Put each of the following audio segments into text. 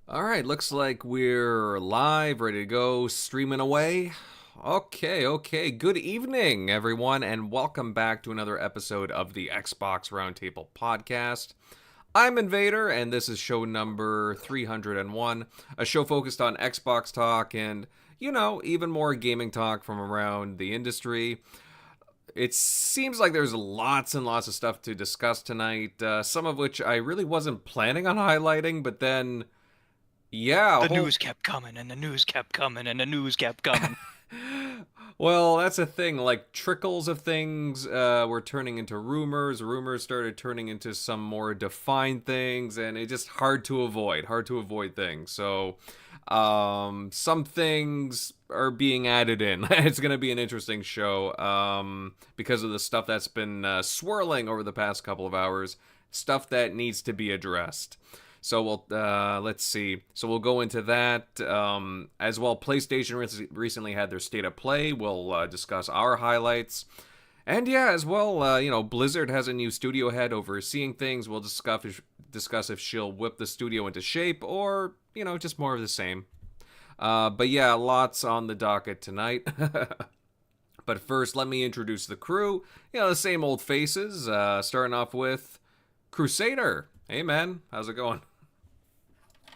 All right, looks like we're live, ready to go, streaming away. Okay. Good evening, everyone, and welcome back to another episode of the Xbox Roundtable Podcast. I'm Invader, and this is show number 301, a show focused on Xbox talk and, even more gaming talk from around the industry. It seems like there's lots and lots of stuff to discuss tonight, some of which I really wasn't planning on highlighting, but then yeah, The news kept coming, and the news kept coming, and the news kept coming. well, that's a thing. Like trickles of things were turning into rumors. Rumors started turning into some more defined things, and it's just hard to avoid. Hard to avoid things. So, some things are being added in. It's going to be an interesting show because of the stuff that's been swirling over the past couple of hours. Stuff that needs to be addressed. So let's see. So we'll go into that as well. PlayStation recently had their state of play. We'll discuss our highlights, and yeah, as well. Blizzard has a new studio head overseeing things. We'll discuss if she'll whip the studio into shape or just more of the same. But yeah, lots on the docket tonight. But first, let me introduce the crew. The same old faces. Starting off with Crusader. Hey man, how's it going?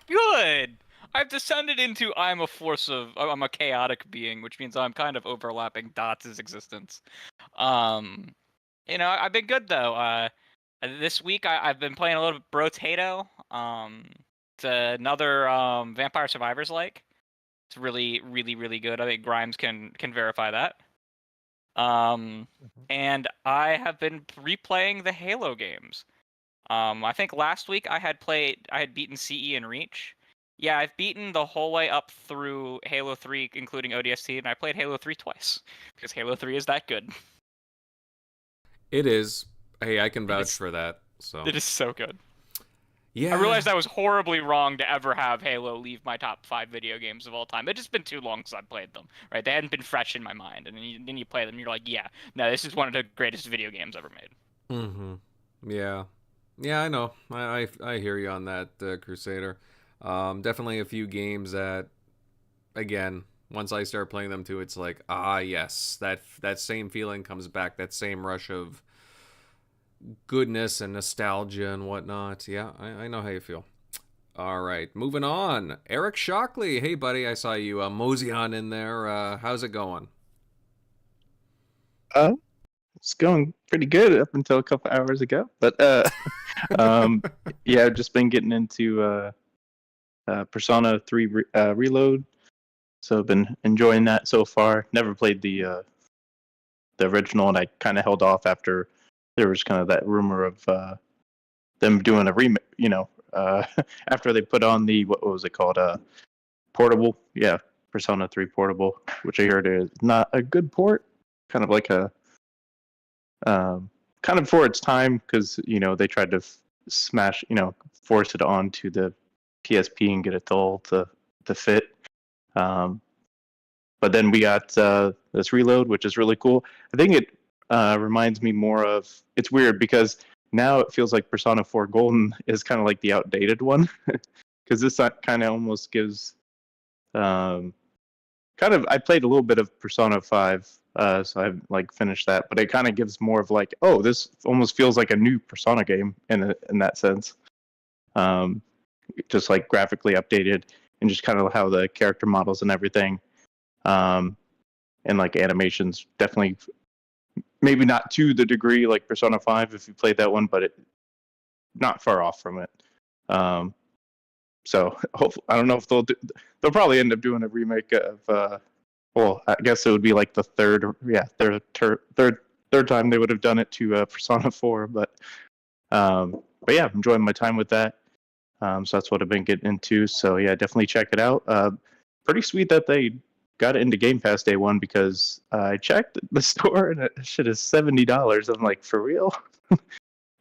Good! I've descended into I'm a chaotic being, which means I'm kind of overlapping Dots' existence. I've been good though. This week I've been playing a little bit Brotato. It's another Vampire Survivors like. It's really, really, really good. I think Grimes can verify that. And I have been replaying the Halo games. I think last week I had beaten CE and Reach. Yeah, I've beaten the whole way up through Halo 3, including ODST, and I played Halo 3 twice, because Halo 3 is that good. It is. Hey, I can vouch for that. So It is so good. yeah, I realized I was horribly wrong to ever have Halo leave my top 5 video games of all time. It's just been too long since I played them, right? They hadn't been fresh in my mind, and then you play them, and you're like, yeah, no, this is one of the greatest video games ever made. Yeah. I know. I hear you on that, Crusader. Definitely a few games that, again, once I start playing them too, it's like, yes, that same feeling comes back, that same rush of goodness and nostalgia and whatnot. Yeah, I know how you feel. All right, moving on. Eric Shockley. Hey, buddy, I saw you mosey on in there. How's it going? Uh, it's going pretty good up until a couple hours ago. But um, yeah, I've just been getting into Persona 3 Reload, so I've been enjoying that so far. Never played the original, and I kind of held off after there was kind of that rumor of them doing a remake. After they put on the what was it called? Portable, yeah, Persona 3 Portable, which I heard is not a good port. Kind of like a kind of for its time, because they tried to smash, force it onto the PSP and get it to fit. But then we got this Reload, which is really cool. I think it reminds me more of. It's weird because now it feels like Persona 4 Golden is kind of like the outdated one, because this kind of almost gives. I played a little bit of Persona 5, so I've finished that, but it kind of gives more of like, oh, this almost feels like a new Persona game in that sense. Just like graphically updated and just kind of how the character models and everything, and like animations definitely, maybe not to the degree like Persona 5 if you played that one, but it not far off from it. So hopefully, I don't know if they'll probably end up doing a remake of. Well, I guess it would be like the third time they would have done it to Persona 4, but yeah, I'm enjoying my time with that. So that's what I've been getting into. So yeah, definitely check it out. Pretty sweet that they got it into Game Pass day one, because I checked the store and it shit is $70. I'm like, for real?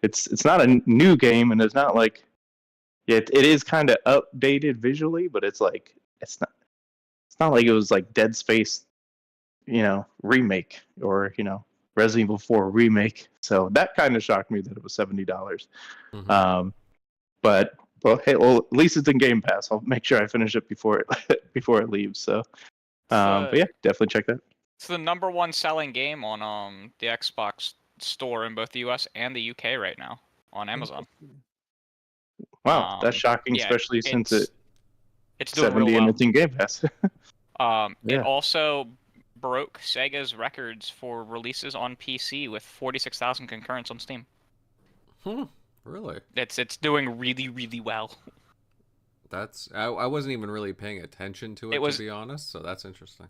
It's not a new game, and it's not like. Yeah, it is kind of updated visually, but it's like it's not like it was like Dead Space, remake, or Resident Evil 4 remake. So that kind of shocked me that it was $70. Mm-hmm. But Well, hey, well, at least it's in Game Pass. I'll make sure I finish it before it leaves. So, but yeah, definitely check that. It's the number one selling game on the Xbox store in both the US and the UK right now on Amazon. Wow, that's shocking, yeah, especially since it's doing 70 real and well. it's in Game Pass. It also broke Sega's records for releases on PC with 46,000 concurrents on Steam. Really? It's doing really, really well. I wasn't even really paying attention to it, to be honest, so that's interesting.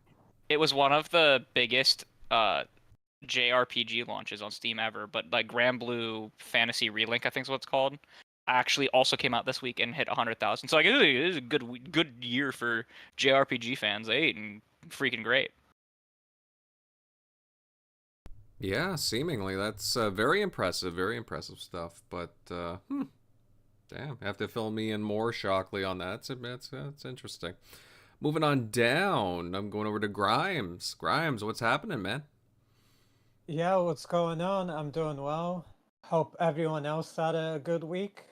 It was one of the biggest JRPG launches on Steam ever, but like Grand Blue Fantasy Relink, I think is what it's called, actually also came out this week and hit 100,000. So like it is a good year for JRPG fans. They ate and freaking great. Yeah, seemingly that's very impressive stuff. But damn, have to fill me in more, Shockley, on that. It's interesting. Moving on down, I'm going over to Grimes. Grimes, what's happening, man? Yeah, what's going on? I'm doing well. Hope everyone else had a good week.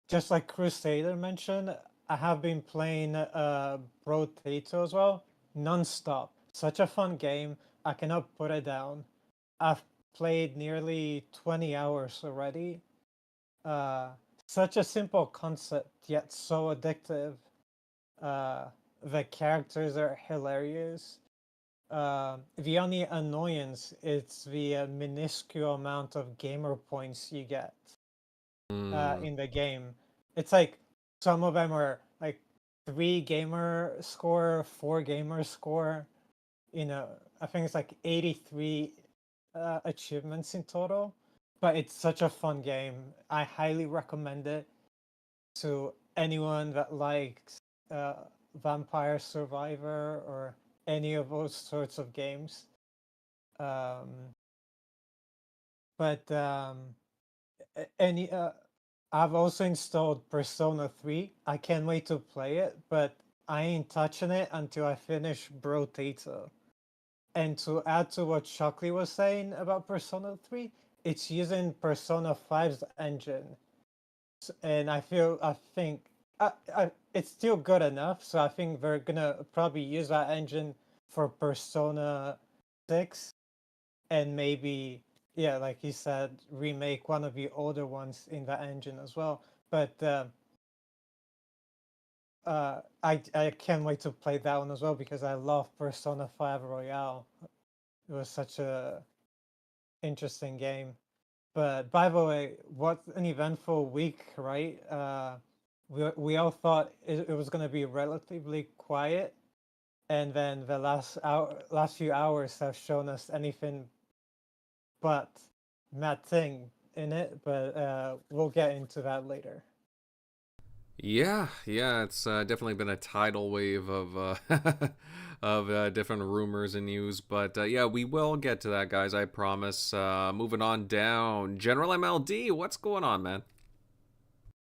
Just like Crusader mentioned, I have been playing Brotato as well, non-stop. Such a fun game. I cannot put it down. I've played nearly 20 hours already. Such a simple concept, yet so addictive. The characters are hilarious. The only annoyance is the minuscule amount of gamer points you get in the game. It's like some of them are like 3 gamer score, 4 gamer score. I think it's like 83 achievements in total. But it's such a fun game. I highly recommend it to anyone that likes Vampire Survivor or any of those sorts of games. I've also installed Persona 3. I can't wait to play it, but I ain't touching it until I finish Brotato. And to add to what Shockley was saying about Persona 3, it's using Persona 5's engine. And I think it's still good enough, so I think they're gonna probably use that engine for Persona 6, and maybe, yeah, like he said, remake one of the older ones in that engine as well. But I can't wait to play that one as well because I love Persona 5 Royale. It was such a interesting game. But by the way, what an eventful week, right? We all thought it was going to be relatively quiet, and then the last few hours have shown us anything but mad thing in it. But we'll get into that later. Yeah, it's definitely been a tidal wave of of different rumors and news, but yeah, we will get to that, guys. I promise. Moving on down, General MLD, what's going on, man?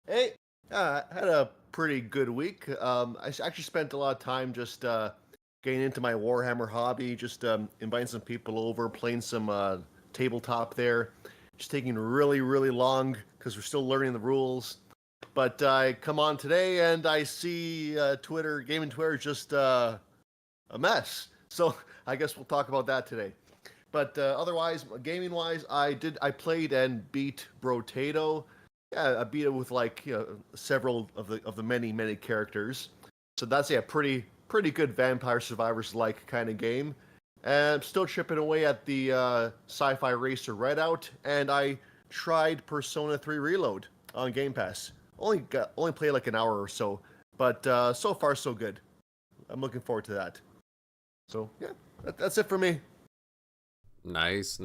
Hey, I had a pretty good week. I actually spent a lot of time just getting into my Warhammer hobby, just inviting some people over, playing some tabletop there. Just taking really, really long because we're still learning the rules. But I come on today and I see gaming Twitter is just a mess. So I guess we'll talk about that today. But otherwise, gaming-wise, I played and beat Brotato. Yeah, I beat it with several of the many characters. So that's pretty good Vampire Survivors-like kind of game. And I'm still chipping away at the Sci-Fi Racer Redout, and I tried Persona 3 Reload on Game Pass. Only played like an hour or so, but so far so good. I'm looking forward to that. So yeah, that's it for me. Nice.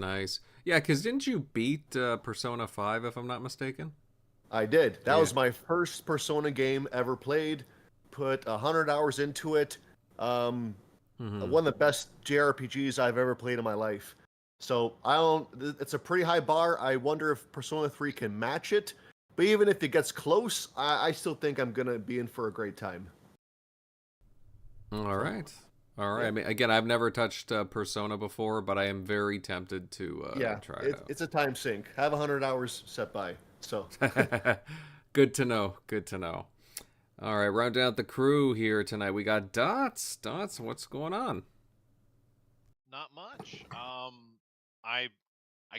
Yeah, because didn't you beat Persona 5, if I'm not mistaken? I did. That was my first Persona game ever played. Put 100 hours into it. One of the best JRPGs I've ever played in my life. So it's a pretty high bar. I wonder if Persona 3 can match it. But even if it gets close, I still think I'm going to be in for a great time. All right. Yeah. I mean, again, I've never touched Persona before, but I am very tempted to try it out. It's a time sink. Have 100 hours set by. So Good to know. Good to know. All right, rounding out the crew here tonight, we got Dots. Dots, what's going on? Not much. I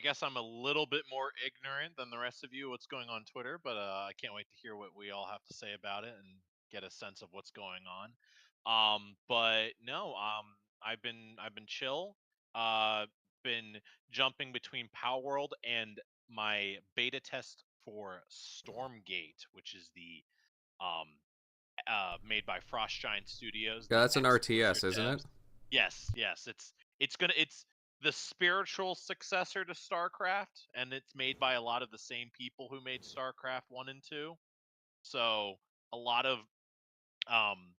guess I'm a little bit more ignorant than the rest of you what's going on Twitter, but I can't wait to hear what we all have to say about it and get a sense of what's going on. But no, I've been chill. Been jumping between Power World and my beta test for Stormgate, which is the um made by Frost Giant Studios. Yeah, the that's an RTS, ex-Blizzard isn't it? devs. Yes. It's the spiritual successor to StarCraft, and it's made by a lot of the same people who made StarCraft 1 and 2. So a lot of um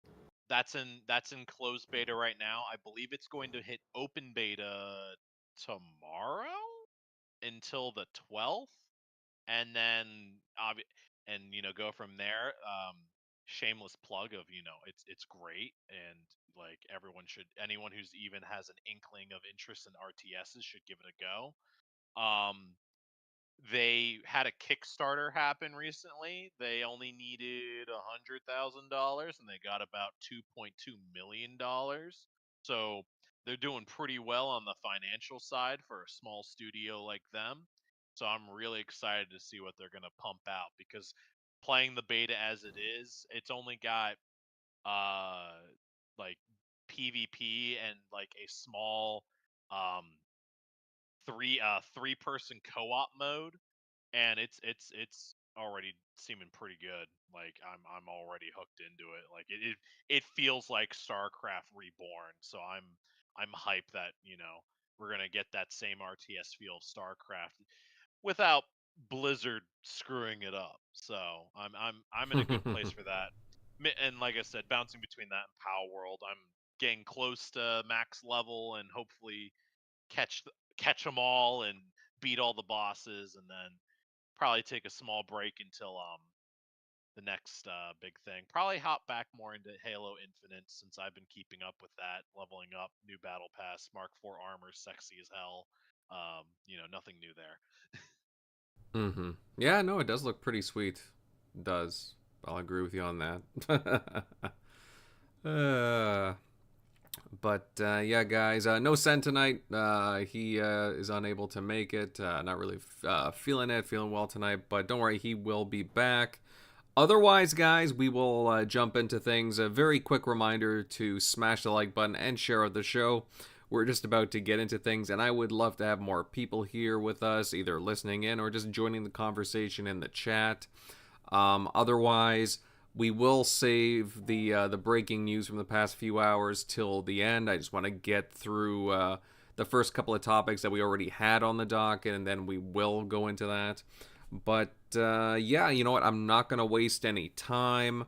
that's in closed beta right now. I believe it's going to hit open beta tomorrow until the 12th, and then go from there. Shameless plug of it's great, and like anyone who's even has an inkling of interest in RTSs should give it a go. They had a Kickstarter happen recently. They only needed $100,000 and they got about $2.2 million. So they're doing pretty well on the financial side for a small studio like them. So I'm really excited to see what they're gonna pump out, because playing the beta as it is, it's only got like PvP and like a small um three person co-op mode, and it's already seeming pretty good. Like I'm already hooked into it. Like it feels like StarCraft reborn. So I'm hyped that we're gonna get that same RTS feel of StarCraft without Blizzard screwing it up. So I'm in a good place for that. And like I said, bouncing between that and Power World, I'm getting close to max level and hopefully catch them all and beat all the bosses, and then probably take a small break until the next big thing. Probably hop back more into Halo Infinite, since I've been keeping up with that, leveling up, new battle pass, Mark IV armor, sexy as hell. Nothing new there. Mm-hmm. Yeah, no, it does look pretty sweet. It does. I'll agree with you on that. Yeah, guys, no Sen tonight. He is unable to make it. Not really feeling well tonight, but don't worry, he will be back. Otherwise, guys, we will jump into things. A very quick reminder to smash the like button and share out the show. We're just about to get into things, and I would love to have more people here with us, either listening in or just joining the conversation in the chat. Otherwise, we will save the breaking news from the past few hours till the end. I just want to get through the first couple of topics that we already had on the docket, and then we will go into that. But yeah, you know what? I'm not going to waste any time.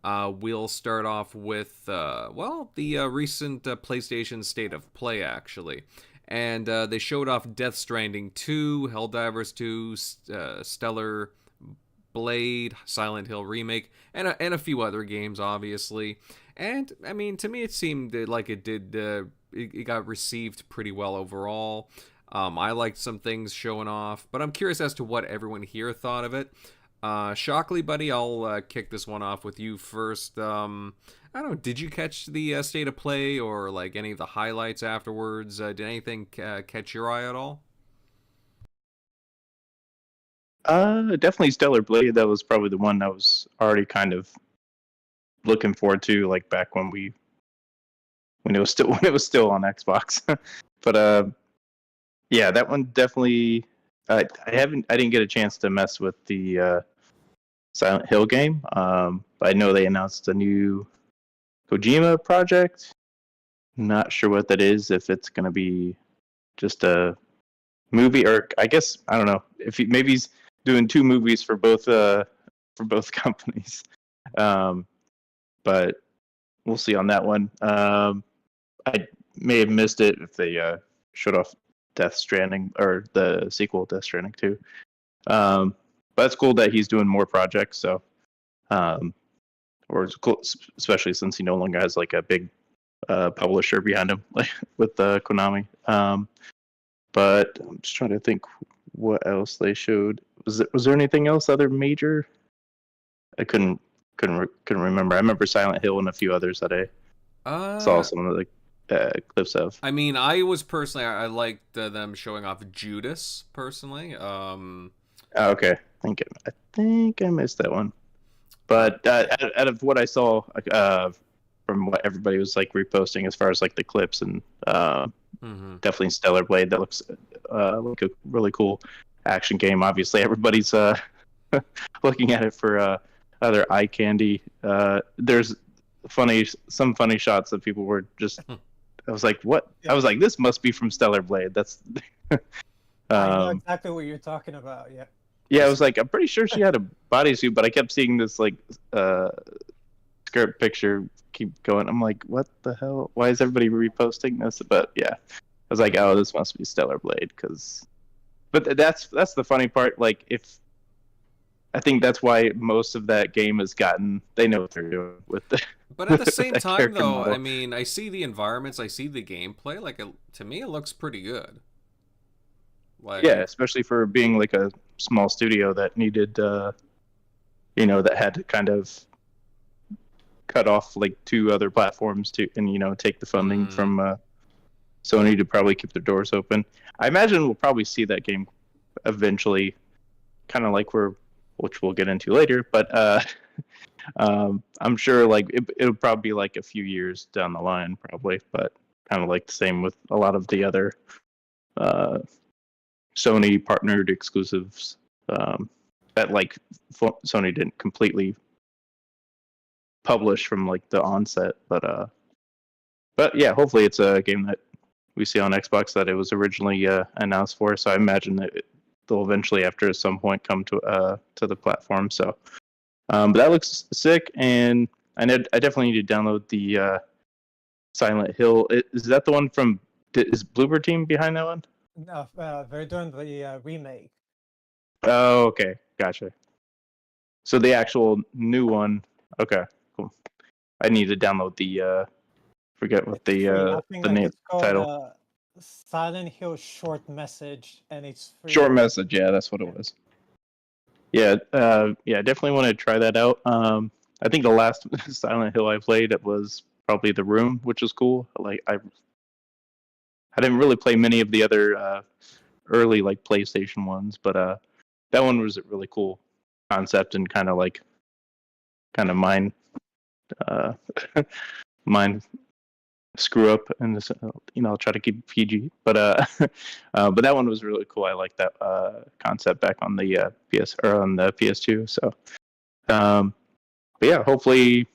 We'll start off with, the recent PlayStation State of Play, actually. And they showed off Death Stranding 2, Helldivers 2, Stellar Blade, Silent Hill Remake, and a few other games, obviously. And, I mean, to me it seemed like it did, it got received pretty well overall. I liked some things showing off, but I'm curious as to what everyone here thought of it. Shockley, buddy, I'll kick this one off with you first. I don't know, did you catch the State of Play or like any of the highlights afterwards? Did anything catch your eye at all? Definitely Stellar Blade. That was probably the one I was already kind of looking forward to, like back when it was still on Xbox. But yeah, that one definitely. I didn't get a chance to mess with the Silent Hill game. But I know they announced a new Kojima project. Not sure what that is. If it's going to be just a movie, or I guess I don't know. Maybe he's doing two movies for both companies. But we'll see on that one. I may have missed it if they showed off Death Stranding, or the sequel Death Stranding 2. But it's cool that he's doing more projects. So, or it's cool, especially since he no longer has like a big publisher behind him, like with Konami. But I'm just trying to think what else they showed. Was there anything else, other major I couldn't remember. I remember Silent Hill and a few others that I saw some of the clips of. I mean, I was personally, I liked them showing off Judas personally. Okay, I think I missed that one. But out of what I saw, from what everybody was like reposting as far as like the clips and definitely Stellar Blade, that looks like a really cool action game. Obviously, everybody's looking at it for other eye candy. There's some funny shots that people were just. I was like, what? Yeah. I was like, this must be from Stellar Blade. That's. I know exactly what you're talking about. Yeah. Yeah, I was like, I'm pretty sure she had a bodysuit, but I kept seeing this like skirt picture keep going. I'm like, what the hell? Why is everybody reposting this? But yeah, I was like, oh, this must be Stellar Blade, but that's the funny part. Like, I think that's why most of that game has gotten. They know what they're doing with the. But at the same time, though, model. I mean, I see the environments, I see the gameplay. Like, to me, it looks pretty good. Like, yeah, especially for being like a small studio that needed, that had to kind of cut off like 2 other platforms and take the funding from Sony to probably keep their doors open. I imagine we'll probably see that game eventually, kind of like which we'll get into later. But I'm sure like it'll probably be like a few years down the line, probably. But kind of like the same with a lot of the other Sony partnered exclusives that like Sony didn't completely publish from like the onset, but yeah, hopefully it's a game that we see on Xbox that it was originally announced for. So I imagine that they'll eventually, after some point, come to the platform. So, but that looks sick, and I definitely need to download the Silent Hill. Is that the one from? Is Bloober Team behind that one? No, they're doing the remake. Oh, okay, gotcha. So the actual new one. Okay, cool. I need to download the. Forget what the name title. Silent Hill Short Message, and it's free. Short Message, yeah, that's what it was. Yeah, definitely want to try that out. I think the last Silent Hill I played was probably The Room, which was cool. Like I didn't really play many of the other early like PlayStation ones, but that one was a really cool concept and kind of mind mind screw up and try to keep PG, but that one was really cool. I like that concept back on the on the PS2. So but yeah, hopefully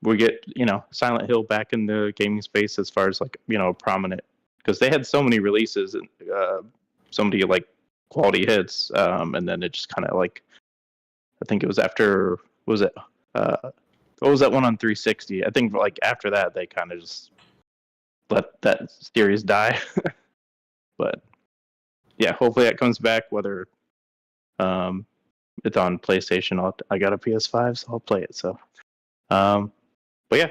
we get Silent Hill back in the gaming space as far as like prominent, because they had so many releases and so many like quality hits, and then it just kind of like, I think it was after, what was that one on 360? I think like after that they kind of just let that series die. But yeah, hopefully that comes back, whether it's on PlayStation. I got a PS5, so I'll play it. So but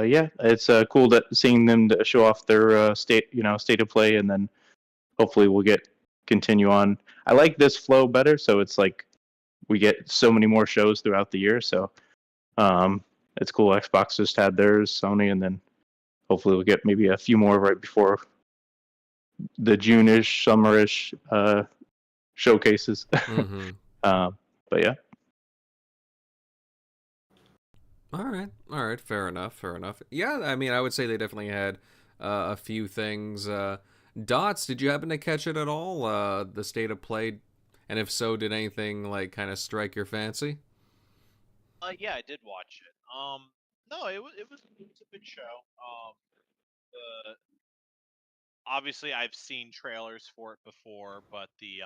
yeah, it's cool that seeing them to show off their state of play, and then hopefully we'll continue on. I like this flow better, so it's like we get so many more shows throughout the year. So it's cool. Xbox just had theirs, Sony, and then hopefully we'll get maybe a few more right before the June-ish, summer-ish showcases. Mm-hmm. But yeah. All right, fair enough. Yeah, I mean, I would say they definitely had a few things. Dots, did you happen to catch it at all? The state of play, and if so, did anything like kind of strike your fancy? Yeah, I did watch it. No, it was a good show. Obviously I've seen trailers for it before, but the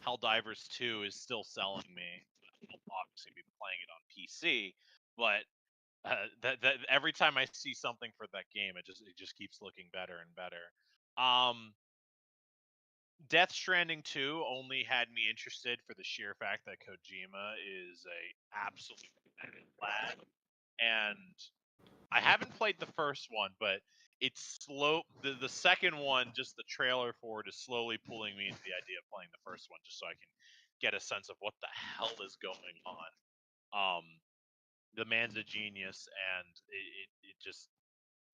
Helldivers 2 is still selling me. I'll obviously be playing it on PC, but that every time I see something for that game, it just keeps looking better and better. Death Stranding 2 only had me interested for the sheer fact that Kojima is a absolute lad, and I haven't played the first one, but it's slow. The second one, just the trailer for it is slowly pulling me into the idea of playing the first one, just so I can get a sense of what the hell is going on. The man's a genius, and it just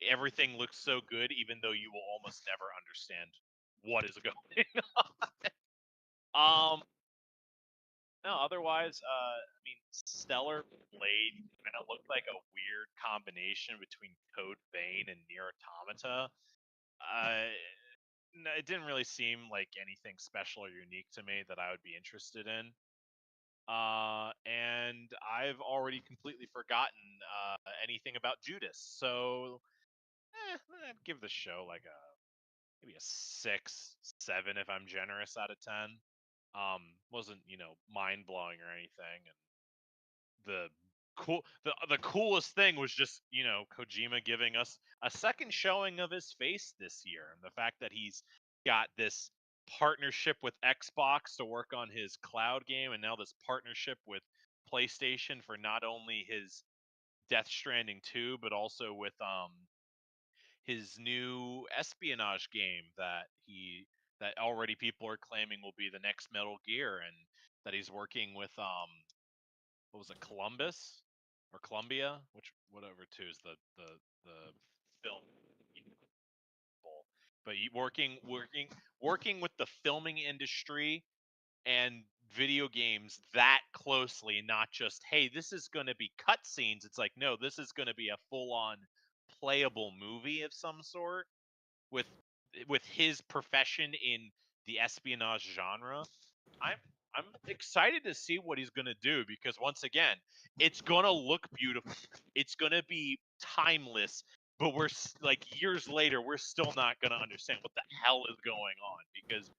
everything looks so good, even though you will almost never understand what is going on. No, otherwise, I mean, Stellar Blade kind of looked like a weird combination between Code Vein and Nier Automata. No, it didn't really seem like anything special or unique to me that I would be interested in. And I've already completely forgotten anything about Judas, so I'd give the show like maybe a 6, 7 if I'm generous out of 10. Wasn't mind blowing or anything, and the coolest thing was just Kojima giving us a second showing of his face this year, and the fact that he's got this partnership with Xbox to work on his cloud game, and now this partnership with PlayStation for not only his Death Stranding 2, but also with his new espionage game that already people are claiming will be the next Metal Gear, and that he's working with what was it, Columbus or Columbia, whatever two is the film people. But working with the filming industry and video games that closely, not just, hey, this is going to be cutscenes. It's like, no, this is going to be a full-on playable movie of some sort with his profession in the espionage genre. I'm excited to see what he's gonna do, because once again, it's gonna look beautiful. It's gonna be timeless, but we're like years later, we're still not gonna understand what the hell is going on, because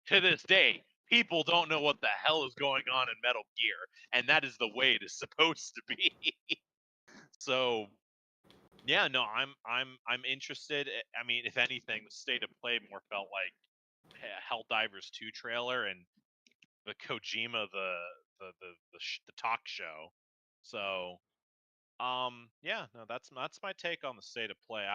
to this day, people don't know what the hell is going on in Metal Gear, and that is the way it is supposed to be. So yeah, no, I'm interested. I mean, if anything, the state of play more felt like Helldivers 2 trailer and the Kojima the talk show. So yeah, no, that's my take on the state of play.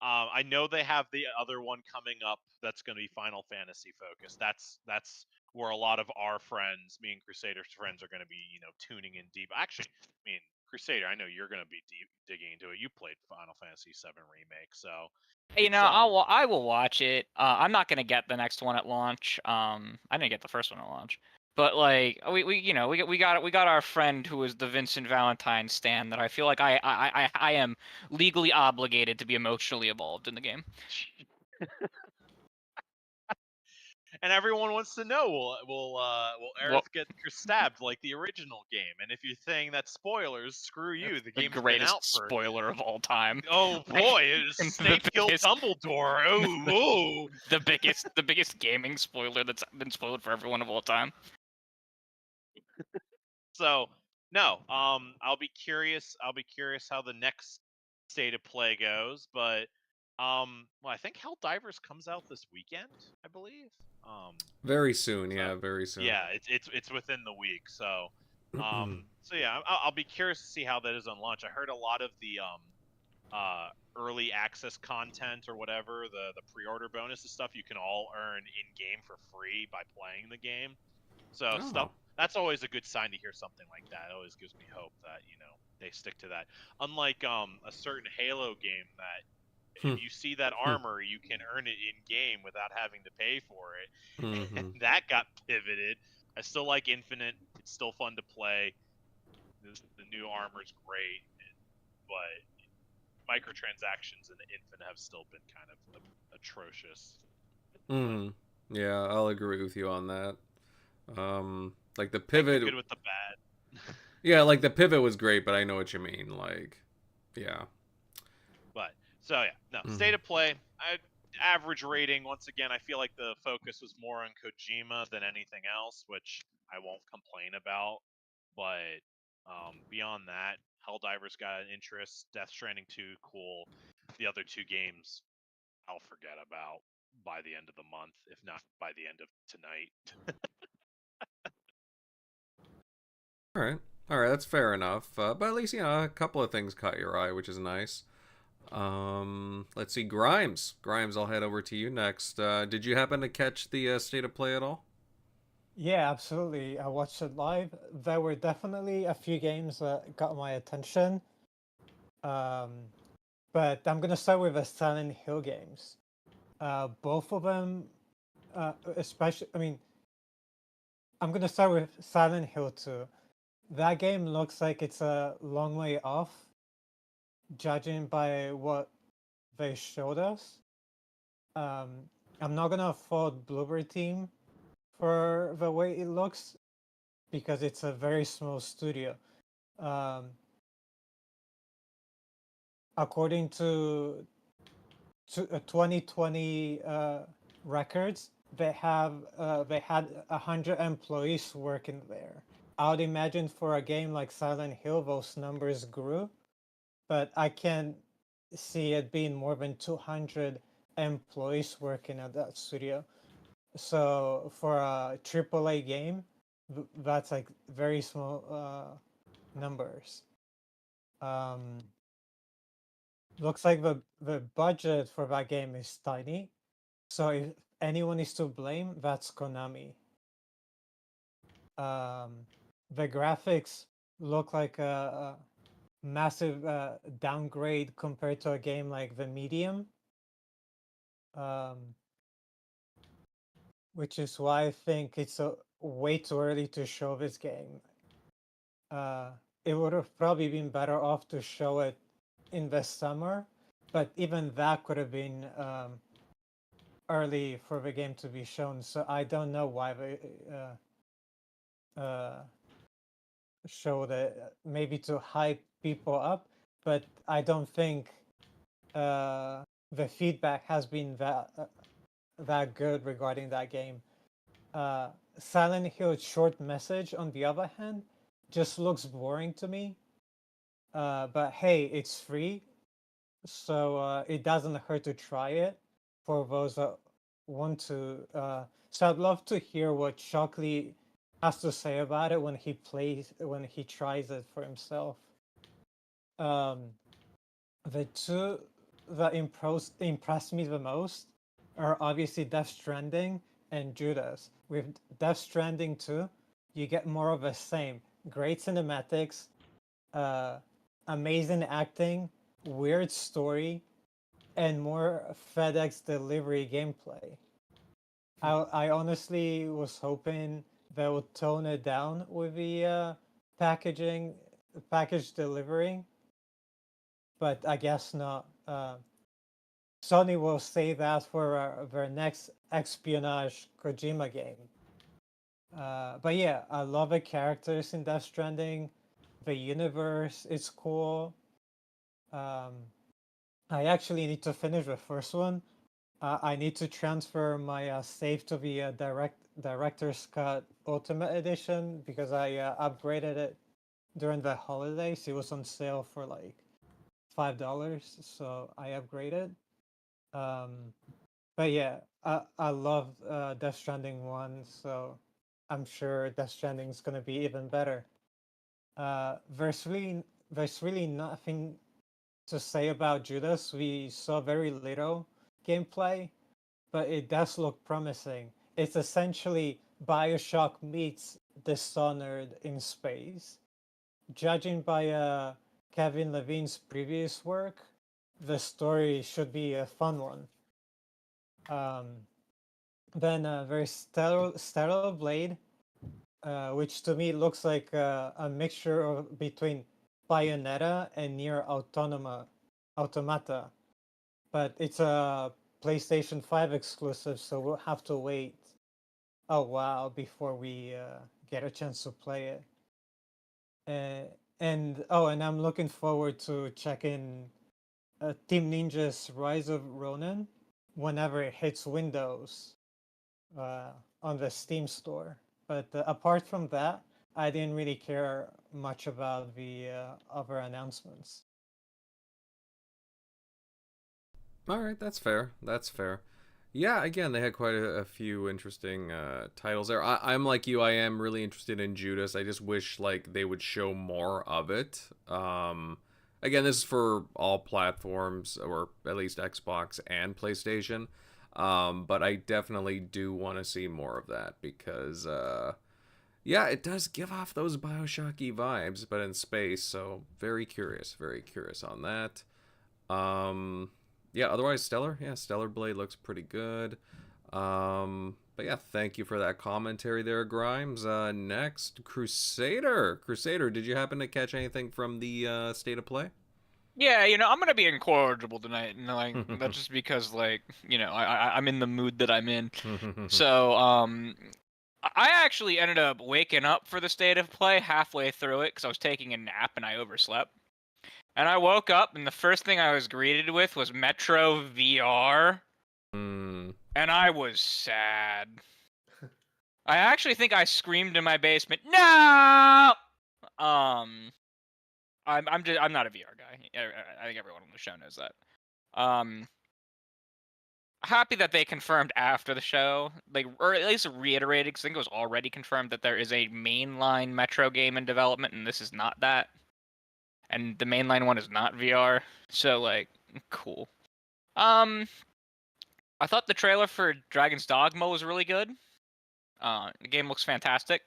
I know they have the other one coming up that's going to be Final Fantasy focused. That's where a lot of our friends, me and Crusader's friends, are going to be tuning in deep. Actually, I mean, Crusader, I know you're going to be digging into it. You played Final Fantasy VII remake, so I will watch it. I'm not gonna get the next one at launch. I didn't get the first one at launch, but like we got our friend who is the Vincent Valentine stan that I feel like I am legally obligated to be emotionally involved in the game. and everyone wants to know, will Aerith get stabbed like the original game? And if you're saying that spoilers, screw you. The game's been out for... spoiler of all time. Oh boy, Snape killed Dumbledore. Oh, the biggest gaming spoiler that's been spoiled for everyone of all time. So no, I'll be curious how the next state of play goes, but well, I think Helldivers comes out this weekend, I believe. Very soon, yeah, very soon. Yeah, it's within the week, so so yeah, I'll be curious to see how that is on launch. I heard a lot of the early access content or whatever, the pre-order bonus and stuff, you can all earn in game for free by playing the game. So stuff that's always a good sign to hear something like that. It always gives me hope that they stick to that. Unlike a certain Halo game that if you see that armor, you can earn it in game without having to pay for it. And that got pivoted. I still like Infinite. It's still fun to play. The new armor's great, but microtransactions in Infinite have still been kind of atrocious. Yeah, I'll agree with you on that. Like the pivot. Good with the bad. Yeah, like the pivot was great, but I know what you mean. Like, yeah. But so yeah, no state of play. Average rating. Once again, I feel like the focus was more on Kojima than anything else, which I won't complain about. But beyond that, Helldivers got an interest. Death Stranding 2, cool. The other two games, I'll forget about by the end of the month, if not by the end of tonight. All right, that's fair enough. But at least a couple of things caught your eye, which is nice. Let's see, Grimes. Grimes, I'll head over to you next. Did you happen to catch the state of play at all? Yeah, absolutely. I watched it live. There were definitely a few games that got my attention. Um, but I'm gonna start with the Silent Hill games. Both of them, especially, I mean, I'm gonna start with Silent Hill 2. That game looks like it's a long way off, judging by what they showed us. Um, I'm not gonna fault Blueberry Team for the way it looks because it's a very small studio. Um, according to 2020 records, they had 100 employees working there. I would imagine for a game like Silent Hill, those numbers grew, but I can't see it being more than 200 employees working at that studio. So for a AAA game, that's like very small numbers. Um, looks like the budget for that game is tiny. So if anyone is to blame, that's Konami. The graphics look like a massive downgrade compared to a game like The Medium, um, which is why I think it's way too early to show this game. It would have probably been better off to show it in the summer, but even that could have been early for the game to be shown. So I don't know why they showed it. Maybe to hype people up, but I don't think the feedback has been that good regarding that game. Silent Hill's short message, on the other hand, just looks boring to me. But hey, it's free, so it doesn't hurt to try it for those that want to. So I'd love to hear what Shockley has to say about it when he tries it for himself. Um, the two that impressed me the most are obviously Death Stranding and Judas. With Death Stranding 2, you get more of the same. Great cinematics, uh, amazing acting, weird story, and more FedEx delivery gameplay. I honestly was hoping they would tone it down with the package delivering, but I guess not. Sony will save that for their next espionage Kojima game. But yeah, I love the characters in Death Stranding. The universe is cool. Um, I actually need to finish the first one. I need to transfer my save to the Director's Cut Ultimate Edition because I upgraded it during the holidays. It was on sale for like $5, so I upgraded. Um, but yeah, I love Death Stranding 1, so I'm sure Death Stranding is gonna be even better. There's really nothing to say about Judas. We saw very little gameplay, but it does look promising. It's essentially BioShock meets Dishonored in space. Judging by Kevin Levine's previous work, the story should be a fun one. Then there's Stellar Blade, which to me looks like a mixture between Bayonetta and Nier Automata, but it's a PlayStation 5 exclusive, so we'll have to wait a while before we get a chance to play it. And oh, and I'm looking forward to checking Team Ninja's Rise of Ronin whenever it hits Windows on the Steam store. But apart from that, I didn't really care much about the other announcements. All right, that's fair. That's fair. Yeah, again, they had quite a few interesting titles there. I'm like you. I am really interested in Judas. I just wish like they would show more of it. Again, this is for all platforms, or at least Xbox and PlayStation. But I definitely do want to see more of that because, yeah, it does give off those Bioshocky vibes, but in space. So very curious on that. Yeah, otherwise Stellar. Yeah, Stellar Blade looks pretty good. But yeah, thank you for that commentary there, Grimes. Next, Crusader. Crusader, did you happen to catch anything from the state of play? Yeah, I'm gonna be incorrigible tonight, and that's just because I'm in the mood that I'm in. So I actually ended up waking up for the state of play halfway through it because I was taking a nap and I overslept. And I woke up and the first thing I was greeted with was Metro VR, and I was sad. I actually think I screamed in my basement, "No!" I'm not a VR guy. I think everyone on the show knows that. Happy that they confirmed after the show, or at least reiterated, because I think it was already confirmed that there is a mainline Metro game in development, and this is not that. And the mainline one is not VR, so cool. I thought the trailer for Dragon's Dogma was really good. The game looks fantastic.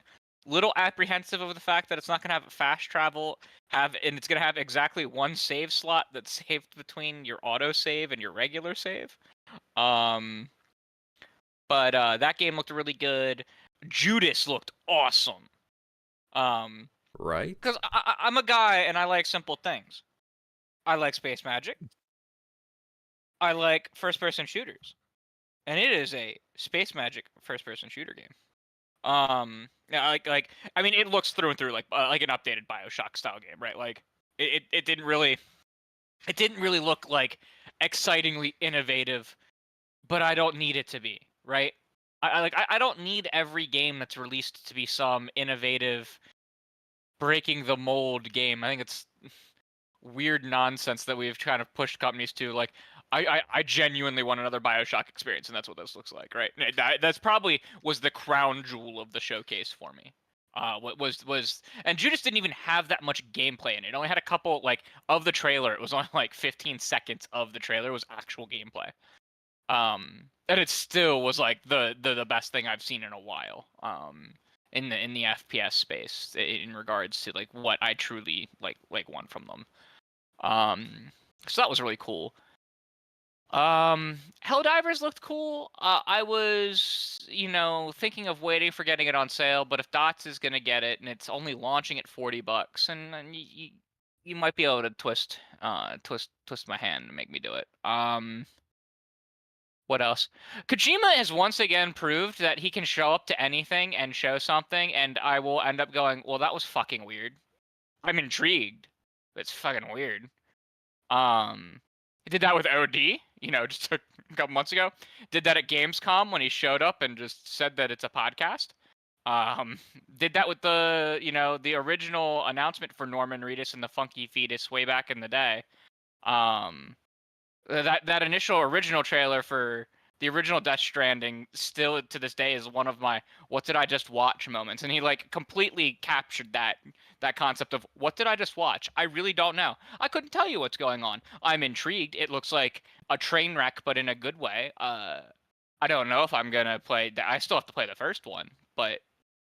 Little apprehensive of the fact that it's not going to have fast travel, and it's going to have exactly one save slot that's saved between your autosave and your regular save. But that game looked really good. Judas looked awesome. Right? Because I'm a guy and I like simple things. I like space magic. I like first-person shooters, and it is a space magic first-person shooter game. Yeah, I mean, it looks through and through like an updated BioShock style game, right? Like, it didn't really look like excitingly innovative, but I don't need it to be, right? I don't need every game that's released to be some innovative, breaking the mold game. I think it's weird nonsense that we've kind of pushed companies to. Like, I genuinely want another BioShock experience, and that's what this looks like, right? That's probably was the crown jewel of the showcase for me. What was and Judas didn't even have that much gameplay in it. It only had a couple of the trailer. It was only 15 seconds of the trailer was actual gameplay. And it still was the best thing I've seen in a while. In the FPS space in regards to what I truly want from them. So that was really cool. Helldivers looked cool. I was, thinking of waiting for getting it on sale, but if Dots is gonna get it and it's only launching at $40, and you might be able to twist my hand and make me do it. What else? Kojima has once again proved that he can show up to anything and show something, and I will end up going, well, that was fucking weird. I'm intrigued. It's fucking weird. He did that with OD, just a couple months ago. Did that at Gamescom when he showed up and just said that it's a podcast. Did that with the original announcement for Norman Reedus and the Funky Fetus way back in the day. That initial original trailer for the original Death Stranding still to this day is one of my what did I just watch moments, and he completely captured that concept of what did I just watch. I really don't know. I couldn't tell you what's going on. I'm intrigued. It looks like a train wreck, but in a good way. I don't know if I'm gonna play. I still have to play the first one, but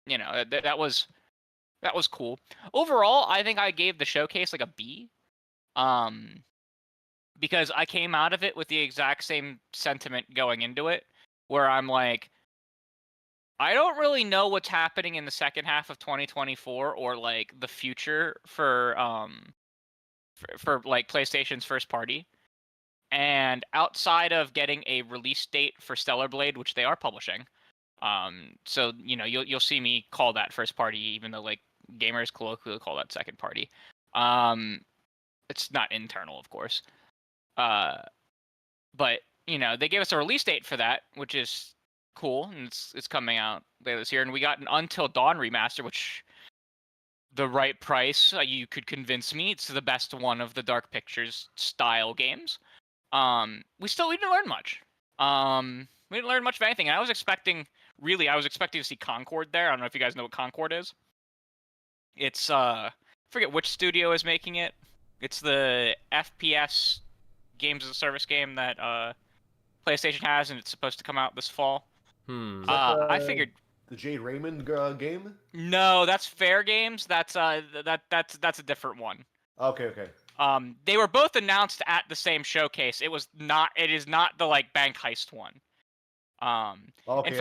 that was cool. Overall, I think I gave the showcase a B. Because I came out of it with the exact same sentiment going into it, where I'm like, I don't really know what's happening in the second half of 2024 or the future for PlayStation's first party. And outside of getting a release date for Stellar Blade, which they are publishing, so you'll see me call that first party, even though gamers colloquially call that second party. It's not internal, of course. But they gave us a release date for that, which is cool, and it's coming out later this year. And we got an Until Dawn remaster, which the right price, you could convince me it's the best one of the Dark Pictures style games. We didn't learn much. We didn't learn much of anything. And I was expecting to see Concord there. I don't know if you guys know what Concord is. It's I forget which studio is making it. It's the FPS games as a service game that PlayStation has, and it's supposed to come out this fall. Hmm. I figured. The Jade Raymond game. No, that's Fair Games. That's a different one. Okay. They were both announced at the same showcase. It is not the like bank heist one. Okay,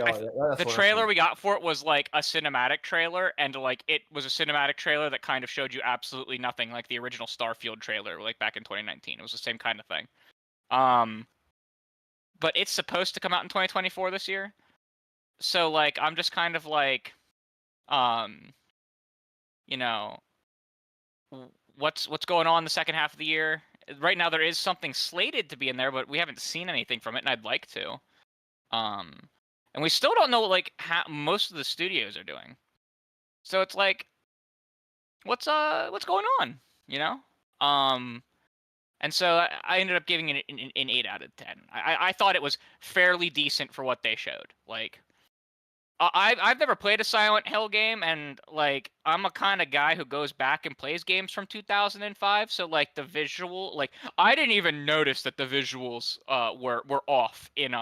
the trailer we got for it was like a cinematic trailer, and like it was a cinematic trailer that kind of showed you absolutely nothing, like the original Starfield trailer, like back in 2019. It was the same kind of thing. But it's supposed to come out in 2024 this year. So like I'm just kind of like, you know, what's going on in the second half of the year? Right now there is something slated to be in there, but we haven't seen anything from it, and I'd like to. And we still don't know like how most of the studios are doing. So it's like, what's going on? You know? And so I ended up giving it an 8 out of 10. I thought it was fairly decent for what they showed. Like, I've never played a Silent Hill game, and like I'm a kind of guy who goes back and plays games from 2005. So like the visual, like I didn't even notice that the visuals were off in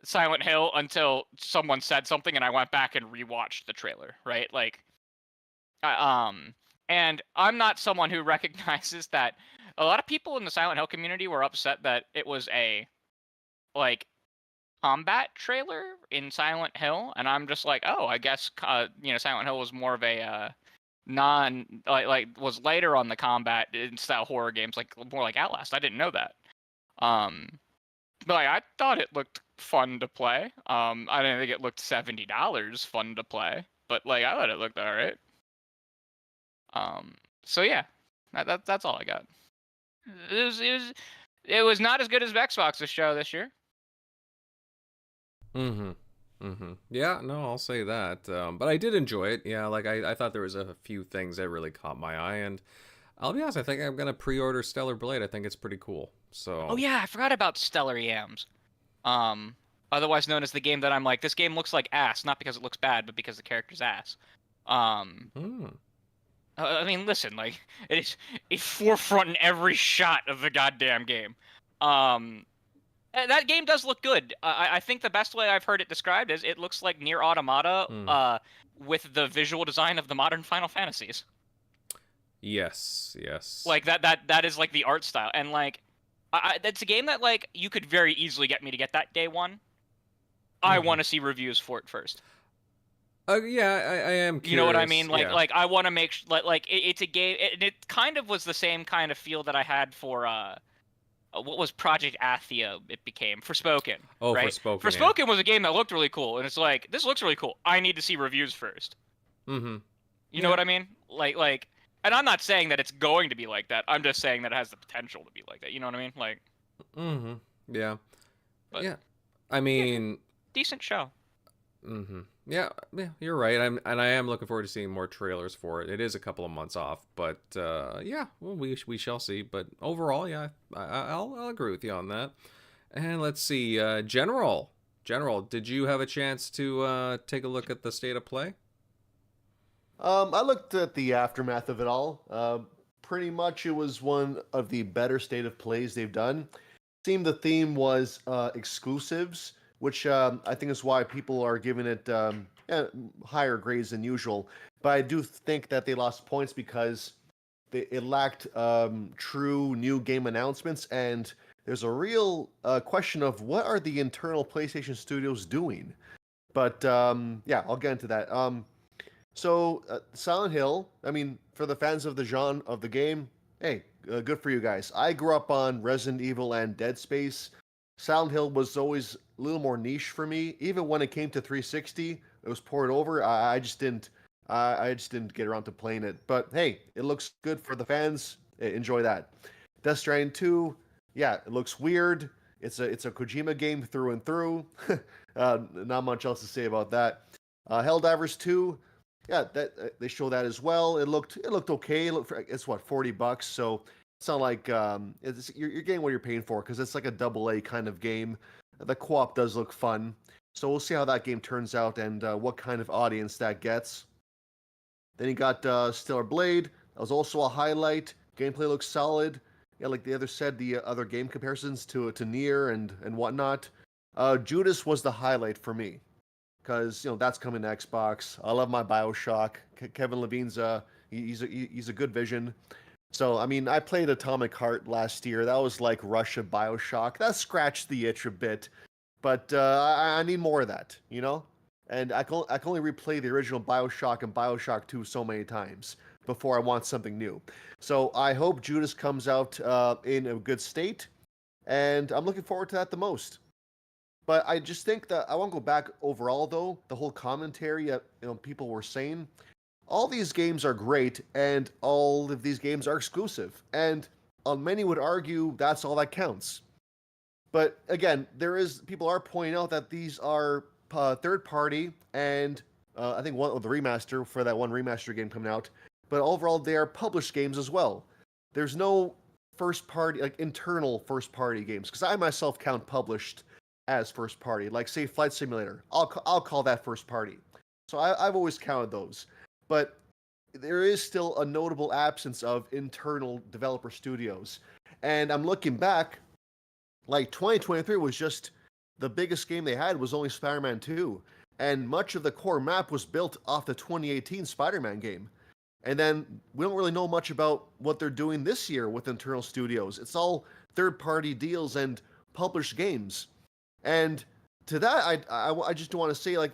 Silent Hill until someone said something, and I went back and rewatched the trailer. Right, like, and I'm not someone who recognizes that a lot of people in the Silent Hill community were upset that it was a like combat trailer in Silent Hill, and I'm just like, oh, I guess Silent Hill was more of a was later on the combat in style horror games, like more like Outlast. I didn't know that. But like, I thought it looked fun to play. I didn't think it looked $70 fun to play, but like I thought it looked alright. So yeah, that's all I got. It was not as good as Xbox's show this year. Yeah, no, I'll say that. But I did enjoy it. Yeah, like I thought there was a few things that really caught my eye, and I'll be honest, I think I'm gonna pre-order Stellar Blade. I think it's pretty cool. So. Oh yeah, I forgot about Stellar Yams. Otherwise known as the game that I'm like, this game looks like ass, not because it looks bad, but because the character's ass. I mean, listen, like it's forefront in every shot of the goddamn game. That game does look good. I think the best way I've heard it described is it looks like Nier Automata with the visual design of the modern Final Fantasies. Yes. Like that is like the art style, and like that's a game that like you could very easily get me to get that day one. I want to see reviews for it first. Yeah, I am curious. You know what I mean? Like, yeah. like I want to make it's a game. It kind of was the same kind of feel that I had for what was Project Athia? It became Forspoken. Oh, right? Forspoken. Forspoken was a game that looked really cool, and it's like this looks really cool. I need to see reviews first. You know what I mean? Like, and I'm not saying that it's going to be like that. I'm just saying that it has the potential to be like that. You know what I mean? Like. Yeah. But, yeah. I mean. Yeah, decent show. Yeah, you're right. I am looking forward to seeing more trailers for it. It is a couple of months off, but yeah, well, we shall see. But overall, yeah, I'll agree with you on that. And let's see, General, did you have a chance to take a look at the state of play? I looked at the aftermath of it all. Pretty much, it was one of the better state of plays they've done. Seemed the theme was exclusives, which I think is why people are giving it higher grades than usual. But I do think that they lost points because it lacked true new game announcements, and there's a real question of what are the internal PlayStation studios doing. But yeah, I'll get into that. So Silent Hill, I mean, for the fans of the genre of the game, hey, good for you guys. I grew up on Resident Evil and Dead Space. Silent Hill was always a little more niche for me. Even when it came to 360, it was poured over. I just didn't get around to playing it. But hey, it looks good for the fans. Enjoy that. Death Stranding 2, yeah, it looks weird. It's a Kojima game through and through. Not much else to say about that. Helldivers 2, yeah, that they show that as well. It looked okay. It's what, $40, so it's not like you're getting what you're paying for, because it's like a AA kind of game. The co-op does look fun, so we'll see how that game turns out and what kind of audience that gets. Then you got Stellar Blade. That was also a highlight. Gameplay looks solid. yeah, like the other said, the other game comparisons to Nier and whatnot. Judas was the highlight for me because that's coming to Xbox. I love my BioShock. Kevin Levine's he's a good vision. So I mean, I played Atomic Heart last year. That was like Russia BioShock. That scratched the itch a bit, but I need more of that, And I can only replay the original BioShock and BioShock 2 so many times before I want something new. So I hope Judas comes out in a good state, and I'm looking forward to that the most. But I just think that I want to go back overall, though. The whole commentary that people were saying, all these games are great, and all of these games are exclusive. And many would argue that's all that counts. But again, people are pointing out that these are third party, and I think one of the remaster for that one remaster game coming out. But overall, they are published games as well. There's no first party, like internal first party games, because I myself count published as first party. Like say Flight Simulator, I'll call that first party. So I've always counted those. But there is still a notable absence of internal developer studios. And I'm looking back, like 2023 was just the biggest game they had was only Spider-Man 2. And much of the core map was built off the 2018 Spider-Man game. And then we don't really know much about what they're doing this year with internal studios. It's all third-party deals and published games. And to that, I just want to say, like,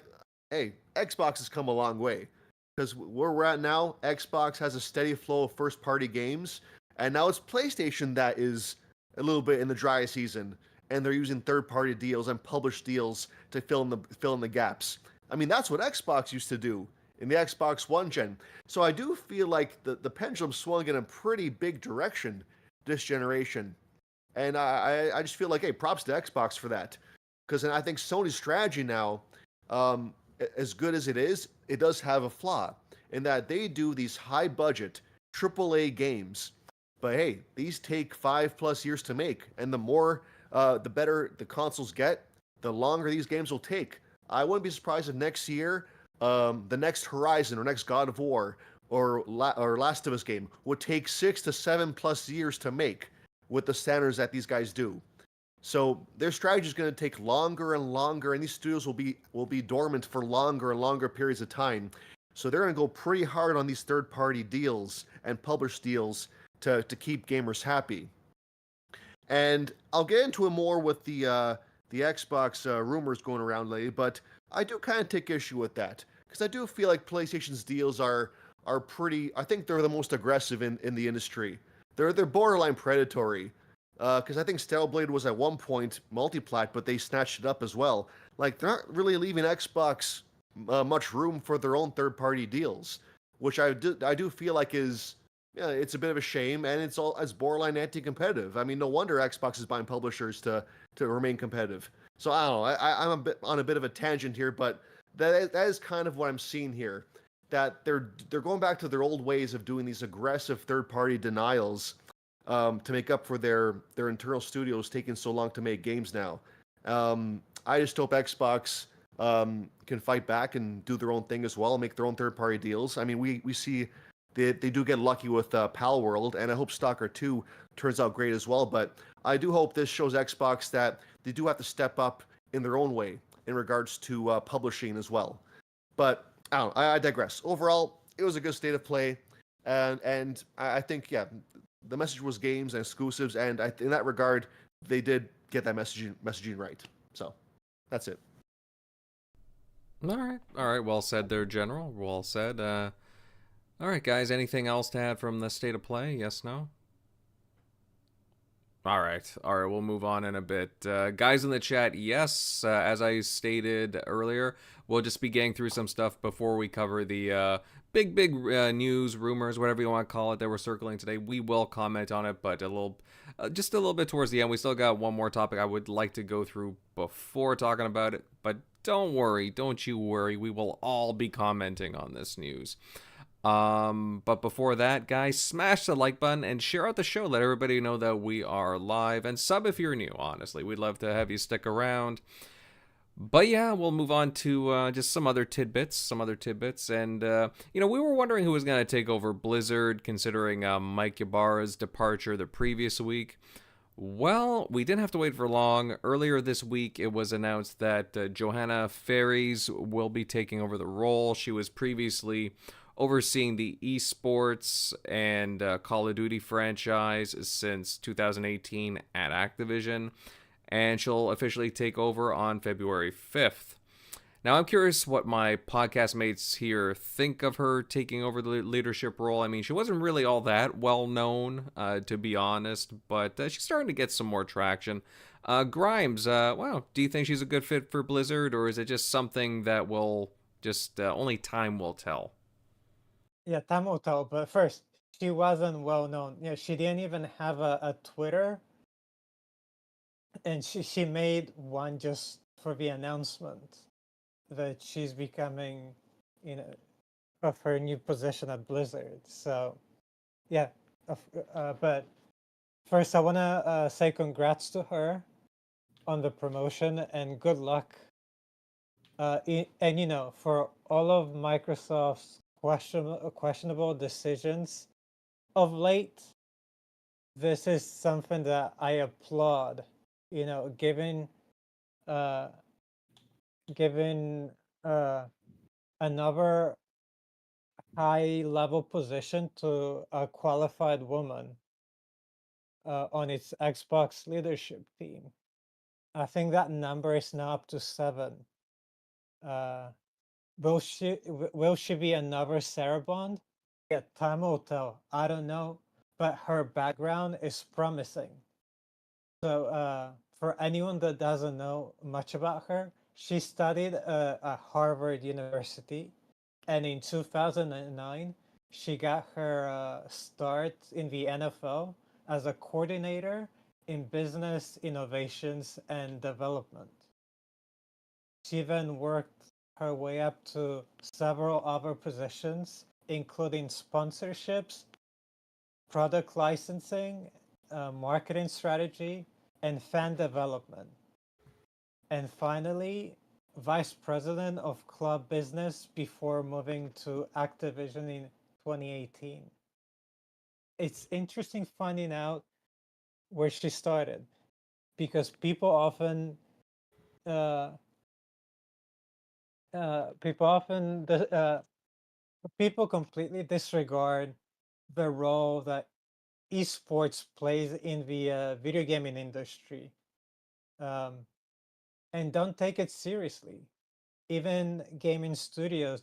hey, Xbox has come a long way. Because where we're at now, Xbox has a steady flow of first-party games. And now it's PlayStation that is a little bit in the dry season. And they're using third-party deals and published deals to fill in the gaps. I mean, that's what Xbox used to do in the Xbox One gen. So I do feel like the pendulum swung in a pretty big direction this generation. And I just feel like, hey, props to Xbox for that. Because I think Sony's strategy now, as good as it is, it does have a flaw in that they do these high-budget AAA games. But hey, these take 5+ years to make. And the better the consoles get, the longer these games will take. I wouldn't be surprised if next year, the next Horizon or next God of War or Last of Us game would take 6 to 7+ years to make with the standards that these guys do. So their strategy is going to take longer and longer, and these studios will be dormant for longer and longer periods of time. So they're going to go pretty hard on these third-party deals and published deals to keep gamers happy. And I'll get into it more with the Xbox rumors going around lately, but I do kind of take issue with that because I do feel like PlayStation's deals are pretty. I think they're the most aggressive in the industry. They're borderline predatory. Because I think Staleblade was at one point Multiplat, but they snatched it up as well. Like they're not really leaving Xbox much room for their own third-party deals, which I do feel like it's a bit of a shame, and it's borderline anti-competitive. I mean, no wonder Xbox is buying publishers to remain competitive. So I don't know. I'm on a bit of a tangent here, but that is kind of what I'm seeing here. That they're going back to their old ways of doing these aggressive third-party denials. To make up for their internal studios taking so long to make games now. I just hope Xbox can fight back and do their own thing as well, make their own third-party deals. I mean, we see they do get lucky with Pal World, and I hope Stalker 2 turns out great as well. But I do hope this shows Xbox that they do have to step up in their own way in regards to publishing as well. But I digress. Overall, it was a good state of play, and I think, yeah, the message was games and exclusives, and in that regard, they did get that messaging right. So, that's it. All right. Well said there, General. Well said. All right, guys. Anything else to add from the state of play? Yes, no? All right. We'll move on in a bit. Guys in the chat, yes, as I stated earlier, we'll just be getting through some stuff before we cover the big news, rumors, whatever you want to call it, that we're circling today. We will comment on it, but just a little bit towards the end. We still got one more topic I would like to go through before talking about it, but don't you worry. We will all be commenting on this news. But before that, guys, smash the like button and share out the show. Let everybody know that we are live, and sub if you're new. Honestly, we'd love to have you stick around. But yeah, we'll move on to just some other tidbits. And, we were wondering who was going to take over Blizzard, considering Mike Ybarra's departure the previous week. Well, we didn't have to wait for long. Earlier this week, it was announced that Johanna Faries will be taking over the role. She was previously overseeing the esports and Call of Duty franchise since 2018 at Activision, and she'll officially take over on February 5th. Now, I'm curious what my podcast mates here think of her taking over the leadership role. I mean, she wasn't really all that well known, to be honest, but she's starting to get some more traction. Grimes, do you think she's a good fit for Blizzard, or is it just something that will just only time will tell? Yeah, time will tell. But first, she wasn't well known. She didn't even have a Twitter, and she made one just for the announcement that she's becoming, of her new position at Blizzard. So, yeah. But first, I want to say congrats to her on the promotion and good luck. And for all of Microsoft's questionable decisions of late, this is something that I applaud. Given another high level position to a qualified woman on its Xbox leadership team. I think that number is now up to 7. Will she be another Sarah Bond? Yeah, time will tell. I don't know, but her background is promising. So for anyone that doesn't know much about her, she studied at Harvard University, and in 2009, she got her start in the NFL as a coordinator in business innovations and development. She then worked her way up to several other positions, including sponsorships, product licensing, marketing strategy, and fan development. And finally, vice president of club business before moving to Activision in 2018. It's interesting finding out where she started, because people often people completely disregard the role that esports plays in the video gaming industry, and don't take it seriously. Even gaming studios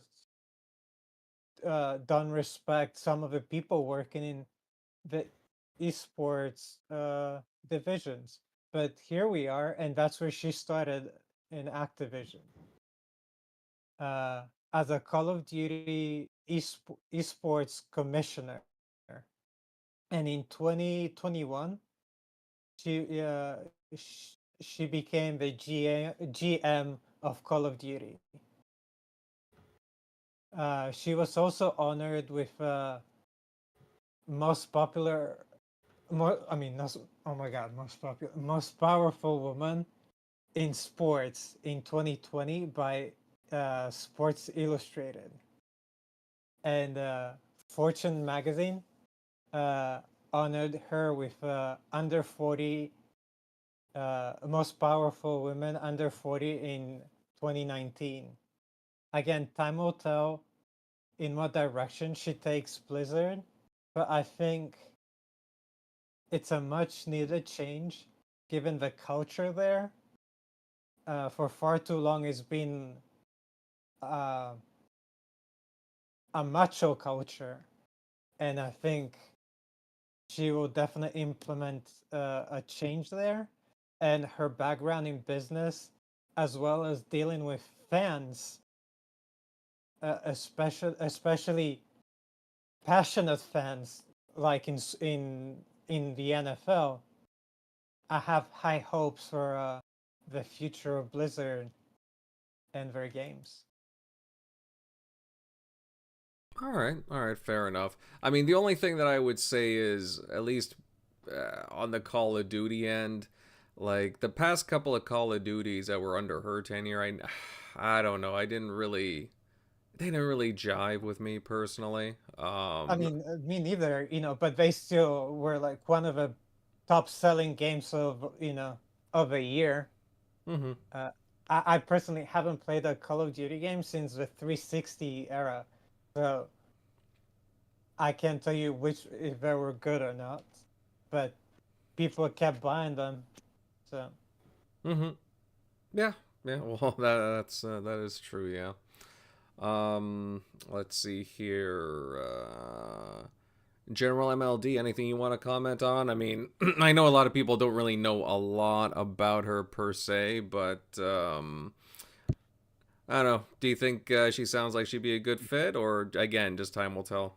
don't respect some of the people working in the esports divisions. But here we are, and that's where she started in Activision as a Call of Duty esports commissioner. And in 2021, she she became the GM of Call of Duty. She was also honored with most popular, oh my God, most powerful woman in sports in 2020 by Sports Illustrated. And Fortune magazine honored her with under 40 most powerful women under 40 in 2019. Again, time will tell in what direction she takes Blizzard, but I think it's a much needed change given the culture there. For far too long, it's been a macho culture, and I think she will definitely implement a change there. And her background in business, as well as dealing with fans, especially passionate fans, like in the NFL, I have high hopes for the future of Blizzard and their games. All right, fair enough. I mean, the only thing that I would say is, at least on the Call of Duty end, Like the past couple of Call of Duties that were under her tenure, I don't know. They didn't really jive with me personally. I mean, me neither, but they still were like one of the top selling games of a year. hmm I personally haven't played a Call of Duty game since the 360 era, so I can't tell you if they were good or not, but people kept buying them, so. hmm Yeah, yeah. Well, that is true. Yeah. Let's see here. General MLD, anything you want to comment on? I mean, I know a lot of people don't really know a lot about her per se, but I don't know. Do you think she sounds like she'd be a good fit, or again, just time will tell?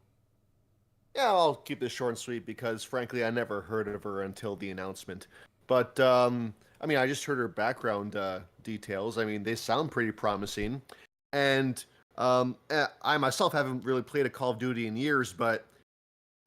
Yeah, I'll keep this short and sweet because, frankly, I never heard of her until the announcement. But I mean, I just heard her background details. I mean, they sound pretty promising, and I myself haven't really played a Call of Duty in years, but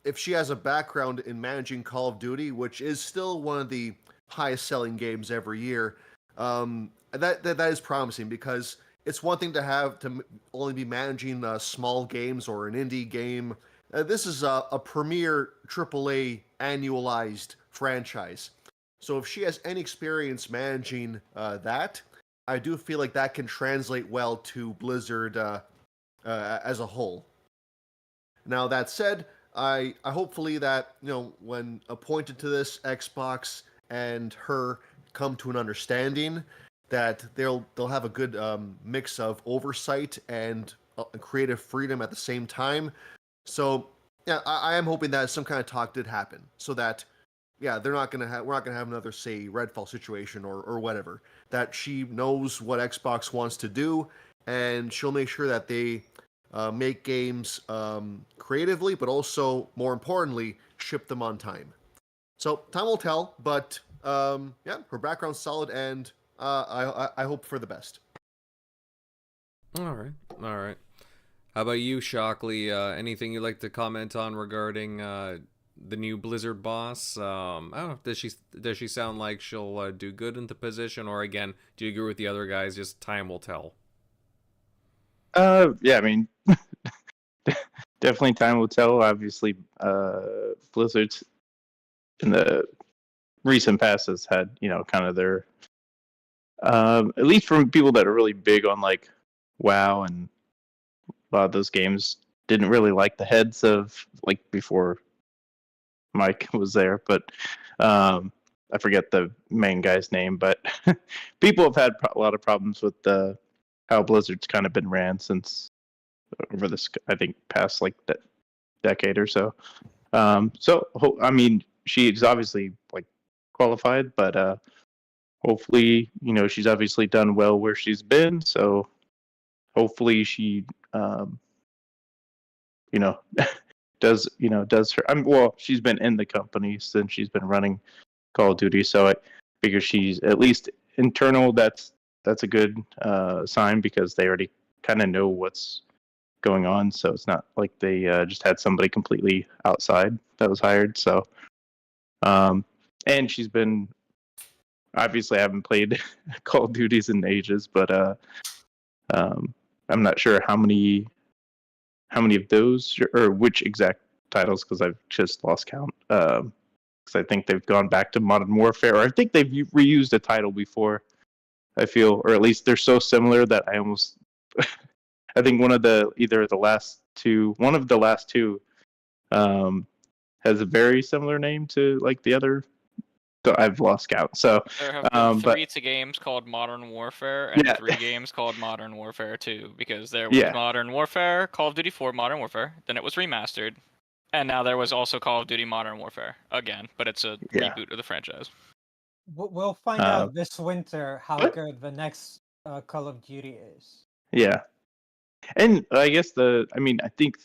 if she has a background in managing Call of Duty, which is still one of the highest selling games every year, that is promising because it's one thing to have to only be managing small games or an indie game. This is a premier AAA annualized franchise. So if she has any experience managing that, I do feel like that can translate well to Blizzard as a whole. Now that said, I hopefully that when appointed to this, Xbox and her come to an understanding that they'll have a good mix of oversight and creative freedom at the same time. So yeah, I am hoping that some kind of talk did happen, so that we're not gonna have another, say, Redfall situation or whatever. That she knows what Xbox wants to do, and she'll make sure that they make games creatively, but also, more importantly, ship them on time. So time will tell, but yeah, her background's solid, and I hope for the best. All right, all right. How about you, Shockley? Anything you'd like to comment on regarding the new Blizzard boss? I don't know. Does she sound like she'll do good in the position, or again, do you agree with the other guys? Just time will tell. Yeah, I mean, definitely time will tell. Obviously, Blizzard's in the recent past has had, kind of their, at least from people that are really big on like WoW, and a lot of those games didn't really like the heads of, like, before Mike was there, but I forget the main guy's name, but people have had a lot of problems with how Blizzard's kind of been ran since over this, I think, past like that decade or so. I mean, she's obviously like qualified, but hopefully, she's obviously done well where she's been. So hopefully she, does her. Well, she's been in the company since she's been running Call of Duty, so I figure she's at least internal. That's a good sign because they already kind of know what's going on. So it's not like they just had somebody completely outside that was hired. So, and she's been, obviously I haven't played Call of Duties in ages, but I'm not sure how many of those or which exact titles, because I've just lost count. Because I think they've gone back to Modern Warfare, or I think they've reused a title before. I feel, or at least they're so similar that I almost, I think one of the last two has a very similar name to like the other. So I've lost count. So there have been three games called Modern Warfare and 3 games called Modern Warfare 2, because there was Modern Warfare, Call of Duty 4 Modern Warfare, then it was remastered, and now there was also Call of Duty Modern Warfare again, but it's a reboot of the franchise. We'll find out this winter how good the next Call of Duty is. Yeah. And I guess I think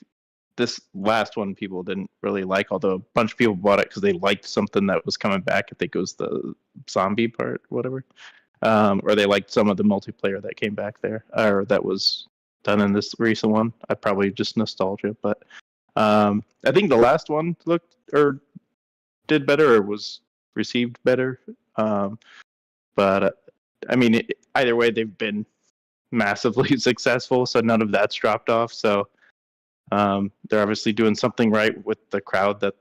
this last one people didn't really like, although a bunch of people bought it because they liked something that was coming back. I think it was the zombie part, whatever. Or they liked some of the multiplayer that came back there, or that was done in this recent one. I probably just nostalgia, but I think the last one looked or did better, or was received better. But I mean, either way, they've been massively successful, so none of that's dropped off. So they're obviously doing something right with the crowd that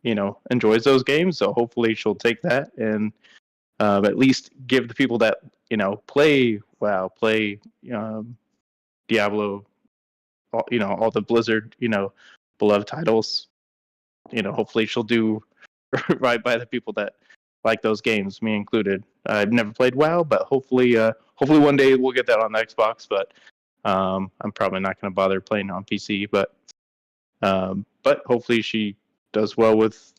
enjoys those games. So hopefully she'll take that and at least give the people that play WoW, play Diablo, all the Blizzard beloved titles. Hopefully she'll do right by the people that like those games, me included. I've never played WoW, but hopefully one day we'll get that on the Xbox. But I'm probably not going to bother playing on PC. But hopefully she does well with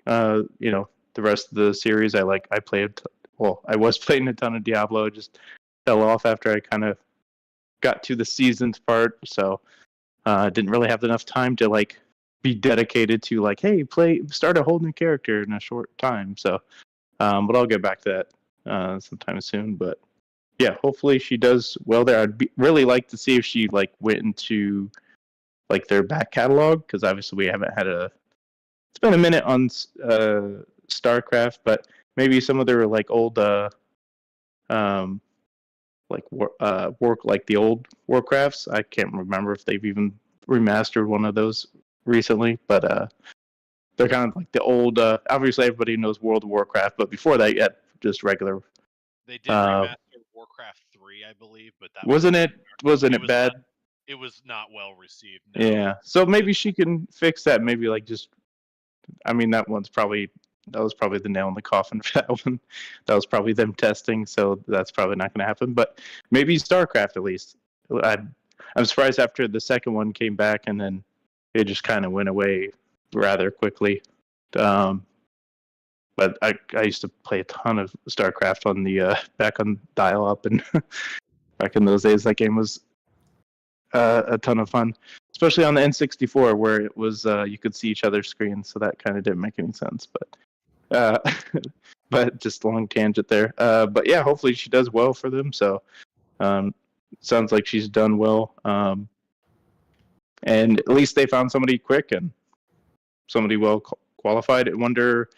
the rest of the series. I was playing a ton of Diablo, just fell off after I kind of got to the seasons part, so didn't really have enough time to be dedicated to start a whole new character in a short time. So but I'll get back to that sometime soon. But yeah, hopefully she does well there. Really like to see if she went into their back catalog, because obviously we haven't had it's been a minute on StarCraft, but maybe some of their old the old Warcrafts. I can't remember if they've even remastered one of those recently, but they're kind of like the old. Obviously, everybody knows World of Warcraft, but before that, you had just regular. They did remaster Warcraft 3, I believe, but that wasn't it bad? It was not well received. No. Yeah, so maybe she can fix that. Maybe I mean, that was probably the nail in the coffin for that one. That was probably them testing, so that's probably not going to happen. But maybe StarCraft at least. I'm surprised after the second one came back and then it just kind of went away rather quickly. But I used to play a ton of StarCraft on the back on dial-up, and back in those days that game was a ton of fun, especially on the N64 where it was you could see each other's screens, so that kind of didn't make any sense. But just a long tangent there. But yeah, hopefully she does well for them. So sounds like she's done well. And at least they found somebody quick and somebody well qualified. I wonder,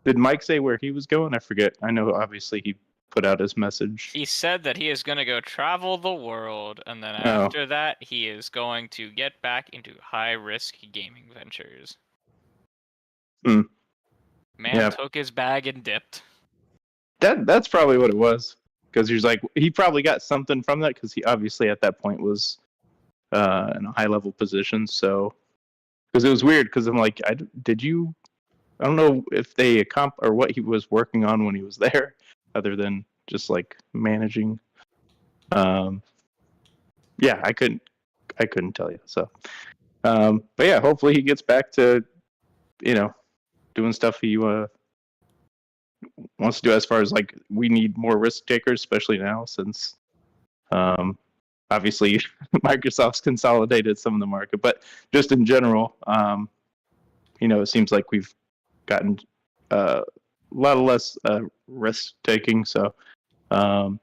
did Mike say where he was going? I forget. I know obviously he put out his message. He said that he is going to go travel the world, and then after that, he is going to get back into high-risk gaming ventures. Man took his bag and dipped. That's probably what it was, because he probably got something from that, because he obviously at that point was in a high-level position. So, because it was weird, because I'm like, I don't know if they or what he was working on when he was there, other than just managing. Yeah, I couldn't tell you. So, but yeah, hopefully he gets back to doing stuff he wants to do, as far as we need more risk takers, especially now since obviously Microsoft's consolidated some of the market. But just in general, it seems like we've gotten a lot less risk taking. So, but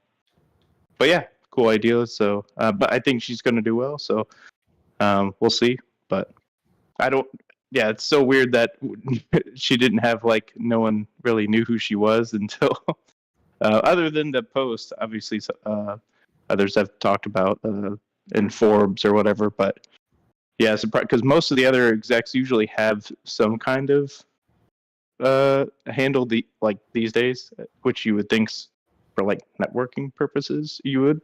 yeah, cool idea. So, but I think she's going to do well. So, we'll see. But I don't. Yeah, it's so weird that she didn't have no one really knew who she was until other than the post. Obviously, others have talked about in Forbes or whatever. But yeah, because most of the other execs usually have some kind of handle these days, which you would think for networking purposes you would.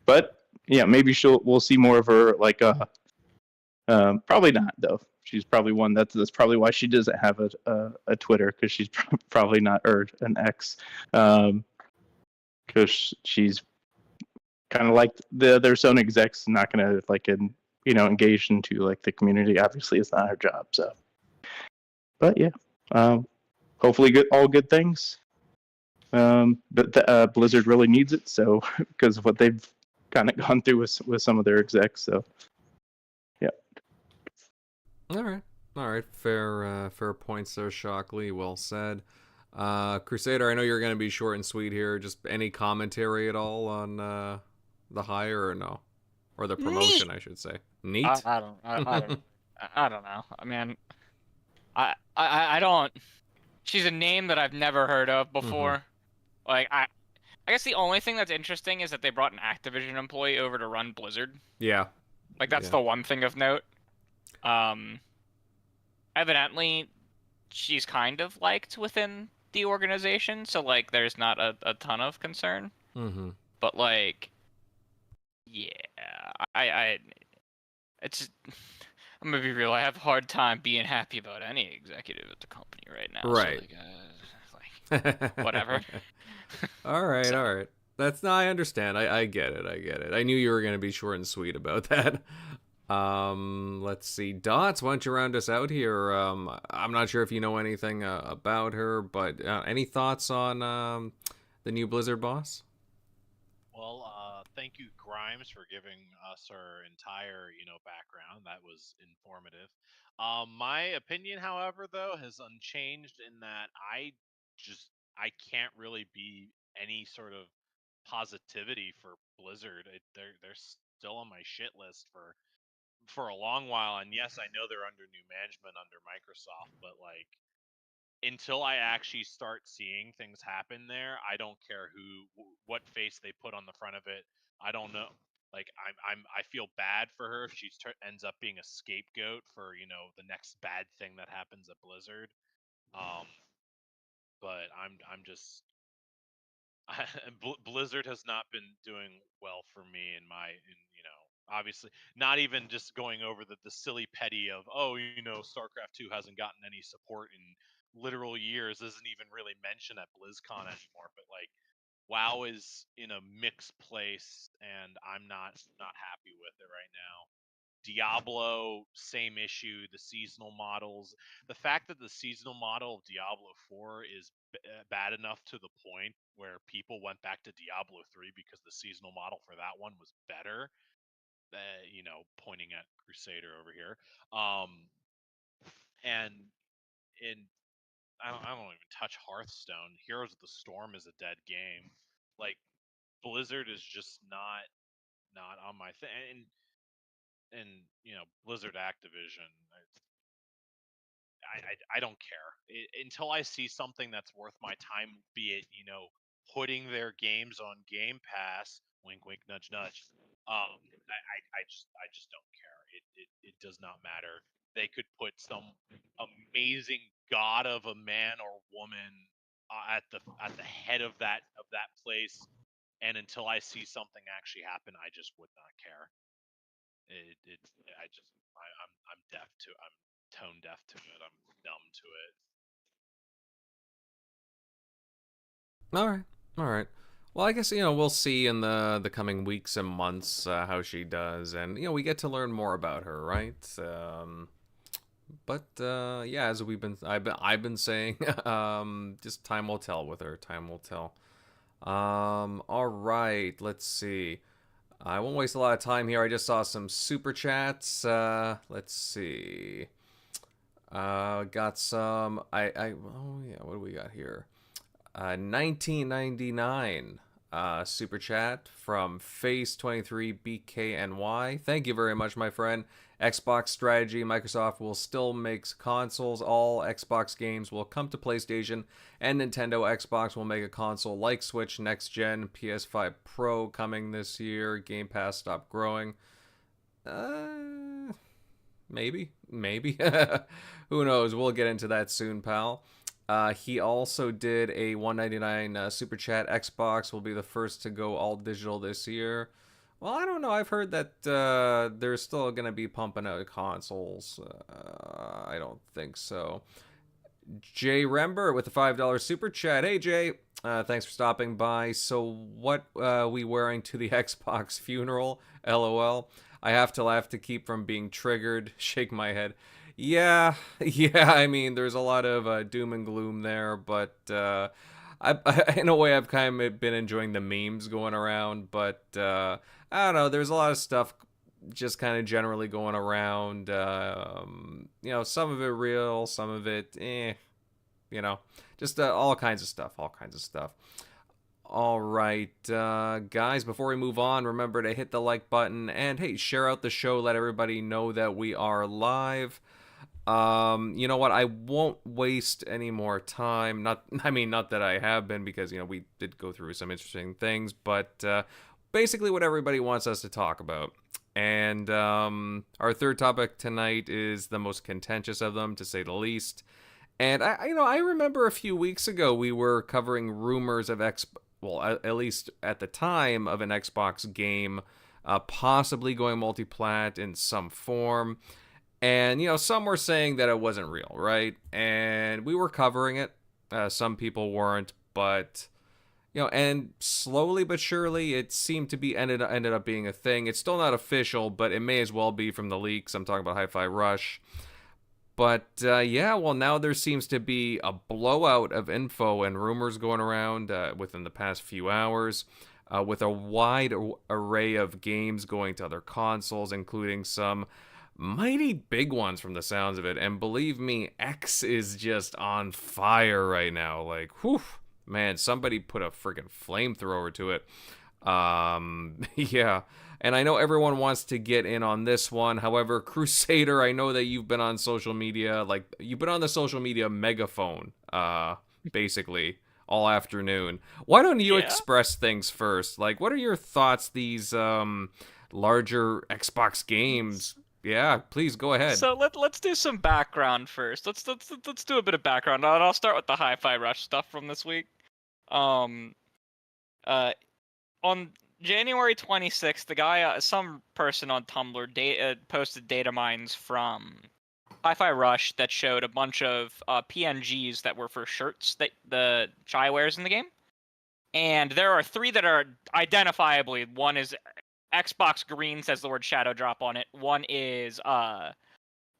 But yeah, maybe we'll see more of her probably not though. She's probably one that's probably why she doesn't have a Twitter, because she's probably not, or an X, because she's kind of like the other Sony execs, not gonna engage into the community. Obviously, it's not her job. So, but yeah, hopefully all good things. But Blizzard really needs it, so because of what they've kind of gone through with some of their execs. So. All right. Fair points there, Shockley. Well said. Crusader, I know you're going to be short and sweet here. Just any commentary at all on the hire or no, or the promotion, I should say. Neat. I don't know. I mean, I don't. she's a name that I've never heard of before. Like I guess the only thing that's interesting is that they brought an Activision employee over to run Blizzard. Yeah. Like that's Yeah. the one thing of note. Evidently, she's kind of liked within the organization, so like there's not a ton of concern. Mm-hmm. But like, yeah, it's. I'm gonna be real. I have a hard time being happy about any executive at the company right now. Right. So like, whatever. All right, So- all right. I understand. I get it. I knew you were gonna be short and sweet about that. Let's see. Dots, why don't you round us out here? I'm not sure if you know anything about her, but any thoughts on the new Blizzard boss? Well, thank you, Grimes, for giving us her entire, background. That was informative. My opinion, however, though, has unchanged in that I can't really be any sort of positivity for Blizzard. They're still on my shit list for a long while. And yes, I know they're under new management under Microsoft, but like until I actually start seeing things happen there, I don't care what face they put on the front of it. I don't know. Like I feel bad for her if she ends up being a scapegoat for the next bad thing that happens at Blizzard. But I'm just Blizzard has not been doing well for me obviously not even just going over the silly petty of StarCraft 2 hasn't gotten any support in literal years, isn't even really mentioned at BlizzCon anymore, but like WoW is in a mixed place and I'm not happy with it right now. Diablo, same issue. The seasonal models, the fact that the seasonal model of Diablo 4 is bad enough to the point where people went back to Diablo 3 because the seasonal model for that one was better. Pointing at Crusader over here. And in I don't even touch Hearthstone. Heroes of the Storm is a dead game. Like Blizzard is just not on my thing. And Blizzard Activision. I don't care until I see something that's worth my time. Be it putting their games on Game Pass. Wink, wink, nudge, nudge. I just don't care. It does not matter. They could put some amazing god of a man or woman at the head of that place, and until I see something actually happen, I just would not care. I'm deaf to. I'm tone deaf to it. I'm numb to it. All right. Well, I guess we'll see in the coming weeks and months how she does, and we get to learn more about her, right? But yeah, as I've been saying, just time will tell with her. Time will tell. All right. Let's see. I won't waste a lot of time here. I just saw some super chats. Let's see. Got some. Oh yeah. What do we got here? 1999 super chat from Face23BKNY. Thank you very much, my friend. Xbox strategy. Microsoft will still make consoles. All Xbox games will come to PlayStation, and Nintendo Xbox will make a console like Switch next gen. PS5 Pro coming this year. Game Pass stop growing. Maybe. Who knows? We'll get into that soon, pal. He also did a $1.99 super chat. Xbox will be the first to go all digital this year. Well, I don't know. I've heard that they're still going to be pumping out consoles. I don't think so. Jay Rember with a $5 super chat. Hey, Jay. Thanks for stopping by. So what we wearing to the Xbox funeral? LOL. I have to laugh to keep from being triggered. Shake my head. Yeah. I mean, there's a lot of doom and gloom there, but I in a way, I've kind of been enjoying the memes going around. But I don't know. There's a lot of stuff just kind of generally going around. Some of it real, some of it, just all kinds of stuff. All right, guys, before we move on, remember to hit the like button and, hey, share out the show. Let everybody know that we are live. You know what? I won't waste any more time. Not that I have been, because we did go through some interesting things, but basically what everybody wants us to talk about. And our third topic tonight is the most contentious of them, to say the least. And I remember a few weeks ago we were covering rumors of at least at the time, of an Xbox game possibly going multiplat in some form. And, some were saying that it wasn't real, right? And we were covering it. Some people weren't, but, and slowly but surely it seemed to be ended up being a thing. It's still not official, but it may as well be from the leaks. I'm talking about Hi-Fi Rush. But, now there seems to be a blowout of info and rumors going around within the past few hours, with a wide array of games going to other consoles, including some mighty big ones from the sounds of it. And believe me, X is just on fire right now. Like, whew, man, somebody put a freaking flamethrower to it. Yeah. And I know everyone wants to get in on this one. However, Crusader, I know that you've been on social media, like you've been on the social media megaphone, basically all afternoon. Why don't you express things first? Like, what are your thoughts? These larger Xbox games. Yeah, please go ahead. So let's do some background first. Let's do a bit of background. And I'll start with the Hi-Fi Rush stuff from this week. On January 26th, the guy, some person on Tumblr, posted data mines from Hi-Fi Rush that showed a bunch of PNGs that were for shirts that the Chai wears in the game. And there are 3 that are identifiably. One is Xbox Green, says the word Shadow Drop on it. One is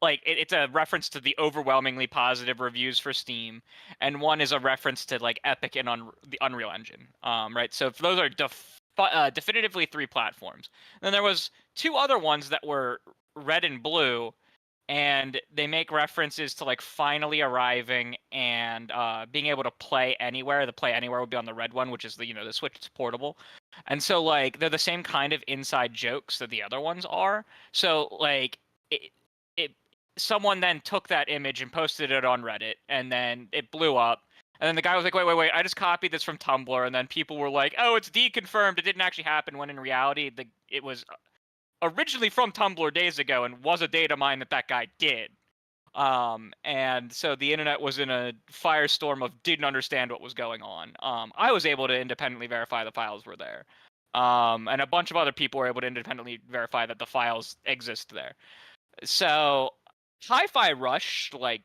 it's a reference to the overwhelmingly positive reviews for Steam, and one is a reference to like Epic and the Unreal Engine. Right. So those are definitively 3 platforms. Then there was 2 other ones that were red and blue, and they make references to like finally arriving and being able to play anywhere. The play anywhere would be on the red one, which is the Switch. It's portable. And so, like, they're the same kind of inside jokes that the other ones are. So, like, someone then took that image and posted it on Reddit, and then it blew up. And then the guy was like, wait, I just copied this from Tumblr. And then people were like, oh, it's deconfirmed. It didn't actually happen, when in reality, it was originally from Tumblr days ago and was a data mine that guy did. And so the internet was in a firestorm of didn't understand what was going on. I was able to independently verify the files were there. And a bunch of other people were able to independently verify that the files exist there. So Hi-Fi Rush, like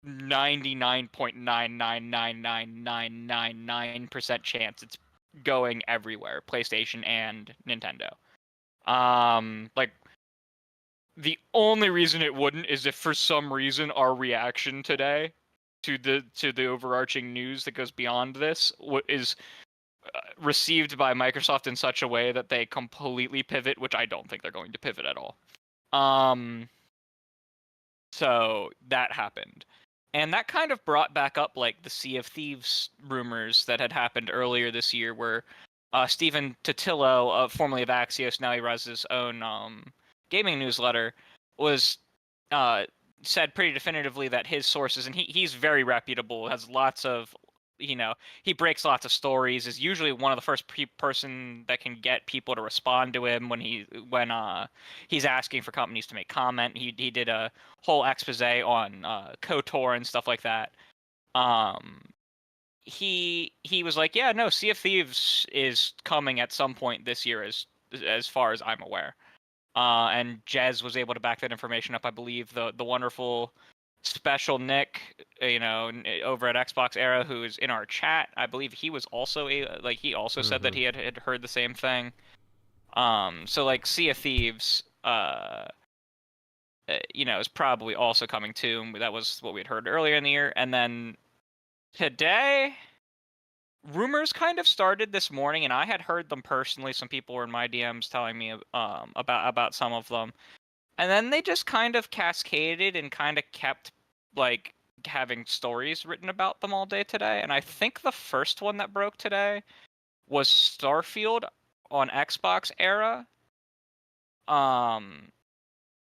99.9999999% chance it's going everywhere, PlayStation and Nintendo. Like, the only reason it wouldn't is if for some reason our reaction today to the overarching news that goes beyond this is received by Microsoft in such a way that they completely pivot, which I don't think they're going to pivot at all. So that happened. And that kind of brought back up like the Sea of Thieves rumors that had happened earlier this year, where Stephen Totillo, formerly of Axios, now he runs his own gaming newsletter, was said pretty definitively that his sources, and he's very reputable, has lots of, he breaks lots of stories, is usually one of the first person that can get people to respond to him when he's asking for companies to make comment. He did a whole expose on KOTOR and stuff like that. He was like, yeah, no, Sea of Thieves is coming at some point this year, as far as I'm aware. And Jez was able to back that information up. I believe the wonderful Special Nick, over at Xbox Era, who is in our chat, I believe he was also said that he had heard the same thing. So like Sea of Thieves, is probably also coming too. That was what we had heard earlier in the year. And then today, rumors kind of started this morning, and I had heard them personally. Some people were in my DMs telling me about some of them, and then they just kind of cascaded and kind of kept like having stories written about them all day today. And I think the first one that broke today was Starfield on Xbox Era,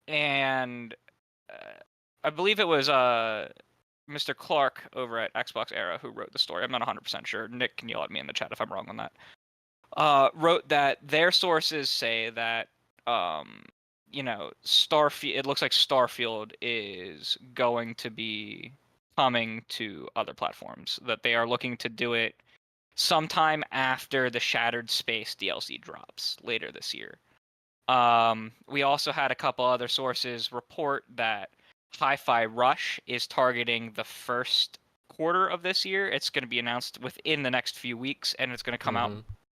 and I believe it was Mr. Clark over at Xbox Era who wrote the story. I'm not 100% sure. Nick can yell at me in the chat if I'm wrong on that. Wrote that their sources say that Starfield. It looks like Starfield is going to be coming to other platforms. That they are looking to do it sometime after the Shattered Space DLC drops later this year. We also had a couple other sources report that Hi-Fi Rush is targeting the first quarter of this year. It's going to be announced within the next few weeks, and it's going to come out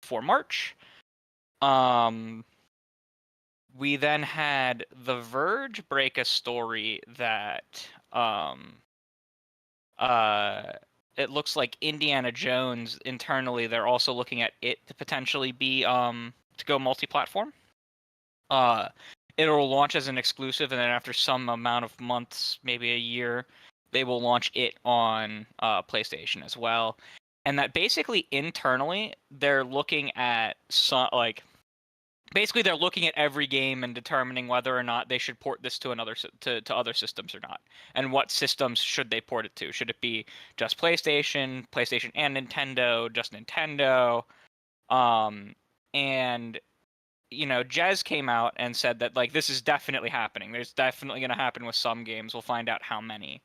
for March. We then had The Verge break a story that it looks like Indiana Jones internally, they're also looking at it to potentially be to go multi-platform. It'll launch as an exclusive, and then after some amount of months, maybe a year, they will launch it on PlayStation as well. And that basically internally, they're looking at basically they're looking at every game and determining whether or not they should port this to other systems or not, and what systems should they port it to. Should it be just PlayStation and Nintendo, just Nintendo? And Jez came out and said that this is definitely happening. There's definitely going to happen with some games. We'll find out how many.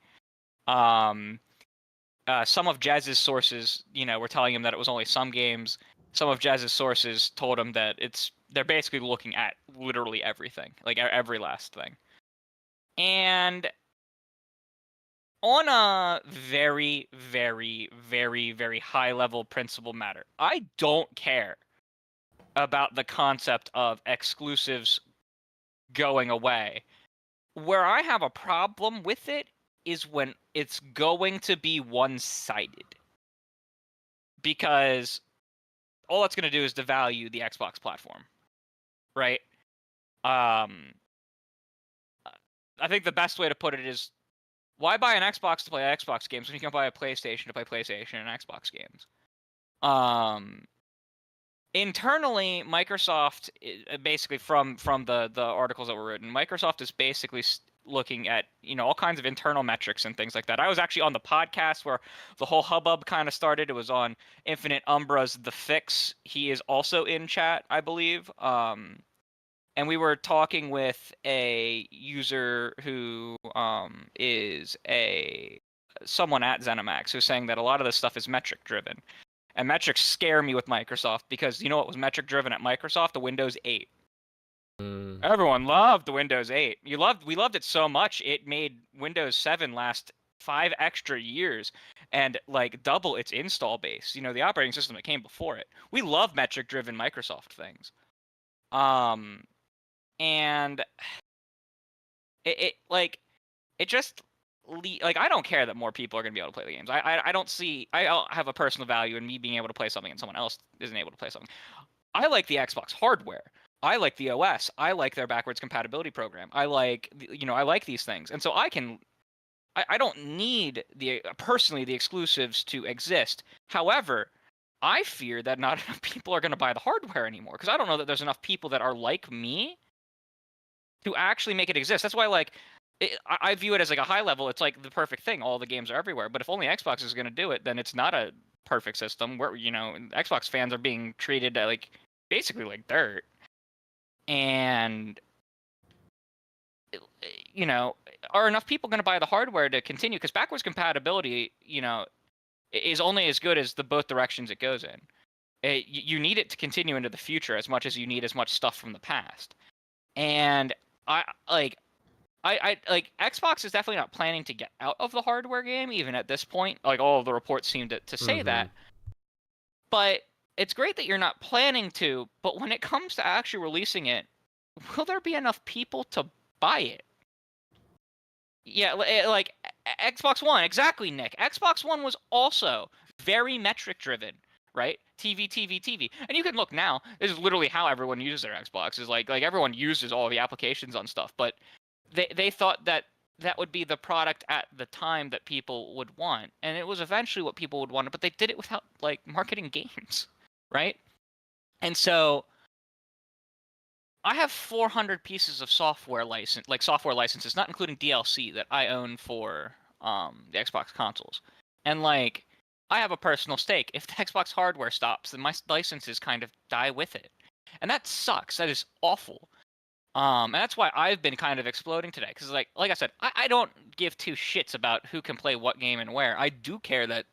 Some of Jez's sources, were telling him that it was only some games. Some of Jez's sources told him that they're basically looking at literally everything, every last thing. And on a very, very, very, very high level principle matter, I don't care about the concept of exclusives going away. Where I have a problem with it is when it's going to be one-sided. Because all that's going to do is devalue the Xbox platform, right? I think the best way to put it is, why buy an Xbox to play Xbox games when you can buy a PlayStation to play PlayStation and Xbox games? Internally, Microsoft, basically from the articles that were written, Microsoft is basically looking at all kinds of internal metrics and things like that. I was actually on the podcast where the whole hubbub kind of started. It was on Infinite Umbra's The Fix. He is also in chat, I believe. And we were talking with a user who is someone at ZeniMax who's saying that a lot of this stuff is metric driven. And metrics scare me with Microsoft because you know what was metric driven at Microsoft? The Windows 8. Everyone loved the Windows 8. We loved it so much it made Windows 7 last 5 extra years and double its install base. The operating system that came before it. We love metric driven Microsoft things. And it just I don't care that more people are going to be able to play the games. I don't have a personal value in me being able to play something and someone else isn't able to play something. I like the Xbox hardware. I like the OS. I like their backwards compatibility program. I like these things. And so I don't need personally the exclusives to exist. However, I fear that not enough people are going to buy the hardware anymore because I don't know that there's enough people that are like me to actually make it exist. That's why I view it as a high level. It's the perfect thing. All the games are everywhere. But if only Xbox is going to do it, then it's not a perfect system where, Xbox fans are being treated basically like dirt. And, are enough people going to buy the hardware to continue? Because backwards compatibility, is only as good as the both directions it goes in. You need it to continue into the future as much as you need as much stuff from the past. And Xbox is definitely not planning to get out of the hardware game, even at this point. All of the reports seem to say that. But it's great that you're not planning to, but when it comes to actually releasing it, will there be enough people to buy it? Yeah, Xbox One, exactly, Nick. Xbox One was also very metric driven, right? TV. And you can look now, this is literally how everyone uses their Xbox. Is everyone uses all the applications on stuff, but they thought that would be the product at the time that people would want, and it was eventually what people would want, but they did it without marketing games, right? And so I have 400 pieces of software licenses, not including DLC, that I own for the Xbox consoles. And like, I have a personal stake. If the Xbox hardware stops, then my licenses kind of die with it. And that sucks. That is awful. And that's why I've been kind of exploding today. Because like I said, I don't give two shits about who can play what game and where. I do care that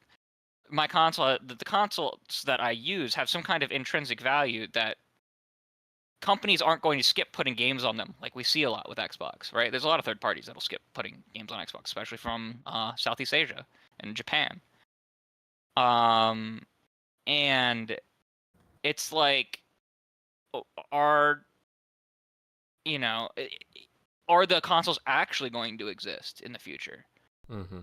my console, the consoles that I use have some kind of intrinsic value that companies aren't going to skip putting games on them like we see a lot with Xbox, right? There's a lot of third parties that'll skip putting games on Xbox, especially from Southeast Asia and Japan. And it's like, are the consoles actually going to exist in the future? Mm-hmm.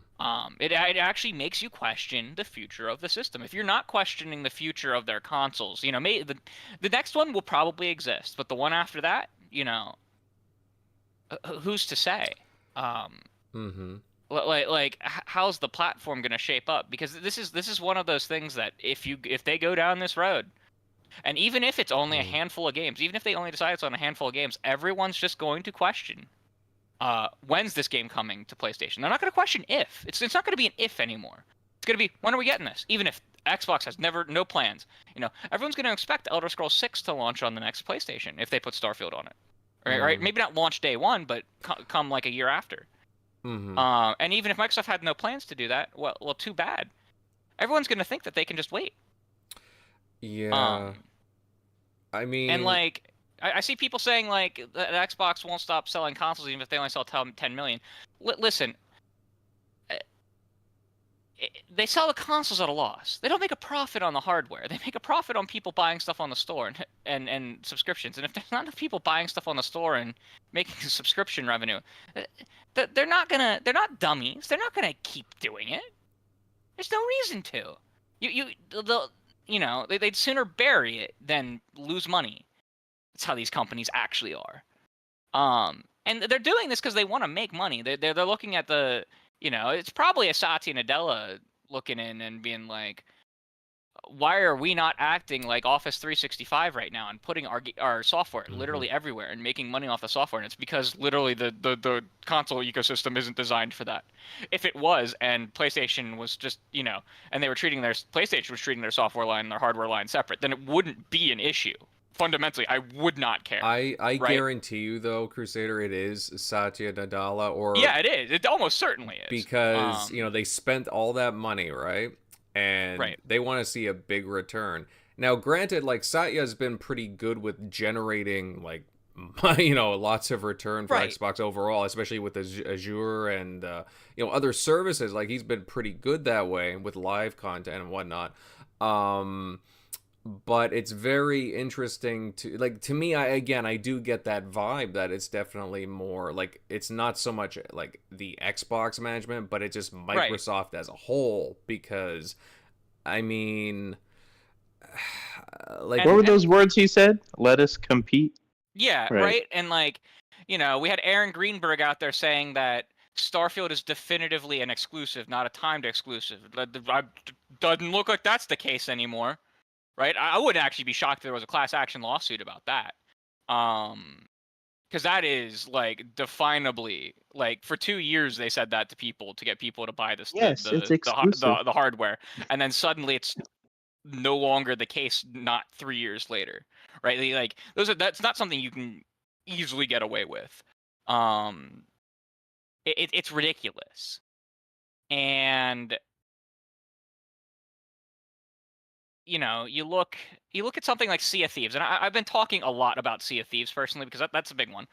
It actually makes you question the future of the system. If you're not questioning the future of their consoles, the next one will probably exist, but the one after that, who's to say? Mm-hmm. Like how's the platform going to shape up? Because this is one of those things that if they go down this road, and even if it's only a handful of games, even if they only decide it's on a handful of games, everyone's just going to question, when's this game coming to PlayStation? They're not going to question if. It's not going to be an if anymore. It's going to be, when are we getting this? Even if Xbox has no plans. Everyone's going to expect Elder Scrolls 6 to launch on the next PlayStation if they put Starfield on it. Right? Maybe not launch day one, but come like a year after. Mm-hmm. And even if Microsoft had no plans to do that, well, too bad. Everyone's going to think that they can just wait. Yeah. I mean, and like, I see people saying like that Xbox won't stop selling consoles even if they only sell 10 million. Listen, they sell the consoles at a loss. They don't make a profit on the hardware. They make a profit on people buying stuff on the store and subscriptions. And if there's not enough people buying stuff on the store and making subscription revenue, they're not dummies. They're not gonna keep doing it. There's no reason to. They'd sooner bury it than lose money. That's how these companies actually are. And they're doing this because they want to make money. They're looking at it's probably a Satya Nadella looking in and being like, why are we not acting like Office 365 right now and putting our software literally everywhere and making money off the software? And it's because literally the console ecosystem isn't designed for that. If it was, and PlayStation was just, and PlayStation was treating their software line and their hardware line separate, then it wouldn't be an issue. Fundamentally, I would not care. I right? guarantee you, though, Crusader, it is Satya Nadella, or yeah, it is. It almost certainly is, because they spent all that money, right? And right. they want to see a big return. Now, granted, like, Satya's been pretty good with generating lots of return for Xbox overall, especially with Azure and other services. Like, he's been pretty good that way with live content and whatnot. But it's very interesting to me. I do get that vibe that it's definitely more like, it's not so much like the Xbox management, but it's just Microsoft as a whole. Because, I mean, what were those words he said? Let us compete. Yeah, right. And we had Aaron Greenberg out there saying that Starfield is definitively an exclusive, not a timed exclusive. Doesn't look like that's the case anymore. Right, I wouldn't actually be shocked if there was a class action lawsuit about that, because that is definably for 2 years they said that to people to get people to buy this. Yes, it's exclusive. The hardware, and then suddenly it's no longer the case. Not 3 years later, right? That's not something you can easily get away with. It's ridiculous, and. You look at something like Sea of Thieves, and I've been talking a lot about Sea of Thieves personally because that's a big one.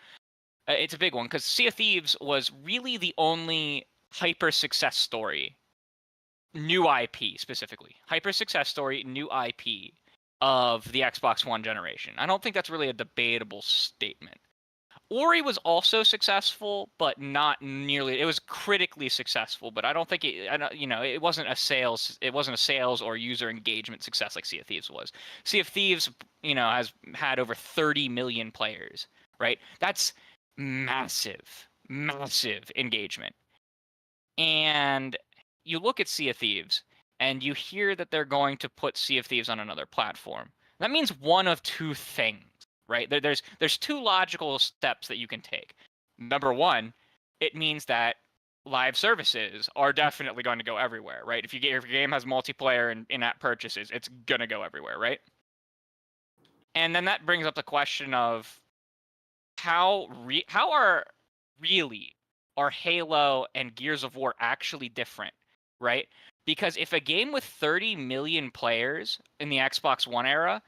It's a big one because Sea of Thieves was really the only hyper success story, new IP specifically, hyper success story, new IP of the Xbox One generation. I don't think that's really a debatable statement. Ori was also successful, but not nearly. It was critically successful, but I don't think it wasn't a sales. It wasn't a sales or user engagement success like Sea of Thieves was. Sea of Thieves, has had over 30 million players. Right, that's massive engagement. And you look at Sea of Thieves, and you hear that they're going to put Sea of Thieves on another platform. That means one of two things. right? There's two logical steps that you can take. Number one, it means that live services are definitely going to go everywhere, right? If your game has multiplayer and in-app purchases, it's gonna go everywhere, right? And then that brings up the question of how are Halo and Gears of War actually different, right? Because if a game with 30 million players in the Xbox One era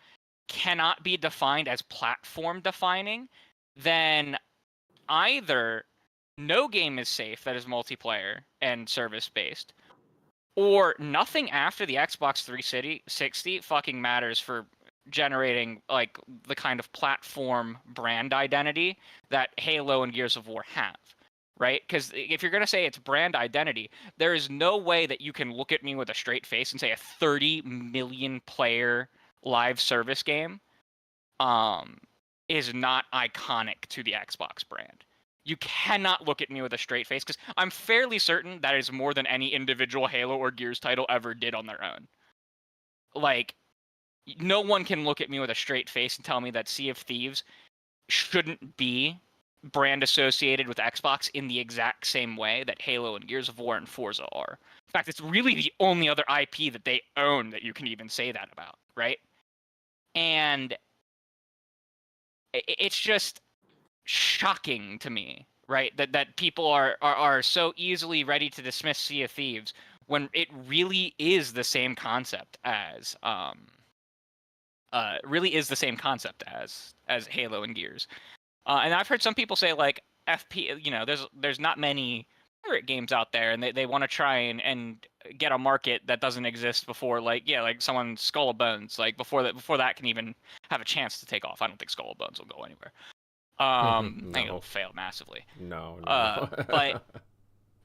cannot be defined as platform defining, then either no game is safe that is multiplayer and service based, or nothing after the Xbox 360 fucking matters for generating like the kind of platform brand identity that Halo and Gears of War have, right? Because if you're gonna say it's brand identity, there is no way that you can look at me with a straight face and say a 30 million player live service game is not iconic to the Xbox brand. You cannot look at me with a straight face, because I'm fairly certain that is more than any individual Halo or Gears title ever did on their own. Like, no one can look at me with a straight face and tell me that Sea of Thieves shouldn't be brand associated with Xbox in the exact same way that Halo and Gears of War and Forza are. In fact, it's really the only other IP that they own that you can even say that about, right? And it's just shocking to me, right? That people are so easily ready to dismiss Sea of Thieves when it really is the same concept as Halo and Gears. And I've heard some people say like there's not many pirate games out there, and they want to try and get a market that doesn't exist before, like someone Skull and Bones, like before that can even have a chance to take off. I don't think Skull and Bones will go anywhere. I think it'll fail massively. No. But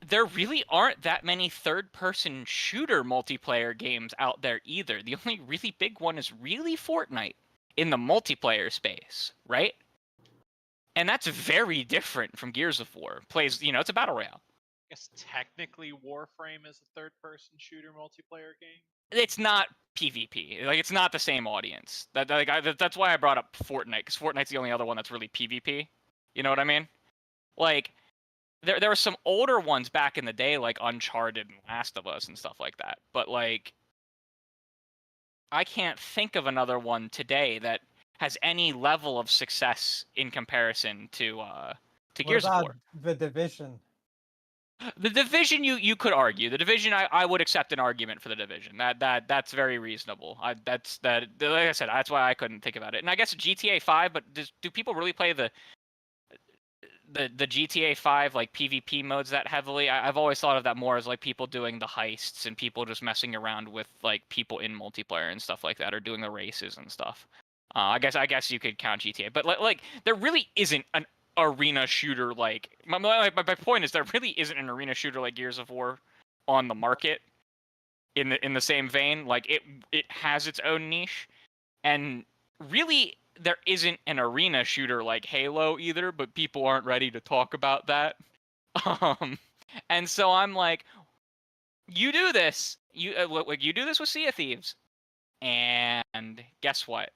there really aren't that many third-person shooter multiplayer games out there either. The only really big one is really Fortnite in the multiplayer space, right? And that's very different from Gears of War. It's a battle royale. I guess technically Warframe is a third-person shooter multiplayer game. It's not PvP. Like, it's not the same audience. That's why I brought up Fortnite, because Fortnite's the only other one that's really PvP. You know what I mean? Like, there were some older ones back in the day, like Uncharted and Last of Us and stuff like that. But like, I can't think of another one today that has any level of success in comparison to Gears of War. The Division. The Division, you could argue. The Division, I would accept an argument for the Division. That's very reasonable. Like I said, that's why I couldn't think about it. And I guess GTA 5, but do people really play the GTA 5 like PvP modes that heavily? I've always thought of that more as like people doing the heists and people just messing around with like people in multiplayer and stuff like that, or doing the races and stuff. I guess you could count GTA, but like there really isn't an arena shooter like my point is there really isn't an arena shooter like Gears of War on the market in the same vein. Like it has its own niche, and really there isn't an arena shooter like Halo either, but people aren't ready to talk about that. And so I'm like, you do this, you do this with Sea of Thieves, and guess what?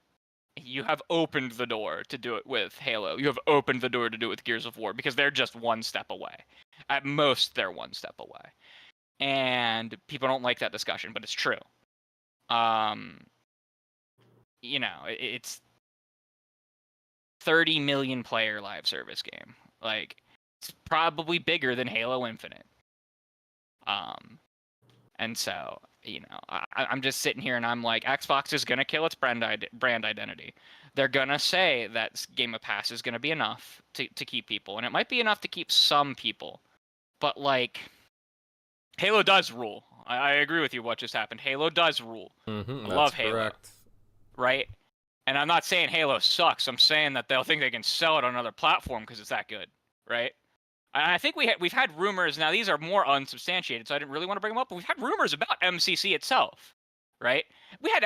You have opened the door to do it with Halo. You have opened the door to do it with Gears of War, because they're just one step away. At most, they're one step away. And people don't like that discussion, but it's true. It's 30 million player live service game. Like, it's probably bigger than Halo Infinite. And so, I'm just sitting here and I'm like, Xbox is going to kill its brand identity. They're going to say that Game Pass is going to be enough to keep people. And it might be enough to keep some people. But, like, Halo does rule. I agree with you what just happened. Halo does rule. Mm-hmm, I love Halo. Correct. Right? And I'm not saying Halo sucks. I'm saying that they'll think they can sell it on another platform because it's that good. Right? I think we've had rumors. Now, these are more unsubstantiated, so I didn't really want to bring them up. But we've had rumors about MCC itself, right? We had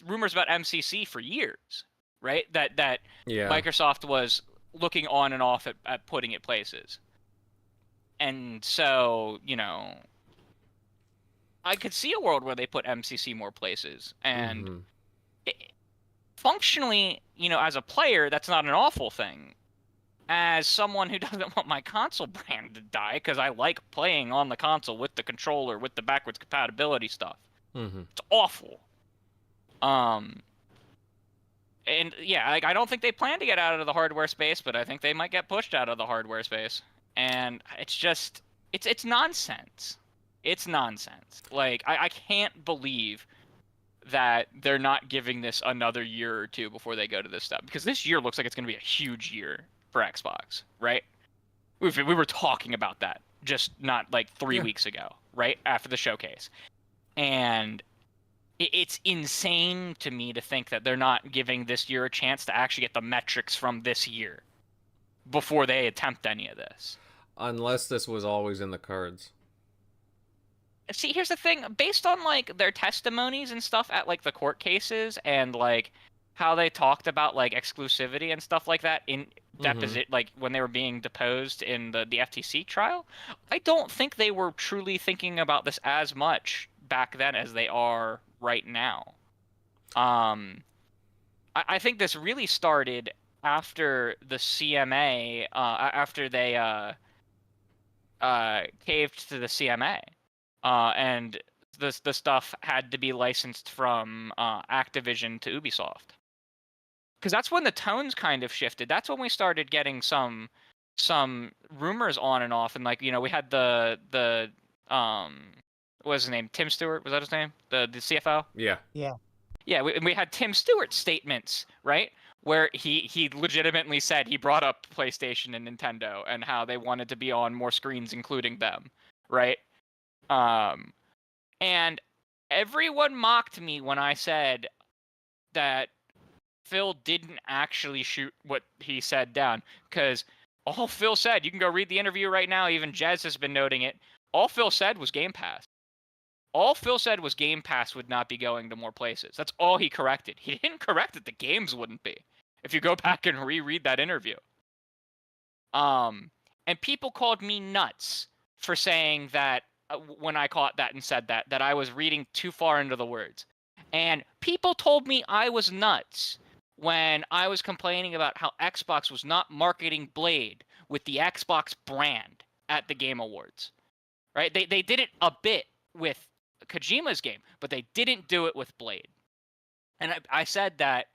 rumors about MCC for years, right? That Microsoft was looking on and off at putting it places. And so, I could see a world where they put MCC more places. And functionally, as a player, that's not an awful thing. As someone who doesn't want my console brand to die, because I like playing on the console with the controller, with the backwards compatibility stuff. Mm-hmm. It's awful. And yeah, I don't think they plan to get out of the hardware space, but I think they might get pushed out of the hardware space. And it's just, it's nonsense. It's nonsense. Like, I can't believe that they're not giving this another year or two before they go to this step. Because this year looks like it's going to be a huge year for Xbox, right? We were talking about that just not like 3 weeks ago, right? After the showcase. And it's insane to me to think that they're not giving this year a chance to actually get the metrics from this year before they attempt any of this. Unless this was always in the cards. See, here's the thing. Based on, like, their testimonies and stuff at, like, the court cases and, like, how they talked about, like, exclusivity and stuff like that in deposit, like, when they were being deposed in the FTC trial, I don't think they were truly thinking about this as much back then as they are right now. I think this really started after the CMA, after they caved to the CMA, and the stuff had to be licensed from Activision to Ubisoft. Because that's when the tones kind of shifted. That's when we started getting some rumors on and off, and like, we had the what was his name? Tim Stewart, was that his name? The CFO? Yeah. Yeah, we had Tim Stewart's statements, right? Where he legitimately said he brought up PlayStation and Nintendo and how they wanted to be on more screens, including them, right? And everyone mocked me when I said that Phil didn't actually shoot what he said down, because all Phil said, you can go read the interview right now, even Jez has been noting it, all Phil said was Game Pass. All Phil said was Game Pass would not be going to more places. That's all he corrected. He didn't correct that the games wouldn't be. If you go back and reread that interview. And people called me nuts for saying that, when I caught that and said that I was reading too far into the words. And people told me I was nuts when I was complaining about how Xbox was not marketing Blade with the Xbox brand at the Game Awards. Right? They did it a bit with Kojima's game, but they didn't do it with Blade. And I said that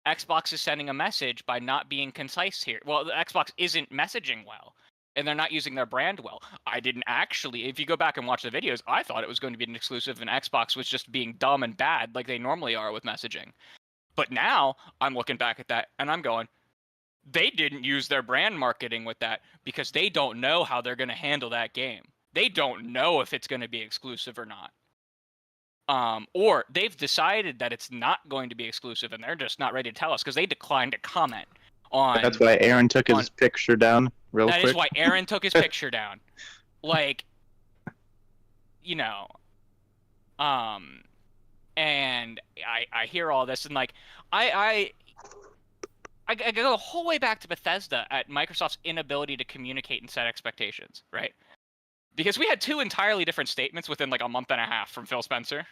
Xbox is sending a message by not being concise here. Well, the Xbox isn't messaging well, and they're not using their brand well. I didn't actually, if you go back and watch the videos, I thought it was going to be an exclusive, and Xbox was just being dumb and bad like they normally are with messaging. But now, I'm looking back at that, and I'm going, they didn't use their brand marketing with that because they don't know how they're going to handle that game. They don't know if it's going to be exclusive or not. Or they've decided that it's not going to be exclusive, and they're just not ready to tell us because they declined to comment on. That's why Aaron took his picture down real quick. That is why Aaron took his picture down. Like, and I hear all this, and like, I go the whole way back to Bethesda at Microsoft's inability to communicate and set expectations, right? Because we had two entirely different statements within like a month and a half from Phil Spencer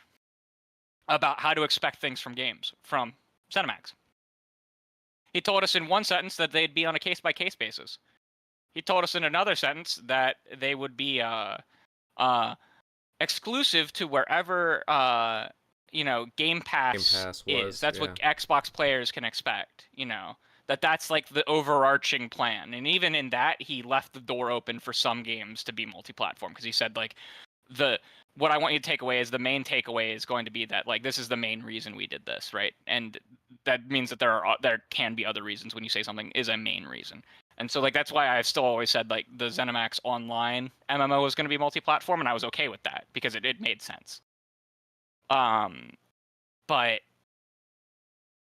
about how to expect things from games, from ZeniMax. He told us in one sentence that they'd be on a case-by-case basis. He told us in another sentence that they would be exclusive to wherever Game Pass is. That's what Xbox players can expect, that's like the overarching plan. And even in that, he left the door open for some games to be multi-platform, because he said, like, what I want you to take away is the main takeaway is going to be that, like, this is the main reason we did this, right? And that means that there can be other reasons when you say something is a main reason. And so, like, that's why I've still always said, like, the ZeniMax Online MMO was going to be multi-platform, and I was okay with that because it made sense. But,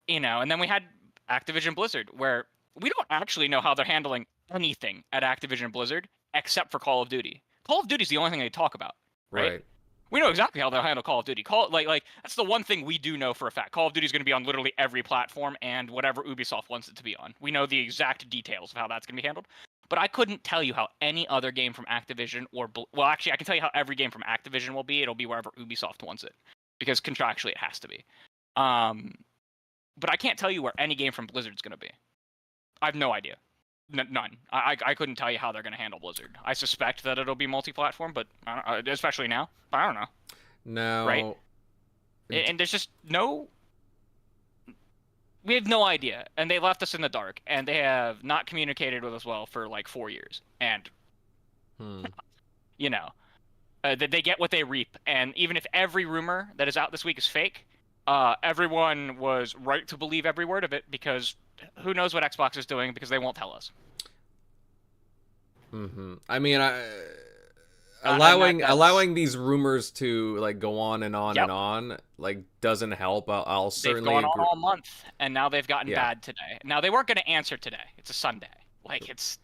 and then we had Activision Blizzard, where we don't actually know how they're handling anything at Activision Blizzard except for Call of Duty. Call of Duty is the only thing they talk about, right? We know exactly how they'll handle Call of Duty. Like that's the one thing we do know for a fact. Call of Duty is going to be on literally every platform and whatever Ubisoft wants it to be on. We know the exact details of how that's going to be handled. But I couldn't tell you how any other game from Activision well, actually, I can tell you how every game from Activision will be. It'll be wherever Ubisoft wants it, because contractually it has to be. but I can't tell you where any game from Blizzard's going to be. I have no idea. None. I couldn't tell you how they're going to handle Blizzard. I suspect that it'll be multi-platform, but especially now. I don't know. Now, right? And there's just no. We have no idea, and they left us in the dark, and they have not communicated with us well for like 4 years, and you know, they get what they reap. And even if every rumor that is out this week is fake, everyone was right to believe every word of it, because who knows what Xbox is doing, because they won't tell us. I mean, allowing these rumors to like go on and on and on like doesn't help. I'll certainly they've gone agree. on all month, and now they've gotten bad today. Now they weren't going to answer today. It's a Sunday. Like it's,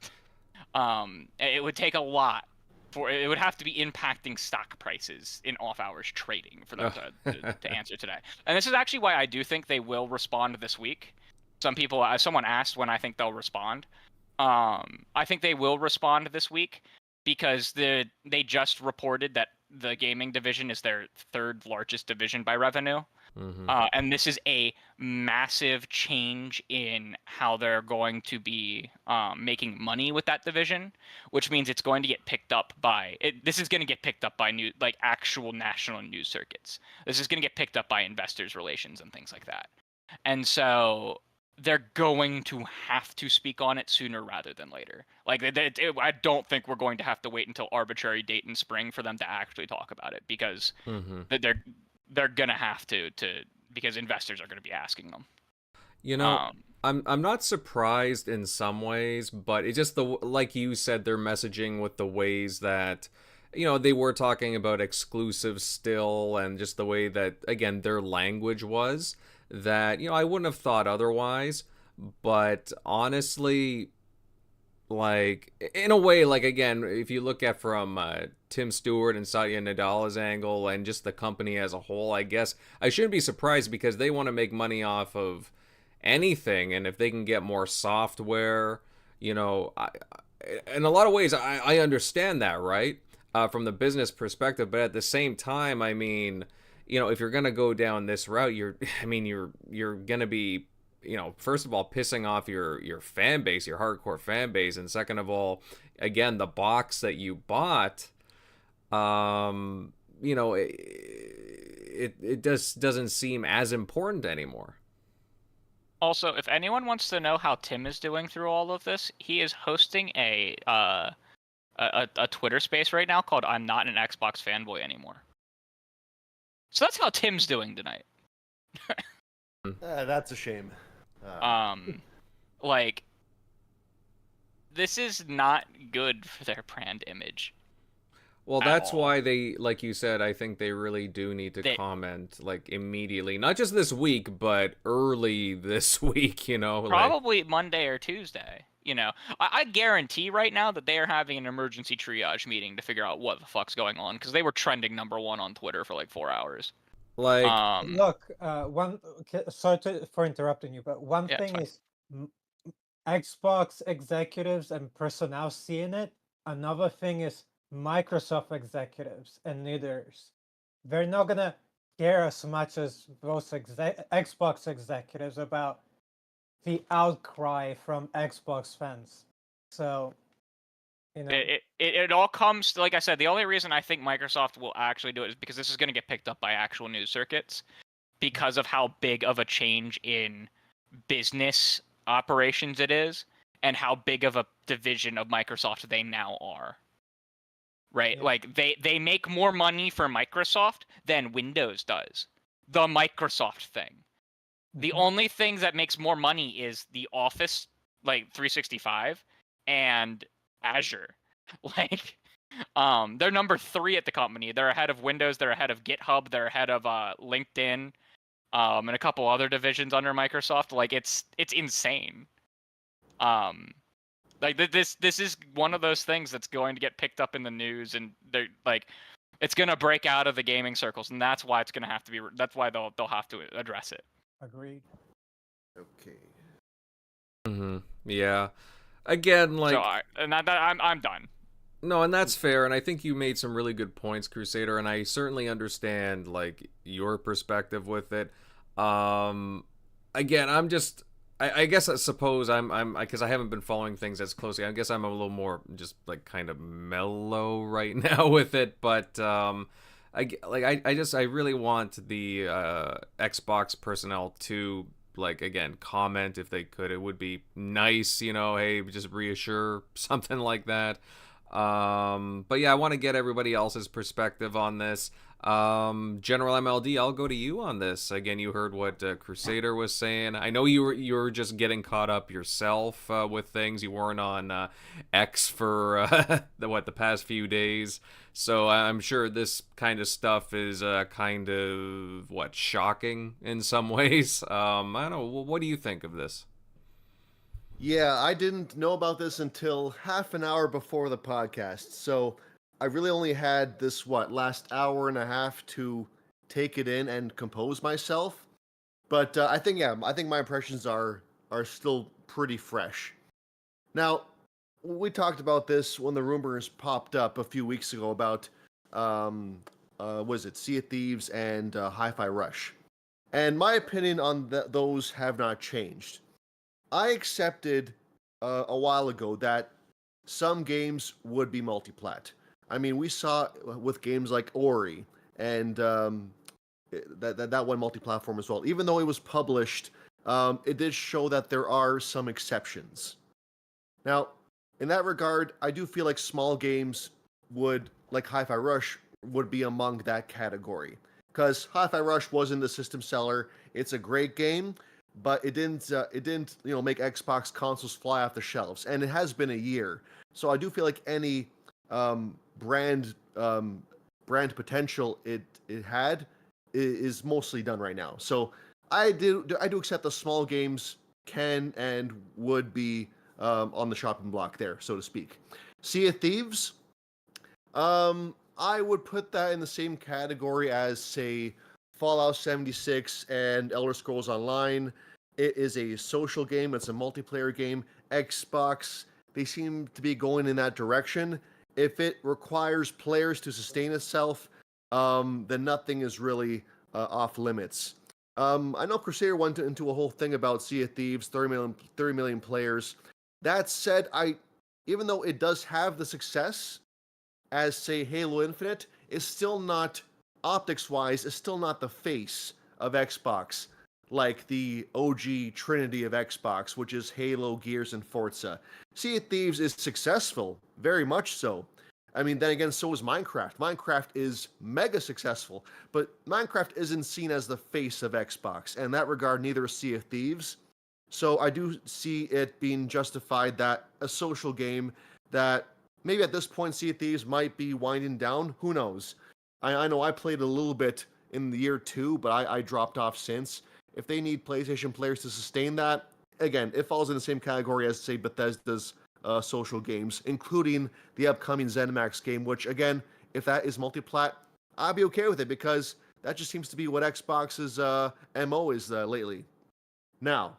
it would take a lot for it would have to be impacting stock prices in off-hours trading for them to answer today. And this is actually why I do think they will respond this week. Someone asked when I think they'll respond. I think they will respond this week, because they just reported that the gaming division is their third largest division by revenue. And this is a massive change in how they're going to be making money with that division, which means it's going to get picked up by this is going to get picked up by actual national news circuits. This is going to get picked up by investors relations and things like that. And so they're going to have to speak on it sooner rather than later. Like, I don't think we're going to have to wait until arbitrary date in spring for them to actually talk about it, because they're gonna have to because investors are gonna be asking them. You know, I'm not surprised in some ways, but it's just like you said, their messaging with the ways that, you know, they were talking about exclusives still, and just the way that, again, their language was, that, you know, I wouldn't have thought otherwise. But honestly, like, in a way, like, again, if you look at from Tim Stewart and Satya Nadala's angle and just the company as a whole, I guess I shouldn't be surprised, because they want to make money off of anything, and if they can get more software, you know, in a lot of ways, I understand that, right? From the business perspective, but at the same time, I mean, you know, if you're gonna go down this route, you're gonna be, you know, first of all, pissing off your fan base, your hardcore fan base, and second of all, again, the box that you bought, you know, it just doesn't seem as important anymore. Also, if anyone wants to know how Tim is doing through all of this, he is hosting a Twitter space right now called "I'm Not an Xbox Fanboy Anymore." So that's how Tim's doing tonight. That's a shame. Like, this is not good for their brand image. Well, that's why they, like you said, I think they really do need to comment, like, immediately. Not just this week, but early this week, you know? Probably Monday or Tuesday, you know? I guarantee right now that they are having an emergency triage meeting to figure out what the fuck's going on, because they were trending #1 on Twitter for, like, 4 hours. Like, look, sorry for interrupting you, but one thing is Xbox executives and personnel seeing it. Another thing is Microsoft executives and leaders. They're not gonna care as much as those Xbox executives about the outcry from Xbox fans. So, you know, it all comes to, like I said, the only reason I think Microsoft will actually do it is because this is going to get picked up by actual news circuits, because of how big of a change in business operations it is, and how big of a division of Microsoft they now are. Right? Yeah. Like, they make more money for Microsoft than Windows does. The Microsoft thing. The only thing that makes more money is the Office, like 365, and Azure. Like, they're number 3 at the company. They're ahead of Windows, they're ahead of GitHub, they're ahead of LinkedIn, and a couple other divisions under Microsoft. Like, it's insane. Like, this is one of those things that's going to get picked up in the news, and they're like, it's gonna break out of the gaming circles, and that's why it's gonna have to be. That's why they'll have to address it. Agreed. Okay. Yeah. Again, like, so I'm done. No, and that's fair, and I think you made some really good points, Crusader, and I certainly understand, like, your perspective with it. again, I'm just. I guess I suppose I'm because I haven't been following things as closely. I guess I'm a little more just like kind of mellow right now with it, but I really want the Xbox personnel to like again comment if they could. It would be nice, hey, just reassure something like that. But yeah, I want to get everybody else's perspective on this. General MLD, I'll go to you on this. Again, you heard what Crusader was saying. I know you were just getting caught up yourself with things. You weren't on X for the past few days. So I'm sure this kind of stuff is kind of shocking in some ways. I don't know. What do you think of this? Yeah, I didn't know about this until half an hour before the podcast. So I really only had this, last hour and a half to take it in and compose myself. But I think my impressions are still pretty fresh. Now, we talked about this when the rumors popped up a few weeks ago about, Sea of Thieves and Hi-Fi Rush. And my opinion on those have not changed. I accepted a while ago that some games would be multiplat. I mean, we saw with games like Ori and that one multi-platform as well. Even though it was published, it did show that there are some exceptions. Now, in that regard, I do feel like small games like Hi-Fi Rush, would be among that category. Because Hi-Fi Rush wasn't a system seller. It's a great game, but it didn't make Xbox consoles fly off the shelves. And it has been a year. So I do feel like any brand potential it had is mostly done right now. So I do accept the small games can and would be on the shopping block there, so to speak. Sea of Thieves, I would put that in the same category as, say, Fallout 76 and Elder Scrolls Online. It is a social game. It's a multiplayer game. Xbox, they seem to be going in that direction. If it requires players to sustain itself, then nothing is really off limits. I know Crusader went into a whole thing about Sea of Thieves, 30 million players. That said, even though it does have the success as, say, Halo Infinite, it's still not, optics-wise, it's still not the face of Xbox, like the OG trinity of Xbox, which is Halo, Gears, and Forza. Sea of Thieves is successful, very much so. I mean, then again, so is Minecraft. Minecraft is mega successful, but Minecraft isn't seen as the face of Xbox. And in that regard, neither is Sea of Thieves. So I do see it being justified that a social game that maybe at this point Sea of Thieves might be winding down. Who knows? I know I played a little bit in the year 2, but I dropped off since. If they need PlayStation players to sustain that, again, it falls in the same category as, say, Bethesda's social games, including the upcoming ZeniMax game, which, again, if that is multiplat, I'd be okay with it because that just seems to be what Xbox's MO is lately. Now,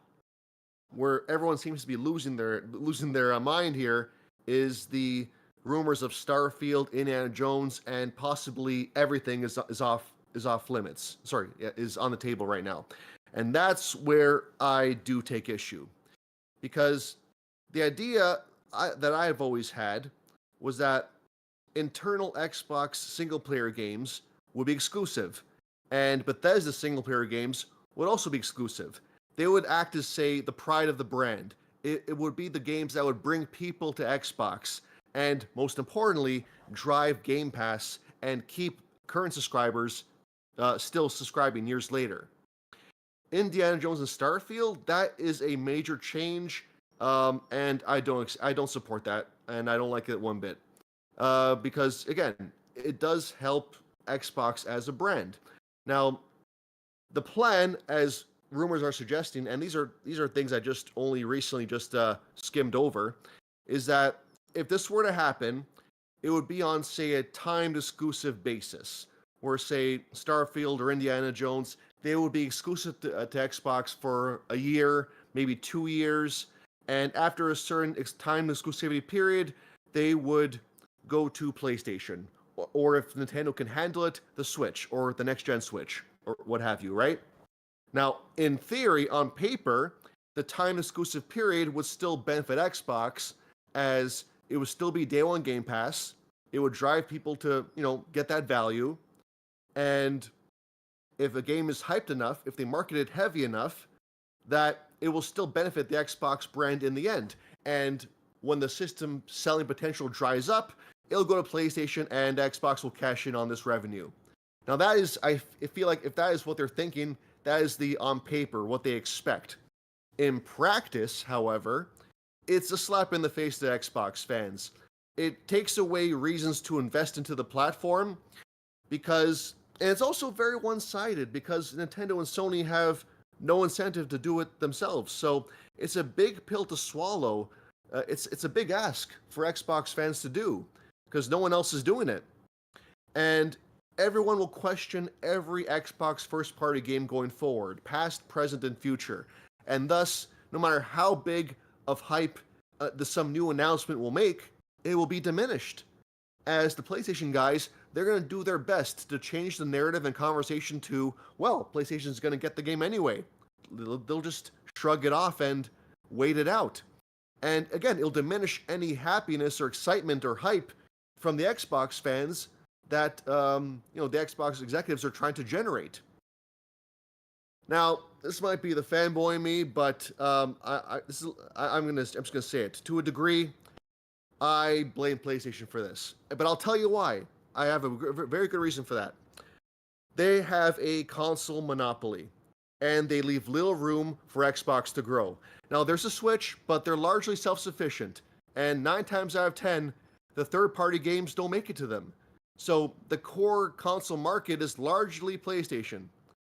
where everyone seems to be losing their mind here is the rumors of Starfield, Indiana Jones, and possibly everything is off limits. Sorry, is on the table right now. And that's where I do take issue. Because the idea that I've always had was that internal Xbox single-player games would be exclusive. And Bethesda single-player games would also be exclusive. They would act as, say, the pride of the brand. It would be the games that would bring people to Xbox. And most importantly, drive Game Pass and keep current subscribers still subscribing years later. Indiana Jones and Starfield, that is a major change, and I don't support that, and I don't like it one bit, because again, it does help Xbox as a brand. Now, the plan, as rumors are suggesting, and these are things I just only recently skimmed over, is that if this were to happen, it would be on, say, a timed exclusive basis, where, say, Starfield or Indiana Jones, they would be exclusive to Xbox for a year, maybe 2 years, and after a certain timed exclusivity period, they would go to PlayStation, or if Nintendo can handle it, the Switch, or the next-gen Switch, or what have you, right? Now, in theory, on paper, the time exclusive period would still benefit Xbox, as it would still be day one Game Pass. It would drive people to, get that value. And if a game is hyped enough, if they market it heavy enough, that it will still benefit the Xbox brand in the end. And when the system selling potential dries up, it'll go to PlayStation and Xbox will cash in on this revenue. Now that is, I feel like if that is what they're thinking, that is the on paper, what they expect. In practice, however, it's a slap in the face to Xbox fans. It takes away reasons to invest into the platform because, and it's also very one-sided because Nintendo and Sony have no incentive to do it themselves. So it's a big pill to swallow. It's a big ask for Xbox fans to do because no one else is doing it. And everyone will question every Xbox first-party game going forward, past, present, and future. And thus, no matter how big of hype some new announcement will make, it will be diminished. As the PlayStation guys, they're going to do their best to change the narrative and conversation to, well, PlayStation's going to get the game anyway. They'll just shrug it off and wait it out. And again, it'll diminish any happiness or excitement or hype from the Xbox fans that the Xbox executives are trying to generate. Now, this might be the fanboy in me, but I'm just gonna say it. To a degree, I blame PlayStation for this, but I'll tell you why. I have a very good reason for that. They have a console monopoly, and they leave little room for Xbox to grow. Now, there's a Switch, but they're largely self-sufficient, and 9 times out of 10, the third-party games don't make it to them. So the core console market is largely PlayStation.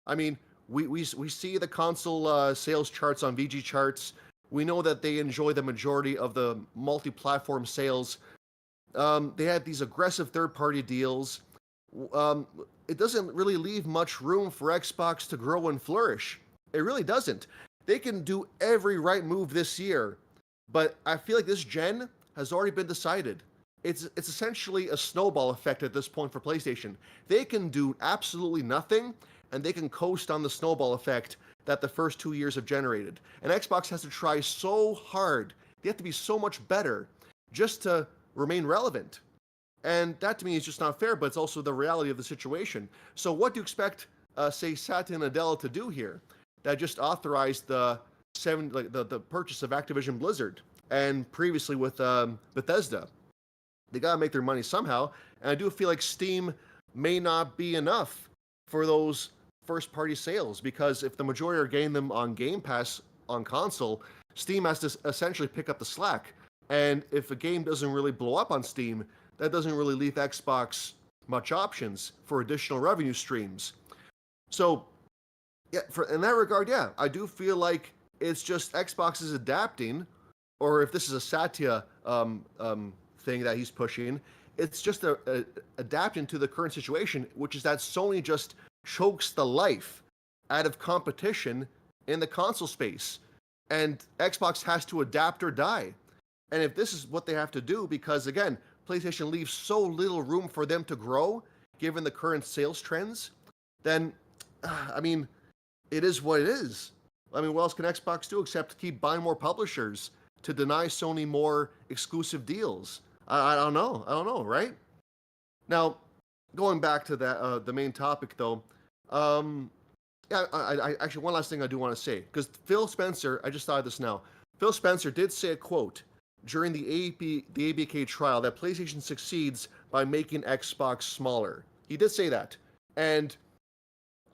I mean, we see the console sales charts on VG charts. We know that they enjoy the majority of the multi-platform sales. They had these aggressive third-party deals. It doesn't really leave much room for Xbox to grow and flourish. It really doesn't. They can do every right move this year, but I feel like this gen has already been decided. It's essentially a snowball effect at this point for PlayStation. They can do absolutely nothing, and they can coast on the snowball effect that the first 2 years have generated. And Xbox has to try so hard. They have to be so much better just to remain relevant. And that to me is just not fair, but it's also the reality of the situation. So what do you expect, say, Satya Nadella to do here? That just authorized the purchase of Activision Blizzard, and previously with Bethesda. They gotta make their money somehow, and I do feel like Steam may not be enough for those first-party sales, because if the majority are getting them on Game Pass on console, Steam has to essentially pick up the slack. And if a game doesn't really blow up on Steam, that doesn't really leave Xbox much options for additional revenue streams. So, yeah, in that regard, yeah, I do feel like it's just Xbox is adapting, or if this is a Satya thing that he's pushing, it's just adapting to the current situation, which is that Sony just chokes the life out of competition in the console space, and Xbox has to adapt or die. And if this is what they have to do, because again, PlayStation leaves so little room for them to grow, given the current sales trends, then, I mean, it is what it is. I mean, what else can Xbox do except keep buying more publishers to deny Sony more exclusive deals? I don't know, right? Now, going back to that, the main topic though, I actually, one last thing I do want to say, because Phil Spencer, I just thought of this now. Phil Spencer did say a quote during the ABK trial that PlayStation succeeds by making Xbox smaller. He did say that, and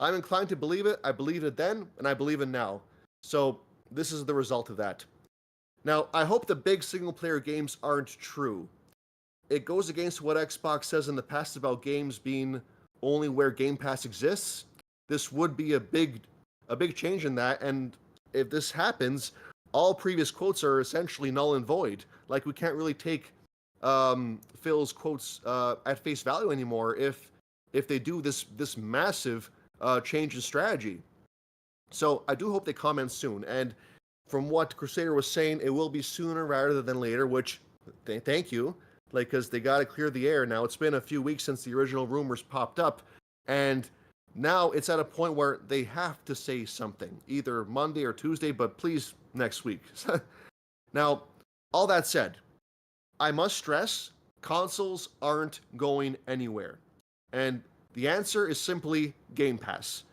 I'm inclined to believe it. I believed it then, and I believe it now. So this is the result of that. Now, I hope the big single-player games aren't true. It goes against what Xbox says in the past about games being only where Game Pass exists. This would be a big change in that, and if this happens, all previous quotes are essentially null and void. Like, we can't really take Phil's quotes at face value anymore if they do this massive change in strategy. So I do hope they comment soon, and from what Crusader was saying, it will be sooner rather than later, which, thank you, because they got to clear the air now. It's been a few weeks since the original rumors popped up, and Now it's at a point where they have to say something, either Monday or Tuesday, but please next week. Now, all that said, I must stress, consoles aren't going anywhere. And the answer is simply Game Pass.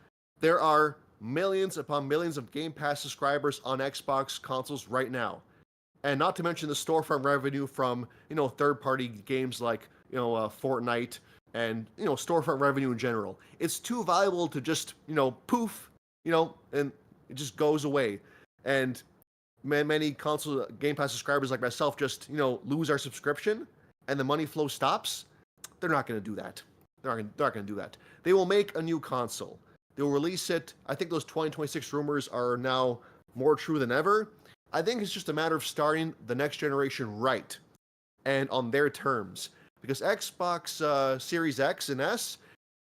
There are millions upon millions of Game Pass subscribers on Xbox consoles right now. And not to mention the storefront revenue from, third-party games like, Fortnite and, storefront revenue in general. It's too valuable to just, poof, and it just goes away. And many console Game Pass subscribers like myself just, lose our subscription and the money flow stops. They're not going to do that. They're not going to do that. They will make a new console. They will release it. I think those 2026 rumors are now more true than ever. I think it's just a matter of starting the next generation right and on their terms. Because Xbox Series X and S,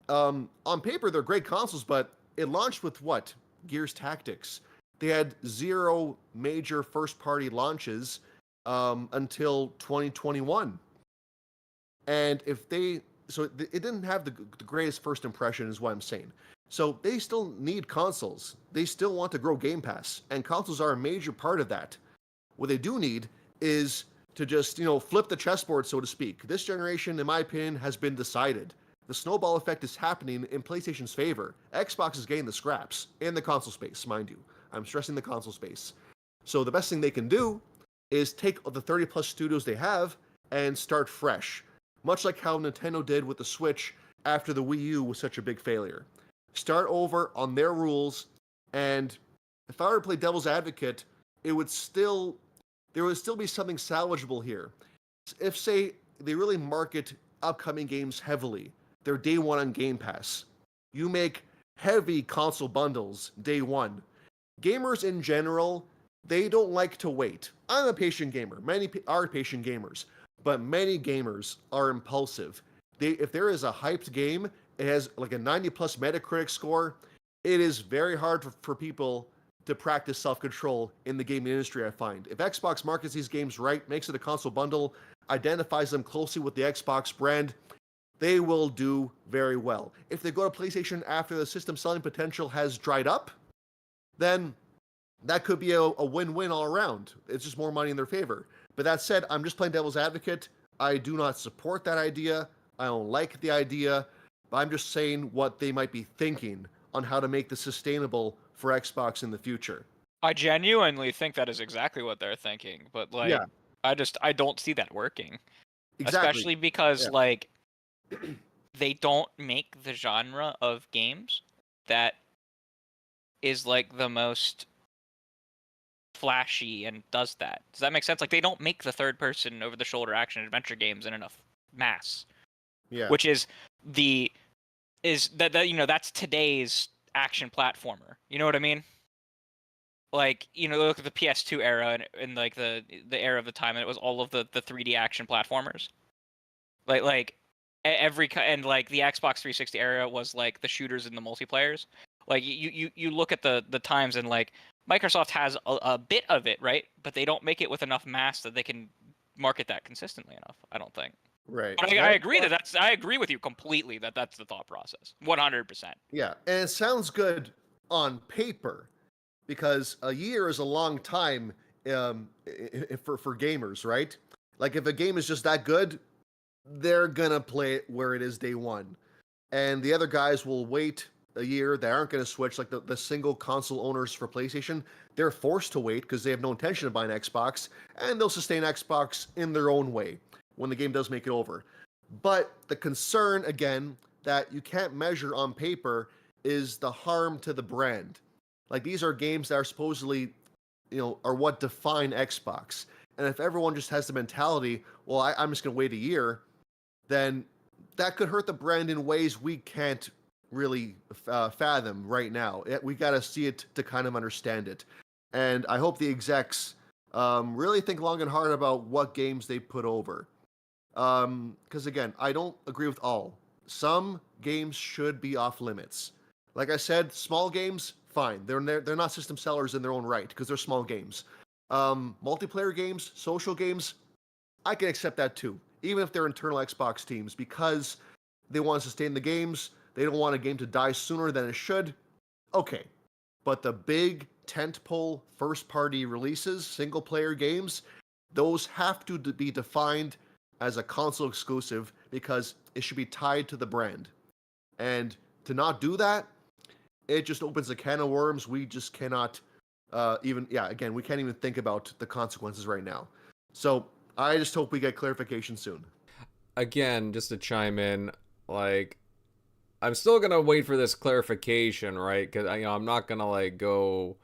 on paper, they're great consoles, but it launched with what? Gears Tactics. They had 0 major first-party launches until 2021. And so it didn't have the greatest first impression is what I'm saying. So they still need consoles. They still want to grow Game Pass, and consoles are a major part of that. What they do need is to just, flip the chessboard, so to speak. This generation, in my opinion, has been decided. The snowball effect is happening in PlayStation's favor. Xbox is getting the scraps in the console space, mind you. I'm stressing the console space. So the best thing they can do is take the 30-plus studios they have and start fresh. Much like how Nintendo did with the Switch after the Wii U was such a big failure. Start over on their rules, and if I were to play devil's advocate, there would still be something salvageable here. If, say, they really market upcoming games heavily, they're day one on Game Pass. You make heavy console bundles day one. Gamers in general, they don't like to wait. I'm a patient gamer. Many are patient gamers, but many gamers are impulsive. If there is a hyped game, it has like a 90-plus Metacritic score, it is very hard for people to practice self-control in the gaming industry, I find. If Xbox markets these games right, makes it a console bundle, identifies them closely with the Xbox brand, they will do very well. If they go to PlayStation after the system selling potential has dried up, then that could be a win-win all around. It's just more money in their favor. But that said, I'm just playing devil's advocate. I do not support that idea. I don't like the idea. But I'm just saying what they might be thinking on how to make this sustainable for Xbox in the future. I genuinely think that is exactly what they're thinking, but Yeah. I don't see that working. Exactly. Especially because they don't make the genre of games that is the most flashy and does that. Does that make sense? They don't make the third person over the shoulder action adventure games in enough mass. Yeah. Which is that's today's action platformer. You know what I mean? Look at the PS2 era and the era of the time, and it was all of the 3D action platformers. The Xbox 360 era was the shooters and the multiplayers. You look at the times, and Microsoft has a bit of it, right? But they don't make it with enough mass that they can market that consistently enough, I don't think. Right. But I agree I agree with you completely that that's the thought process. 100%. Yeah, and it sounds good on paper because a year is a long time for gamers, right? If a game is just that good, they're gonna play it where it is day one, and the other guys will wait a year. They aren't gonna switch. The single console owners for PlayStation, they're forced to wait because they have no intention of buying Xbox, and they'll sustain Xbox in their own way when the game does make it over. But the concern, again, that you can't measure on paper is the harm to the brand. These are games that are supposedly, are what define Xbox. And if everyone just has the mentality, well, I'm just going to wait a year, then that could hurt the brand in ways we can't really fathom right now. We got to see it to kind of understand it. And I hope the execs really think long and hard about what games they put over. Because again, I don't agree with all. Some games should be off limits. Like I said, small games, fine. They're not system sellers in their own right because they're small games. Multiplayer games, social games, I can accept that too, even if they're internal Xbox teams, because they want to sustain the games. they don't want a game to die sooner than it should. Okay. But the big tentpole first-party releases, single-player games, those have to be defined as a console exclusive because it should be tied to the brand. And to not do that, it just opens a can of worms. We just cannot we can't even think about the consequences right now. So I just hope we get clarification soon. Again, just to chime in, like, I'm still gonna wait for this clarification, right? Because I'm not gonna like go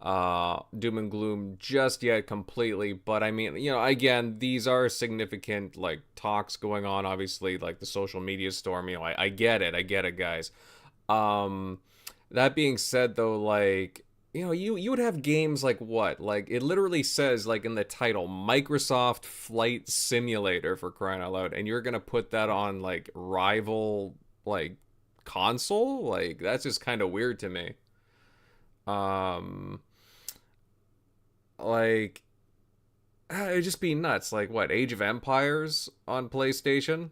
doom and gloom just yet completely. But I mean, again, these are significant like talks going on. Obviously, like the social media storm. I get it, guys. That being said, though, like, you would have games like what? Like, it literally says, like, in the title, Microsoft Flight Simulator, for crying out loud, and you're gonna put that on, like, rival, like, console? Like, that's just kind of weird to me. Like, it'd just be nuts. Like, what, Age of Empires on PlayStation?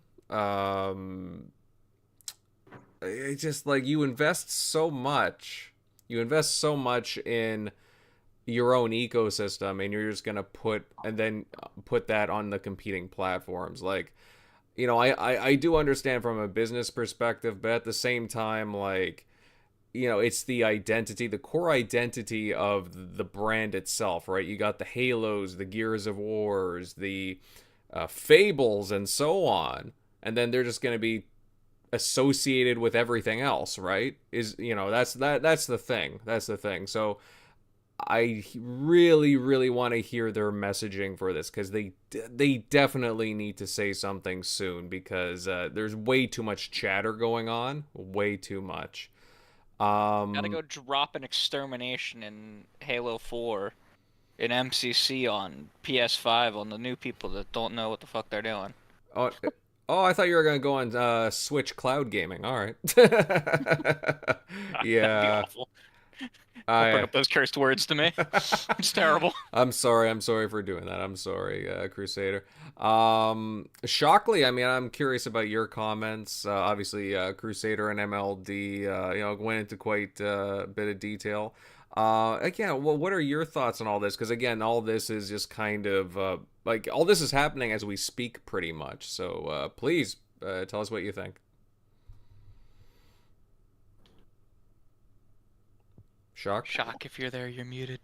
It's just, like, you invest so much in your own ecosystem, and you're just gonna put that on the competing platforms. Like, I do understand from a business perspective, but at the same time, like, it's the identity, the core identity of the brand itself, right? You got the Halos, the Gears of Wars, the Fables, and so on, and then they're just gonna be associated with everything else, right? That's the thing. So I really want to hear their messaging for this, because they definitely need to say something soon, because there's way too much chatter going on, way too much. Gotta go drop an extermination in Halo 4 in MCC on PS5 on the new people that don't know what the fuck they're doing. Oh, I thought you were going to go on Switch cloud gaming. All right. Yeah. That'd be awful. Don't bring up those cursed words to me. It's terrible. I'm sorry for doing that. I'm sorry, Crusader. Shockley, I mean, I'm curious about your comments. Obviously, Crusader and MLD, went into quite a bit of detail. Again, well, what are your thoughts on all this? Because again, all this is just kind of like, all this is happening as we speak, pretty much. So please tell us what you think. Shock, if you're there, you're muted.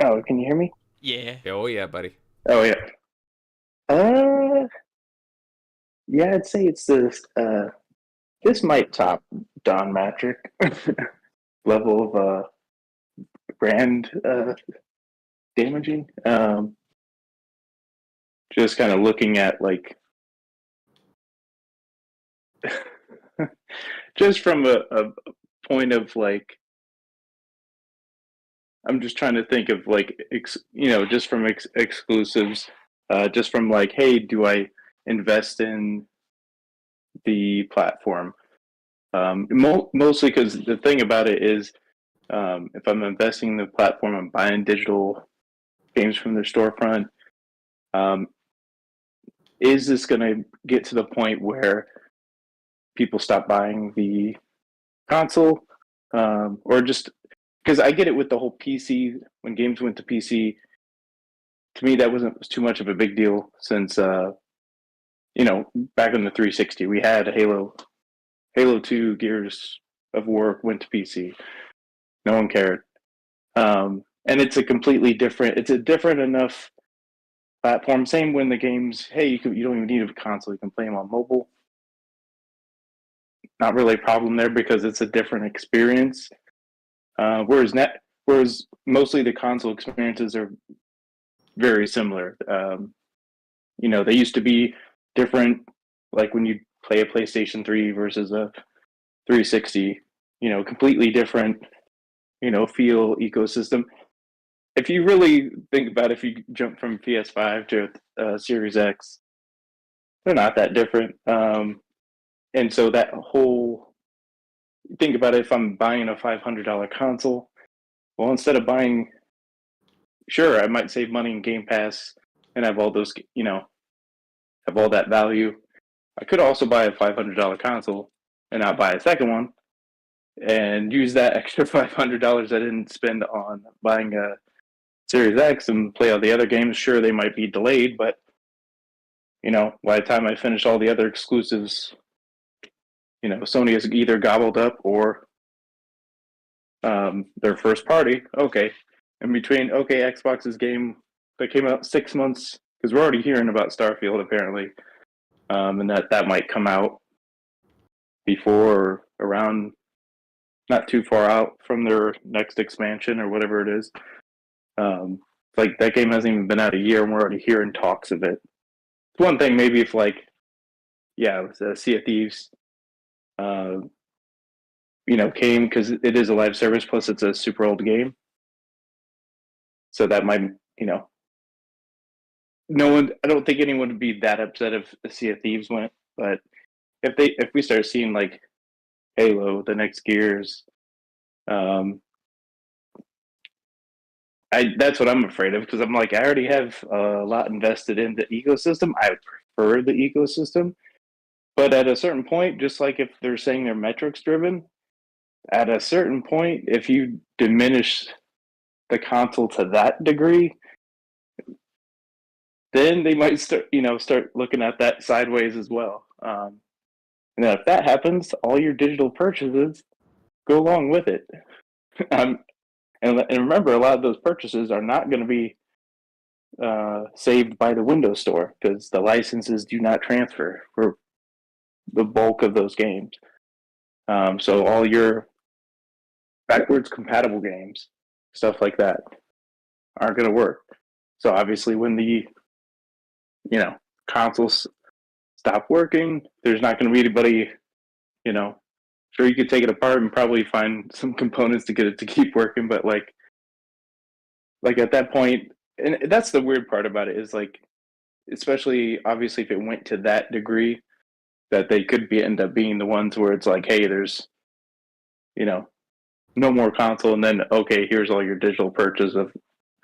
Oh, can you hear me? Yeah. Oh yeah, buddy. Oh yeah. Yeah, I'd say it's this. This might top Don Matrick level of brand damaging. Just kind of looking at like, just from a point of like, I'm just trying to think of like, just from exclusives, just from like, hey, do I invest in the platform? Mostly because the thing about it is, if I'm investing in the platform, I'm buying digital games from their storefront. Is this going to get to the point where people stop buying the console? Or just because I get it with the whole PC, when games went to PC, to me that was too much of a big deal, since back on the 360 we had Halo 2, Gears of War went to PC. No one cared. And it's a different enough platform. Same when the games, hey, you don't even need a console, you can play them on mobile. Not really a problem there, because it's a different experience. Whereas mostly the console experiences are very similar. They used to be different, like when you play a PlayStation 3 versus a 360, completely different, feel, ecosystem. If you really think about it, if you jump from PS5 to Series X, they're not that different. And so that whole, think about it, if I'm buying a $500 console, well, instead of buying, sure, I might save money in Game Pass and have all those, have all that value. I could also buy a $500 console and not buy a second one, and use that extra $500 I didn't spend on buying a Series X and play all the other games. Sure, they might be delayed, but by the time I finish all the other exclusives, Sony has either gobbled up or their first party. Okay, in between, Xbox's game that came out 6 months, because we're already hearing about Starfield apparently, and that might come out before or around, not too far out from their next expansion or whatever it is. Like that game hasn't even been out a year and we're already hearing talks of it. It's one thing maybe if Sea of Thieves came, because it is a live service, plus it's a super old game, so that might I don't think anyone would be that upset if Sea of Thieves went. But if we start seeing like Halo, the next Gears, that's what I'm afraid of, because I'm like, I already have a lot invested in the ecosystem. I prefer the ecosystem, but at a certain point, just like if they're saying they're metrics driven, at a certain point, if you diminish the console to that degree, then they might start looking at that sideways as well. And then if that happens, all your digital purchases go along with it. And remember, a lot of those purchases are not going to be saved by the Windows Store, because the licenses do not transfer for the bulk of those games. So all your backwards compatible games, stuff like that, aren't going to work. So obviously when the consoles stop working, there's not going to be anybody, sure, you could take it apart and probably find some components to get it to keep working, but like at that point, and that's the weird part about it, is like, especially obviously if it went to that degree, that they could end up being the ones where it's like, hey, there's no more console, and then here's all your digital purchases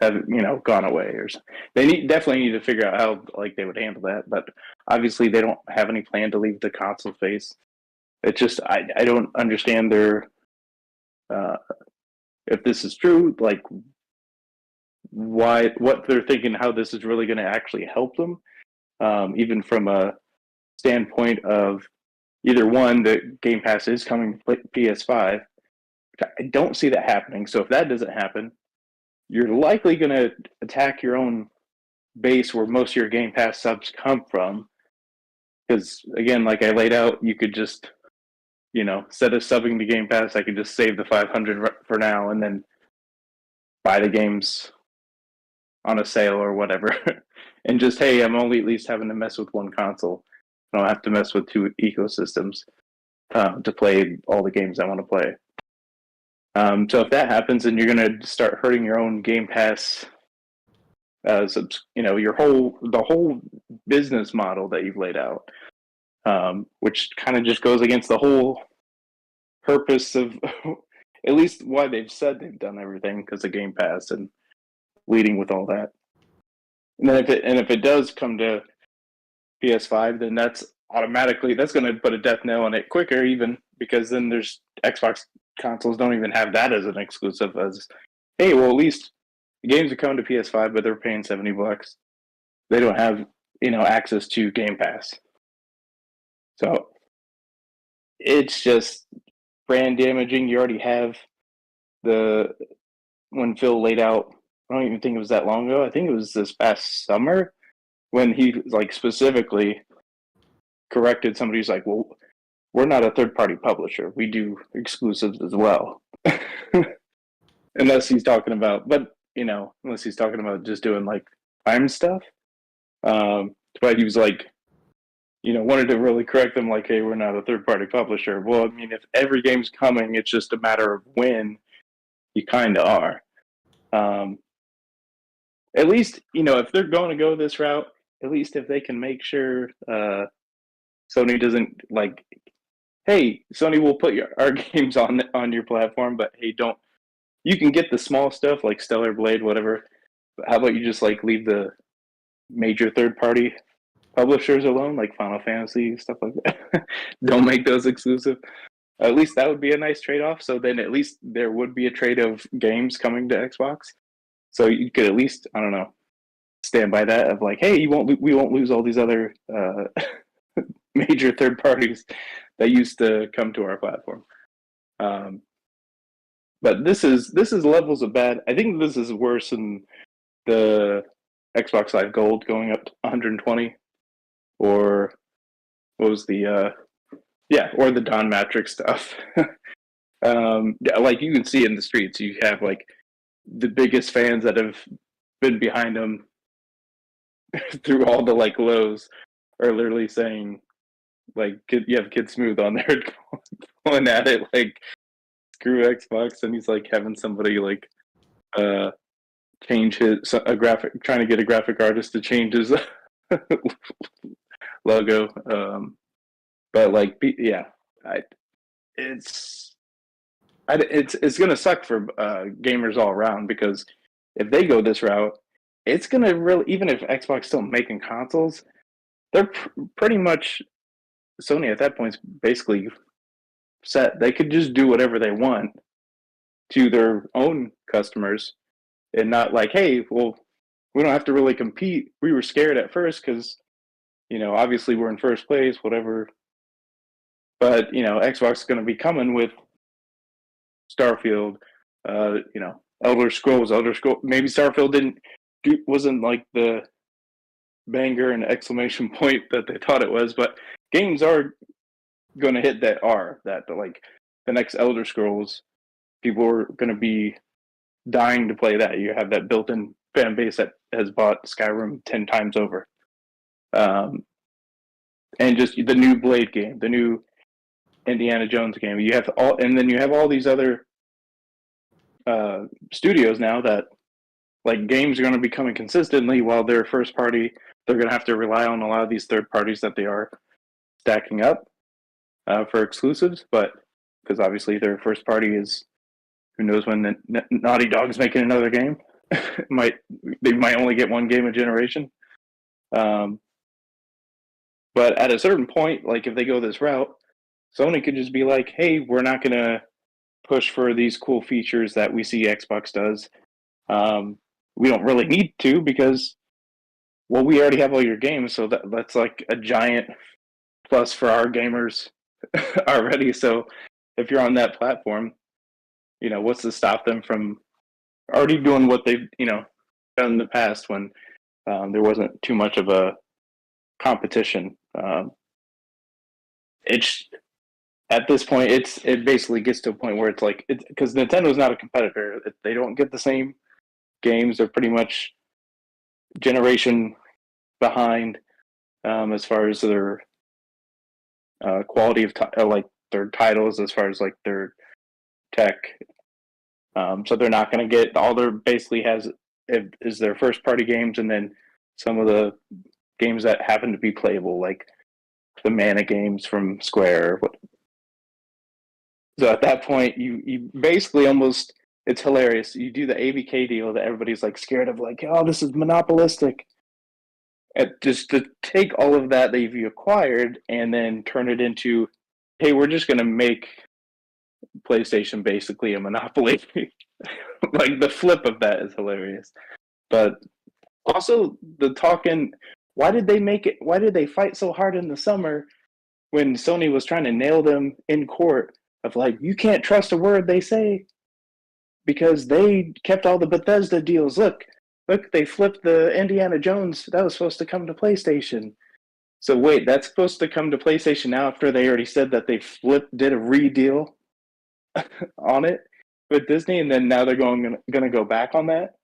have gone away. Or they definitely need to figure out how like they would handle that, but obviously they don't have any plan to leave the console space. It's just I don't understand their if this is true, like what they're thinking, how this is really going to actually help them, even from a standpoint of either one, the Game Pass is coming to PS5. I don't see that happening. So if that doesn't happen, you're likely going to attack your own base where most of your Game Pass subs come from. Because again, like I laid out, you could just instead of subbing to Game Pass, I could just save the $500 for now and then buy the games on a sale or whatever. And just, hey, I'm only at least having to mess with one console. I don't have to mess with two ecosystems to play all the games I want to play. So if that happens, then you're going to start hurting your own Game Pass, the whole business model that you've laid out. Which kind of just goes against the whole purpose of at least why they've said they've done everything, because of Game Pass and leading with all that. And then if it does come to PS5, then that's going to put a death knell on it quicker, even, because then there's Xbox consoles don't even have that as an exclusive. As, hey, well, at least the games are coming to PS5, but they're paying $70. They don't have access to Game Pass. So it's just brand damaging. You already have when Phil laid out, I don't even think it was that long ago, I think it was this past summer, when he like specifically corrected somebody who's like, well, we're not a third-party publisher. We do exclusives as well. Unless he's talking about just doing like Prime stuff. But he was like, wanted to really correct them, like, hey, we're not a third-party publisher. Well, I mean, if every game's coming, it's just a matter of when. You kind of are. At least, if they're going to go this route, at least if they can make sure Sony doesn't, like, hey, Sony will put our games on your platform, but hey, you can get the small stuff like Stellar Blade, whatever, but how about you just, like, leave the major third-party publishers alone, like Final Fantasy, stuff like that. Don't make those exclusive. At least that would be a nice trade-off. So then at least there would be a trade of games coming to Xbox. So you could at least, I don't know, stand by that of like, hey, we won't lose all these other major third parties that used to come to our platform. But this is levels of bad. I think this is worse than the Xbox Live Gold going up to 120, or what was the or the Don Matrix stuff. Like you can see in the streets, you have like the biggest fans that have been behind them through all the like lows are literally saying like you have Kid Smooth on there going at it like screw Xbox, and he's like having somebody like change trying to get a graphic artist to change his logo. But like it's gonna suck for gamers all around, because if they go this route, it's gonna really, even if Xbox still making consoles, they're pretty much, Sony at that point is basically set. They could just do whatever they want to their own customers, and not like, hey, well, we don't have to really compete. We were scared at first because, obviously we're in first place, whatever. But, Xbox is going to be coming with Starfield, Elder Scrolls. Maybe Starfield wasn't like the banger and exclamation point that they thought it was, but games are going to hit that like the next Elder Scrolls, people are going to be dying to play that. You have that built-in fan base that has bought Skyrim 10 times over. And just the new Blade game, the new Indiana Jones game. You have all these other studios now that like games are going to be coming consistently, while their first party, they're going to have to rely on a lot of these third parties that they are stacking up for exclusives. But because obviously their first party is, who knows when Naughty Dog's making another game. They might only get one game a generation. But at a certain point, like if they go this route, Sony could just be like, hey, we're not going to push for these cool features that we see Xbox does. We don't really need to, because, well, we already have all your games, so that's like a giant plus for our gamers already. So if you're on that platform, what's to stop them from already doing what they've, done in the past when there wasn't too much of a competition. It's at this point, it basically gets to a point where it's like, because Nintendo's not a competitor. They don't get the same games. They're pretty much generation behind as far as their quality of like their titles, as far as like their tech. So they're not going to get all their basically is their first party games, and then some of the games that happen to be playable, like the Mana games from Square. So at that point, you basically almost, it's hilarious. You do the ABK deal that everybody's like scared of, like, oh, this is monopolistic. And just to take all of that you've acquired and then turn it into, hey, we're just going to make PlayStation basically a monopoly. Like the flip of that is hilarious. But also the talking, why did they fight so hard in the summer when Sony was trying to nail them in court of like, you can't trust a word they say because they kept all the Bethesda deals. Look, they flipped the Indiana Jones. That was supposed to come to PlayStation. So wait, that's supposed to come to PlayStation now after they already said that they did a re-deal on it with Disney, and then now they're going to go back on that.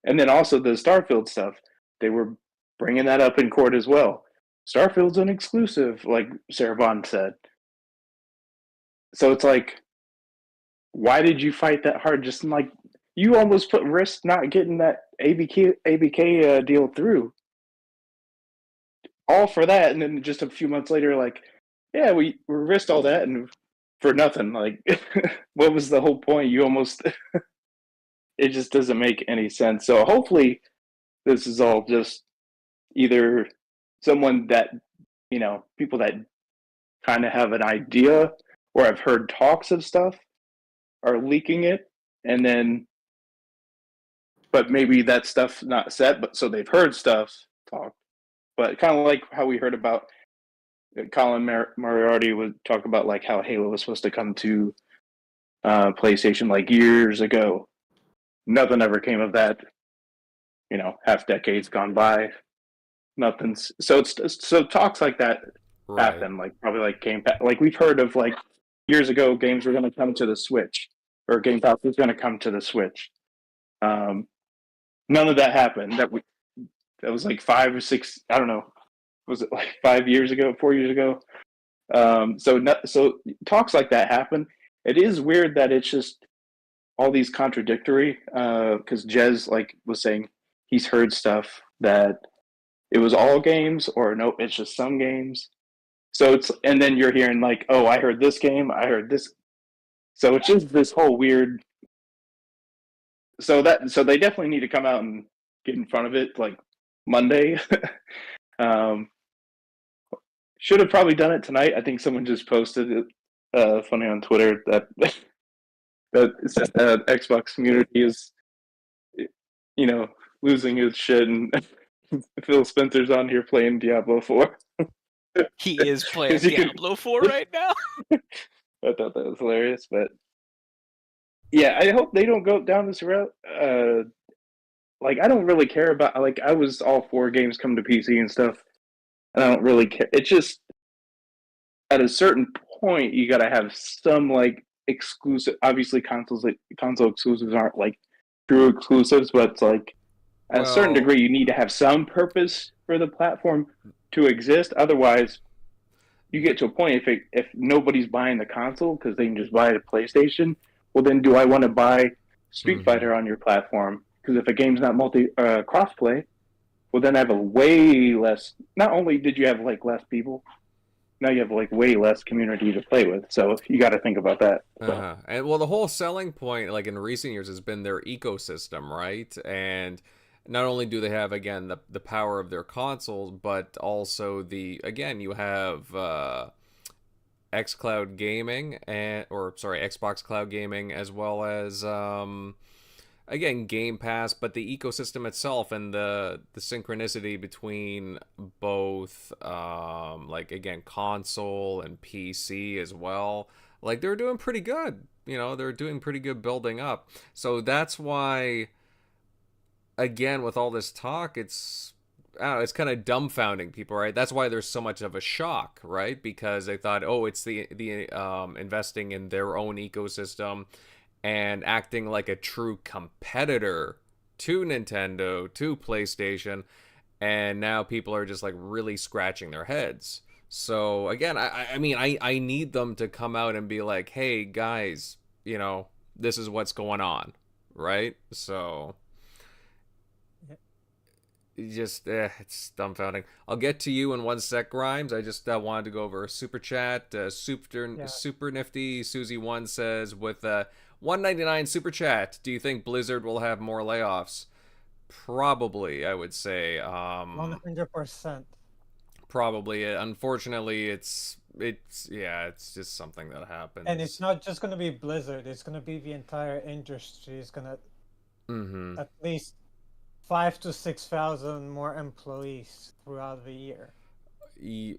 And then also the Starfield stuff, they were bringing that up in court as well. Starfield's an exclusive, like Sarah Bond said. So it's like, why did you fight that hard? Just like, you almost put risk not getting that ABK deal through. All for that, and then just a few months later, like, yeah, we risked all that and for nothing. Like, what was the whole point? You almost, it just doesn't make any sense. So hopefully this is all just either someone that, people that kind of have an idea or have heard talks of stuff are leaking it, and then, but maybe that stuff's not set, but so they've heard stuff talk, but kind of like how we heard about Colin Moriarty would talk about like how Halo was supposed to come to PlayStation like years ago. Nothing ever came of that. Half decades gone by. Nothing's so talks like that happen. Like probably like Game Pass. Like we've heard of like years ago, games were going to come to the Switch, or Game Pass was going to come to the Switch. None of that happened. That was like 5 or 6. I don't know. Was it like 5 years ago, 4 years ago? So talks like that happen. It is weird that it's just all these contradictory. Because Jez was saying he's heard stuff that it was all games, or nope, it's just some games. So and then you're hearing like, oh, I heard this game, I heard this. So it's just this whole weird. So they definitely need to come out and get in front of it like Monday. Should have probably done it tonight. I think someone just posted it funny on Twitter that Xbox community is losing his shit, and Phil Spencer's on here playing Diablo 4. He is playing Diablo 4 right now. I thought that was hilarious, but yeah, I hope they don't go down this route. I don't really care about, I was all for games come to PC and stuff, and I don't really care. It's just, at a certain point, you gotta have some, exclusive, obviously console exclusives aren't, true exclusives, but it's, at a certain degree, you need to have some purpose for the platform to exist. Otherwise, you get to a point, if nobody's buying the console because they can just buy a PlayStation, well, then do I want to buy Street Fighter on your platform? Because if a game's not cross-play, well, then I have a way less. Not only did you have less people, now you have way less community to play with. So you got to think about that. So. And the whole selling point, in recent years, has been their ecosystem, right? And not only do they have, again, the power of their consoles, but also you have xCloud Gaming Xbox Cloud Gaming, as well as again, Game Pass, but the ecosystem itself and the synchronicity between both again, console and PC as well. They're doing pretty good. They're doing pretty good building up. So that's why, again, with all this talk, it's kind of dumbfounding people, right? That's why there's so much of a shock, right? Because they thought, oh, it's the investing in their own ecosystem and acting like a true competitor to Nintendo, to PlayStation, and now people are just really scratching their heads. So again, I need them to come out and be like, hey guys, this is what's going on, right? So just it's dumbfounding. I'll get to you in one sec, Grimes. I just wanted to go over a super chat. Super nifty Susie 1 says, with $1.99 super chat, do you think Blizzard will have more layoffs? Probably, I would say. 100%. Probably. Unfortunately, it's just something that happens. And it's not just going to be Blizzard. It's going to be the entire industry. It's going to at least 5,000 to 6,000 more employees throughout the year.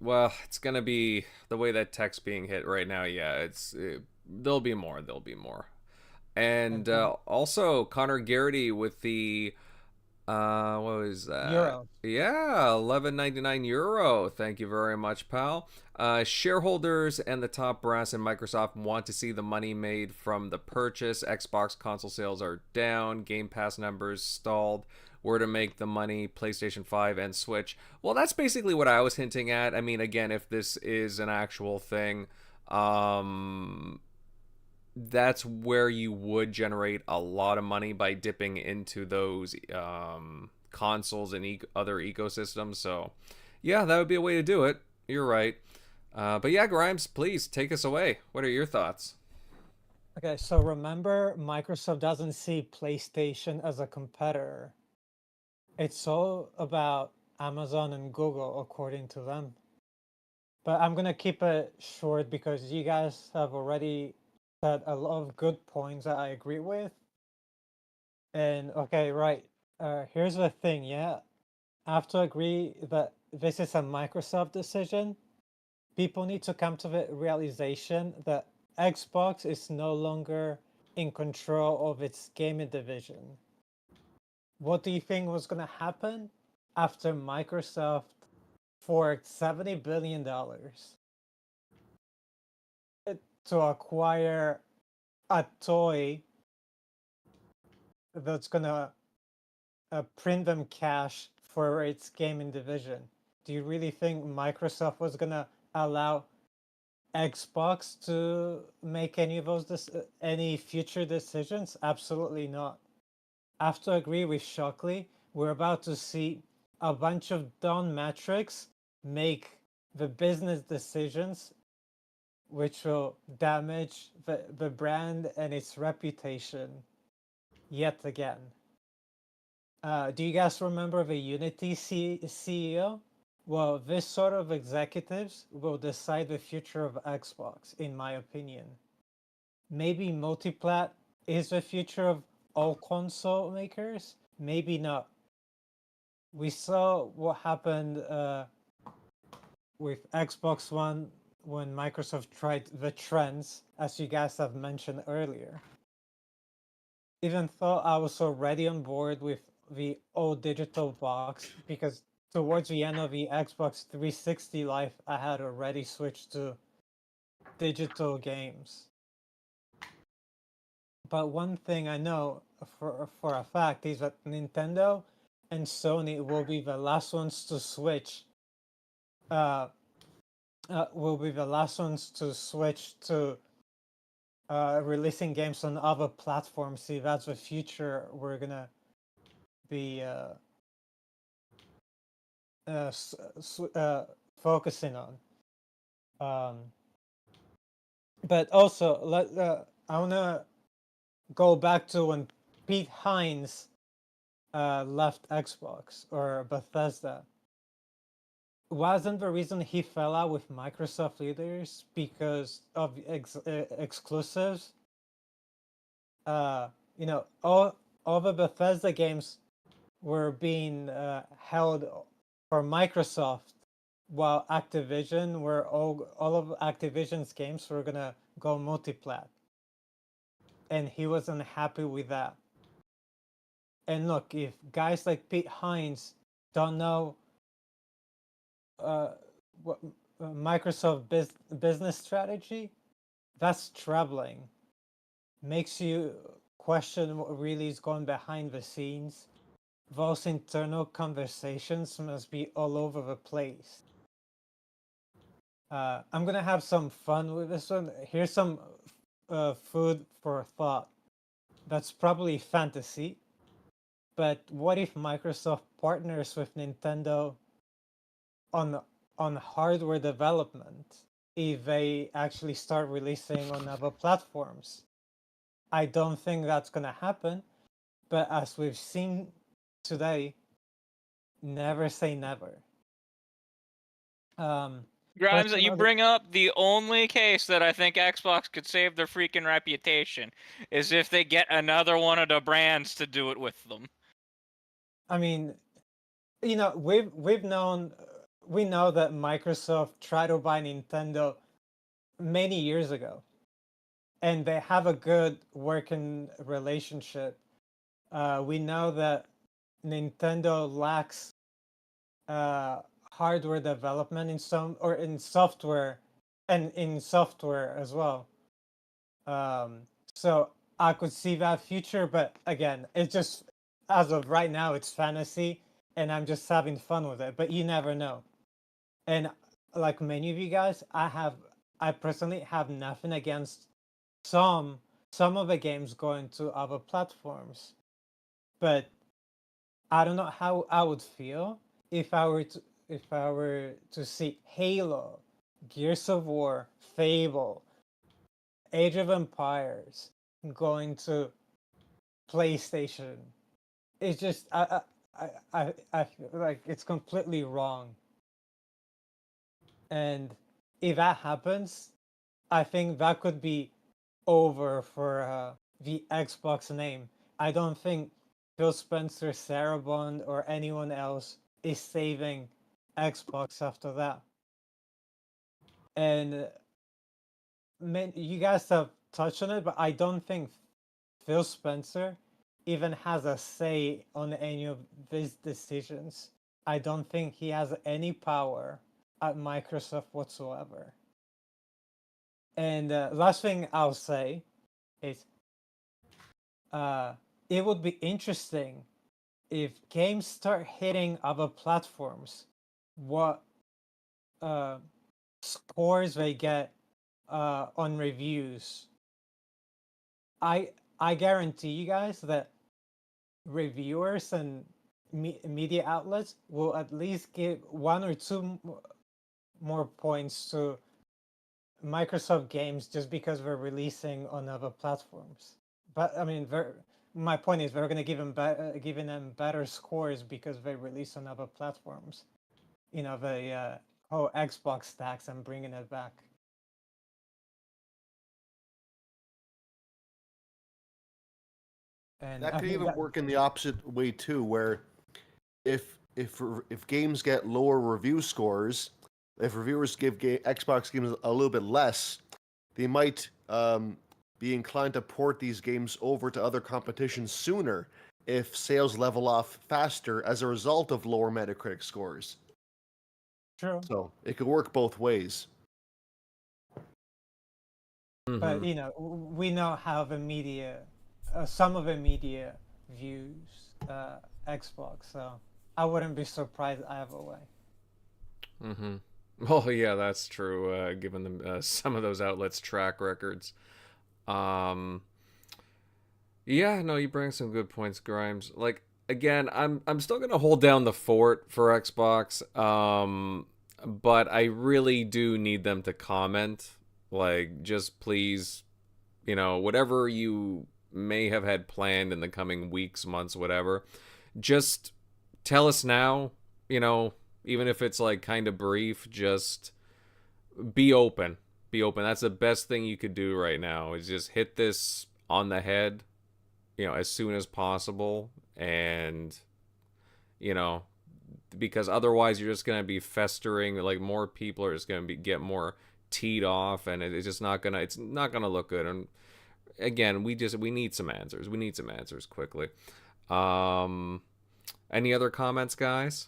Well, it's going to be the way that tech's being hit right now. Yeah, there'll be more. And also Connor Garrity with the what was that? Euro. Yeah, €11.99. Thank you very much, pal. Shareholders and the top brass in Microsoft want to see the money made from the purchase. Xbox console sales are down. Game Pass numbers stalled. Where to make the money? PlayStation 5 and Switch. Well, that's basically what I was hinting at. I mean, again, if this is an actual thing, that's where you would generate a lot of money, by dipping into those consoles and other ecosystems. So yeah, that would be a way to do it. You're right. But yeah, Grimes, please take us away. What are your thoughts? Okay, so remember, Microsoft doesn't see PlayStation as a competitor. It's all about Amazon and Google, according to them. But I'm gonna keep it short because you guys have already said a lot of good points that I agree with. And okay, right. Here's the thing, yeah. I have to agree that this is a Microsoft decision. People need to come to the realization that Xbox is no longer in control of its gaming division. What do you think was going to happen after Microsoft forked $70 billion to acquire a toy that's going to print them cash for its gaming division? Do you really think Microsoft was going to allow Xbox to make any of those any future decisions? Absolutely not. I have to agree with Shockley. We're about to see a bunch of Don metrics make the business decisions which will damage the brand and its reputation yet again. Do you guys remember the Unity CEO? Well, this sort of executives will decide the future of Xbox, in my opinion. Maybe Multiplat is the future of all console makers? Maybe not. We saw what happened with Xbox One when Microsoft tried the trends, as you guys have mentioned earlier. Even though I was already on board with the old digital box, because towards the end of the Xbox 360 life, I had already switched to digital games. But one thing I know for a fact is that Nintendo and Sony will be the last ones to switch. Will be the last ones to switch to releasing games on other platforms. See, that's the future we're gonna be focusing on. But also, I wanna go back to when Pete Hines left Xbox or Bethesda. Wasn't the reason he fell out with Microsoft leaders because of exclusives? You know, all the Bethesda games were being held for Microsoft, while Activision, where all of Activision's games were gonna go multiplat, and he wasn't happy with that. And look, if guys like Pete Hines don't know what Microsoft business strategy, that's troubling. Makes you question what really is going behind the scenes. Those internal conversations must be all over the place. I'm gonna have some fun with this one. Here's some food for thought. That's probably fantasy, but what if Microsoft partners with Nintendo on hardware development if they actually start releasing on other platforms? I don't think that's gonna happen, but as we've seen today, never say never. Grimes, you Personally, bring up the only case that I think Xbox could save their freaking reputation is if they get another one of the brands to do it with them. I mean, you know, we know that Microsoft tried to buy Nintendo many years ago, and they have a good working relationship. We know that Nintendo lacks hardware development in some or in software, and in software as well. So I could see that future, but again, it's just as of right now, it's fantasy, and I'm just having fun with it. But you never know. And like many of you guys, I personally have nothing against some of the games going to other platforms, but I don't know how I would feel if I were to see Halo, Gears of War, Fable, Age of Empires going to PlayStation. It's just I feel like it's completely wrong. And if that happens, I think that could be over for the Xbox name. I don't think Phil Spencer, Sarah Bond, or anyone else is saving Xbox after that. And you guys have touched on it, but I don't think Phil Spencer even has a say on any of these decisions. I don't think he has any power at Microsoft whatsoever. And last thing I'll say is it would be interesting if games start hitting other platforms, what scores they get on reviews. I guarantee you guys that reviewers and media outlets will at least give 1 or 2 more points to Microsoft games just because they're releasing on other platforms. But I mean, my point is they're going to give them giving them better scores because they release on other platforms. You know, the whole Xbox tax and bringing it back. And That I could think even work in the opposite way too, where if games get lower review scores, if reviewers give Xbox games a little bit less, they might be inclined to port these games over to other competition sooner if sales level off faster as a result of lower Metacritic scores. True. So it could work both ways. But you know, we know how the media, some of the media views Xbox, so I wouldn't be surprised either way. Oh yeah, that's true. Given them some of those outlets' track records. Yeah, no, you bring some good points, Grimes. Like again, I'm still gonna hold down the fort for Xbox. But I really do need them to comment. Like, just please, you know, whatever you may have had planned in the coming weeks, months, whatever, just tell us now, you know, even if it's like kind of brief, just be open. Be open. That's the best thing you could do right now is just hit this on the head, you know, as soon as possible. And, you know, because otherwise you're just going to be festering, like more people are just going to get more teed off, and it's just not going to look good. And again, we need some answers. We need some answers quickly. Any other comments, guys?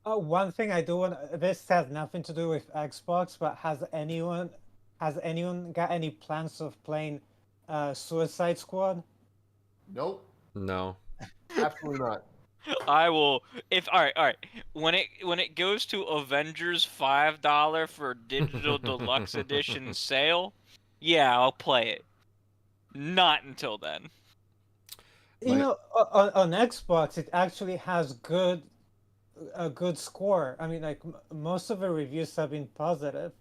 One thing I do want, this has nothing to do with Xbox, but has anyone got any plans of playing Suicide Squad? Nope, No. absolutely not. I will all right. When it goes to Avengers $5 for digital deluxe edition sale, yeah, I'll play it. Not until then. You know, on Xbox, it actually has a good score. I mean, like most of the reviews have been positive.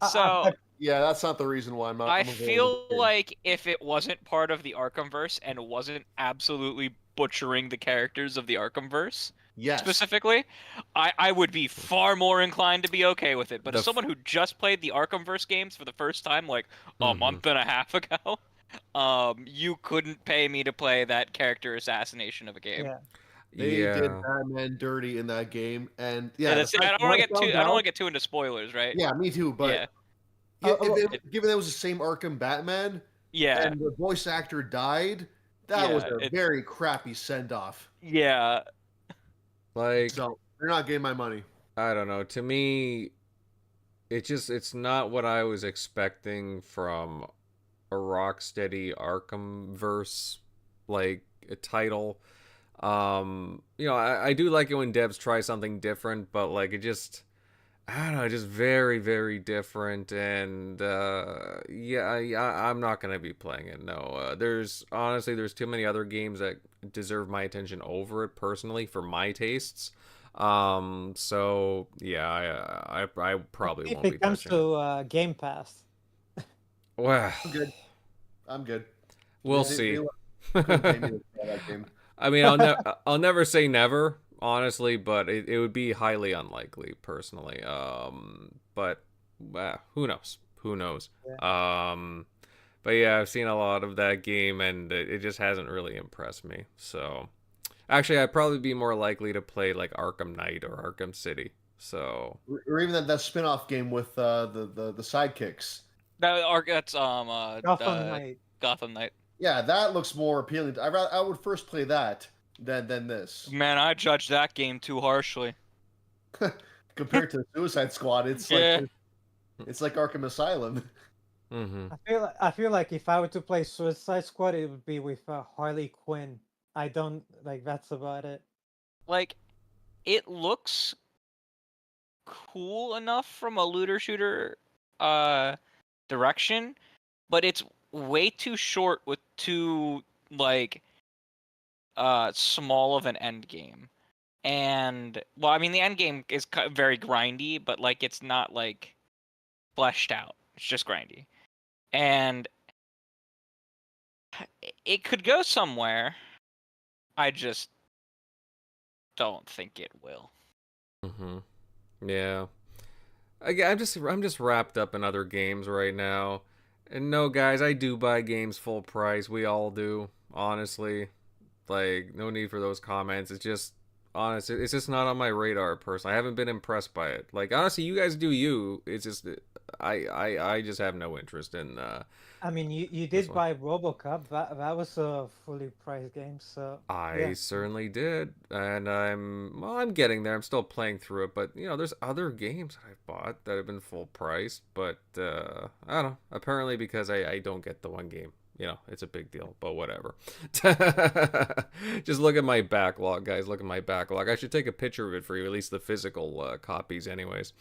So Yeah, that's not the reason why I'm not. I I'm avoiding feel the game. like if it wasn't part of the Arkhamverse and wasn't absolutely butchering the characters of the Arkhamverse, Yes. specifically, I would be far more inclined to be okay with it. But The as someone who just played the Arkhamverse games for the first time, like a month and a half ago, you couldn't pay me to play that character assassination of a game. Yeah. They Yeah. did Batman dirty in that game, and yeah, And that's, I don't want to get too into spoilers, right? Yeah, me too. But Yeah. given that was the same Arkham Batman, Yeah. and the voice actor died, that was a very crappy send off. Yeah. Like, So they're not getting my money. I don't know. To me, it's not what I was expecting from a Rocksteady Arkhamverse like a title. You know, I do like it when devs try something different, but like it just, I don't know, just very, very different. And I'm not gonna be playing it. No, there's too many other games that deserve my attention over it personally for my tastes. So yeah, I probably If won't be it comes touching it. to Game Pass, Well, I'm good. we'll They- see. they couldn't pay me to play that game. I mean, I'll never say never, honestly, but it would be highly unlikely, personally. But who knows? Who knows? But yeah, I've seen a lot of that game, and it just hasn't really impressed me. So, actually, I'd probably be more likely to play like Arkham Knight or Arkham City. So, or even that spin-off game with the sidekicks. That's Gotham Knight. Gotham Knight. Yeah, that looks more appealing. I would first play that than this. Man, I judged that game too harshly. Compared to Suicide Squad, it's like Arkham Asylum. mm-hmm. I feel like if I were to play Suicide Squad, it would be with Harley Quinn. I don't like. That's about it. Like, it looks cool enough from a looter shooter direction, but it's way too short with too like small of an end game. And well, I mean the end game is very grindy, but like it's not like fleshed out. It's just grindy. And it could go somewhere. I just don't think it will. Mm-hmm. Yeah. I'm just wrapped up in other games right now. And no, guys, I do buy games full price. We all do, honestly. Like, no need for those comments. It's just, honestly, it's just not on my radar, personally. I haven't been impressed by it. Like, honestly, you guys do you. It's just, I just have no interest in, I mean, you did buy RoboCop. That was a fully priced game, so I certainly did, and I'm getting there. I'm still playing through it, but there's other games that I've bought that have been full price, but I don't know. Apparently, because I don't get the one game, it's a big deal. But whatever. Just look at my backlog, guys. Look at my backlog. I should take a picture of it for you, at least the physical copies, anyways.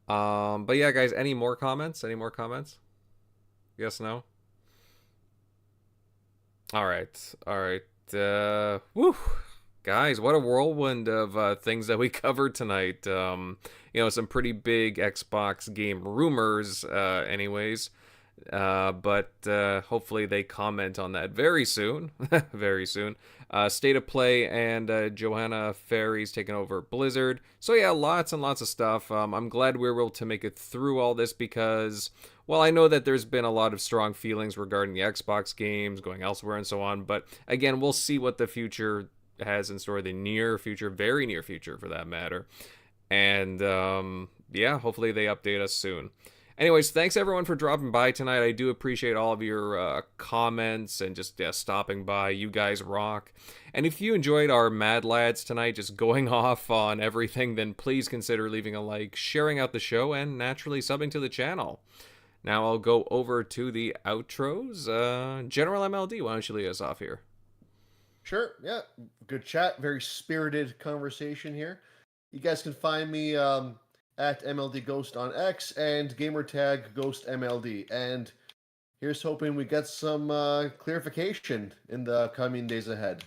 But yeah, guys. Any more comments? Any more comments? Yes, no? All right. Woo. Guys, what a whirlwind of things that we covered tonight. Some pretty big Xbox game rumors, anyways. But hopefully they comment on that very soon. Very soon. State of Play and Johanna Faries taking over Blizzard. So yeah, lots and lots of stuff. I'm glad we were able to make it through all this because, well, I know that there's been a lot of strong feelings regarding the Xbox games going elsewhere and so on. But again, we'll see what the future has in store, the near future, very near future for that matter. And yeah, hopefully they update us soon. Anyways, thanks everyone for dropping by tonight. I do appreciate all of your comments and just stopping by. You guys rock. And if you enjoyed our Mad Lads tonight, just going off on everything, then please consider leaving a like, sharing out the show, and naturally subbing to the channel. Now I'll go over to the outros. General MLD, why don't you lead us off here? Sure, yeah. Good chat. Very spirited conversation here. You guys can find me at MLD Ghost on X and Gamertag Ghost MLD. And here's hoping we get some clarification in the coming days ahead.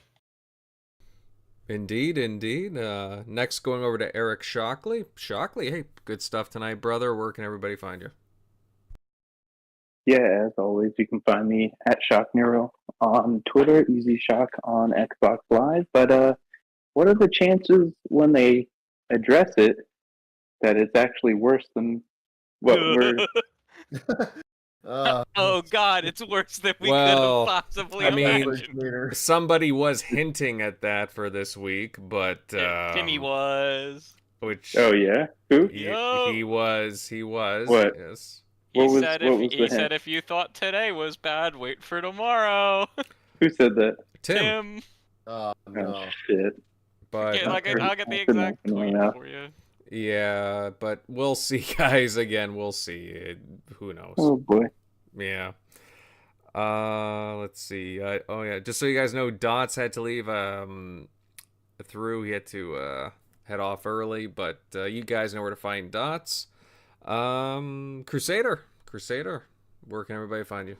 Indeed. Next, going over to Eric Shockley. Shockley, hey, good stuff tonight, brother. Where can everybody find you? Yeah, as always, you can find me at ShockNero on Twitter, EZShock on Xbox Live. But what are the chances when they address it that it's actually worse than what we're... Oh God, it's worse than we could have possibly imagined. Somebody was hinting at that for this week, but Timmy was. Which? Oh yeah, who? He was. What? Yes. He said if you thought today was bad, wait for tomorrow. Who said that? Tim. Oh no. Oh, shit. But I'll get the exact tweet for you. Yeah, but we'll see, guys. Again, we'll see. Who knows? Oh boy. Yeah. Let's see. Oh yeah, just so you guys know, Dots had to leave through. He had to head off early, but you guys know where to find Dots. Crusader, where can everybody find you?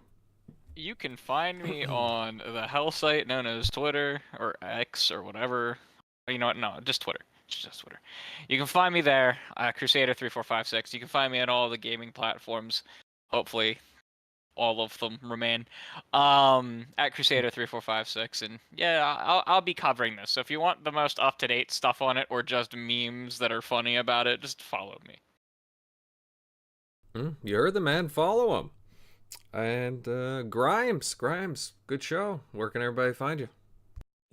You can find me on the hell site known as Twitter or X or whatever. You know what? No, just Twitter. Just Twitter. You can find me there, Crusader3456. You can find me on all the gaming platforms. Hopefully, all of them remain. At Crusader3456, and yeah, I'll be covering this. So if you want the most up-to-date stuff on it, or just memes that are funny about it, just follow me. You heard the man. Follow him. And Grimes, good show. Where can everybody find you?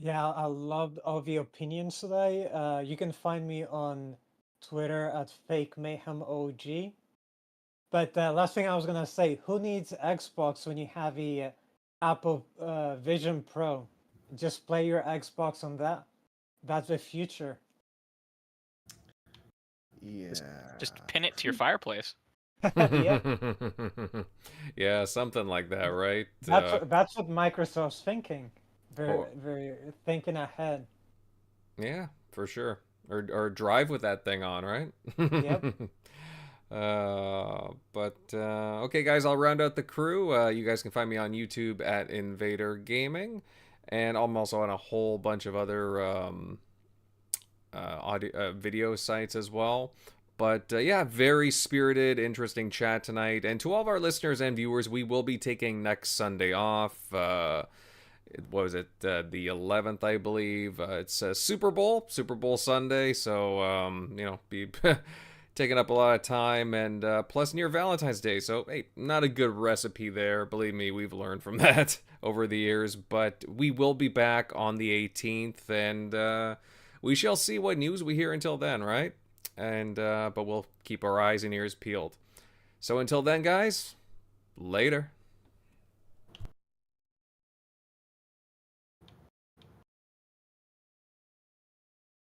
Yeah, I loved all the opinions today. You can find me on Twitter at FakeMayhemOG. But last thing I was gonna say, who needs Xbox when you have a Apple Vision Pro? Just play your Xbox on that. That's the future. Yeah. Just pin it to your fireplace. Yeah, Yeah, something like that, right? that's what Microsoft's thinking. Oh. Very thinking ahead. Yeah, for sure. Or drive with that thing on, right? Yep. Okay, guys, I'll round out the crew. You guys can find me on YouTube at Invader Gaming, and I'm also on a whole bunch of other audio video sites as well. But yeah, very spirited, interesting chat tonight. And to all of our listeners and viewers, we will be taking next Sunday off. What was it? The 11th, I believe. It's Super Bowl Sunday. So, be taking up a lot of time, and plus near Valentine's Day. So, hey, not a good recipe there. Believe me, we've learned from that over the years. But we will be back on the 18th, and we shall see what news we hear until then, right? And but we'll keep our eyes and ears peeled. So until then, guys, later.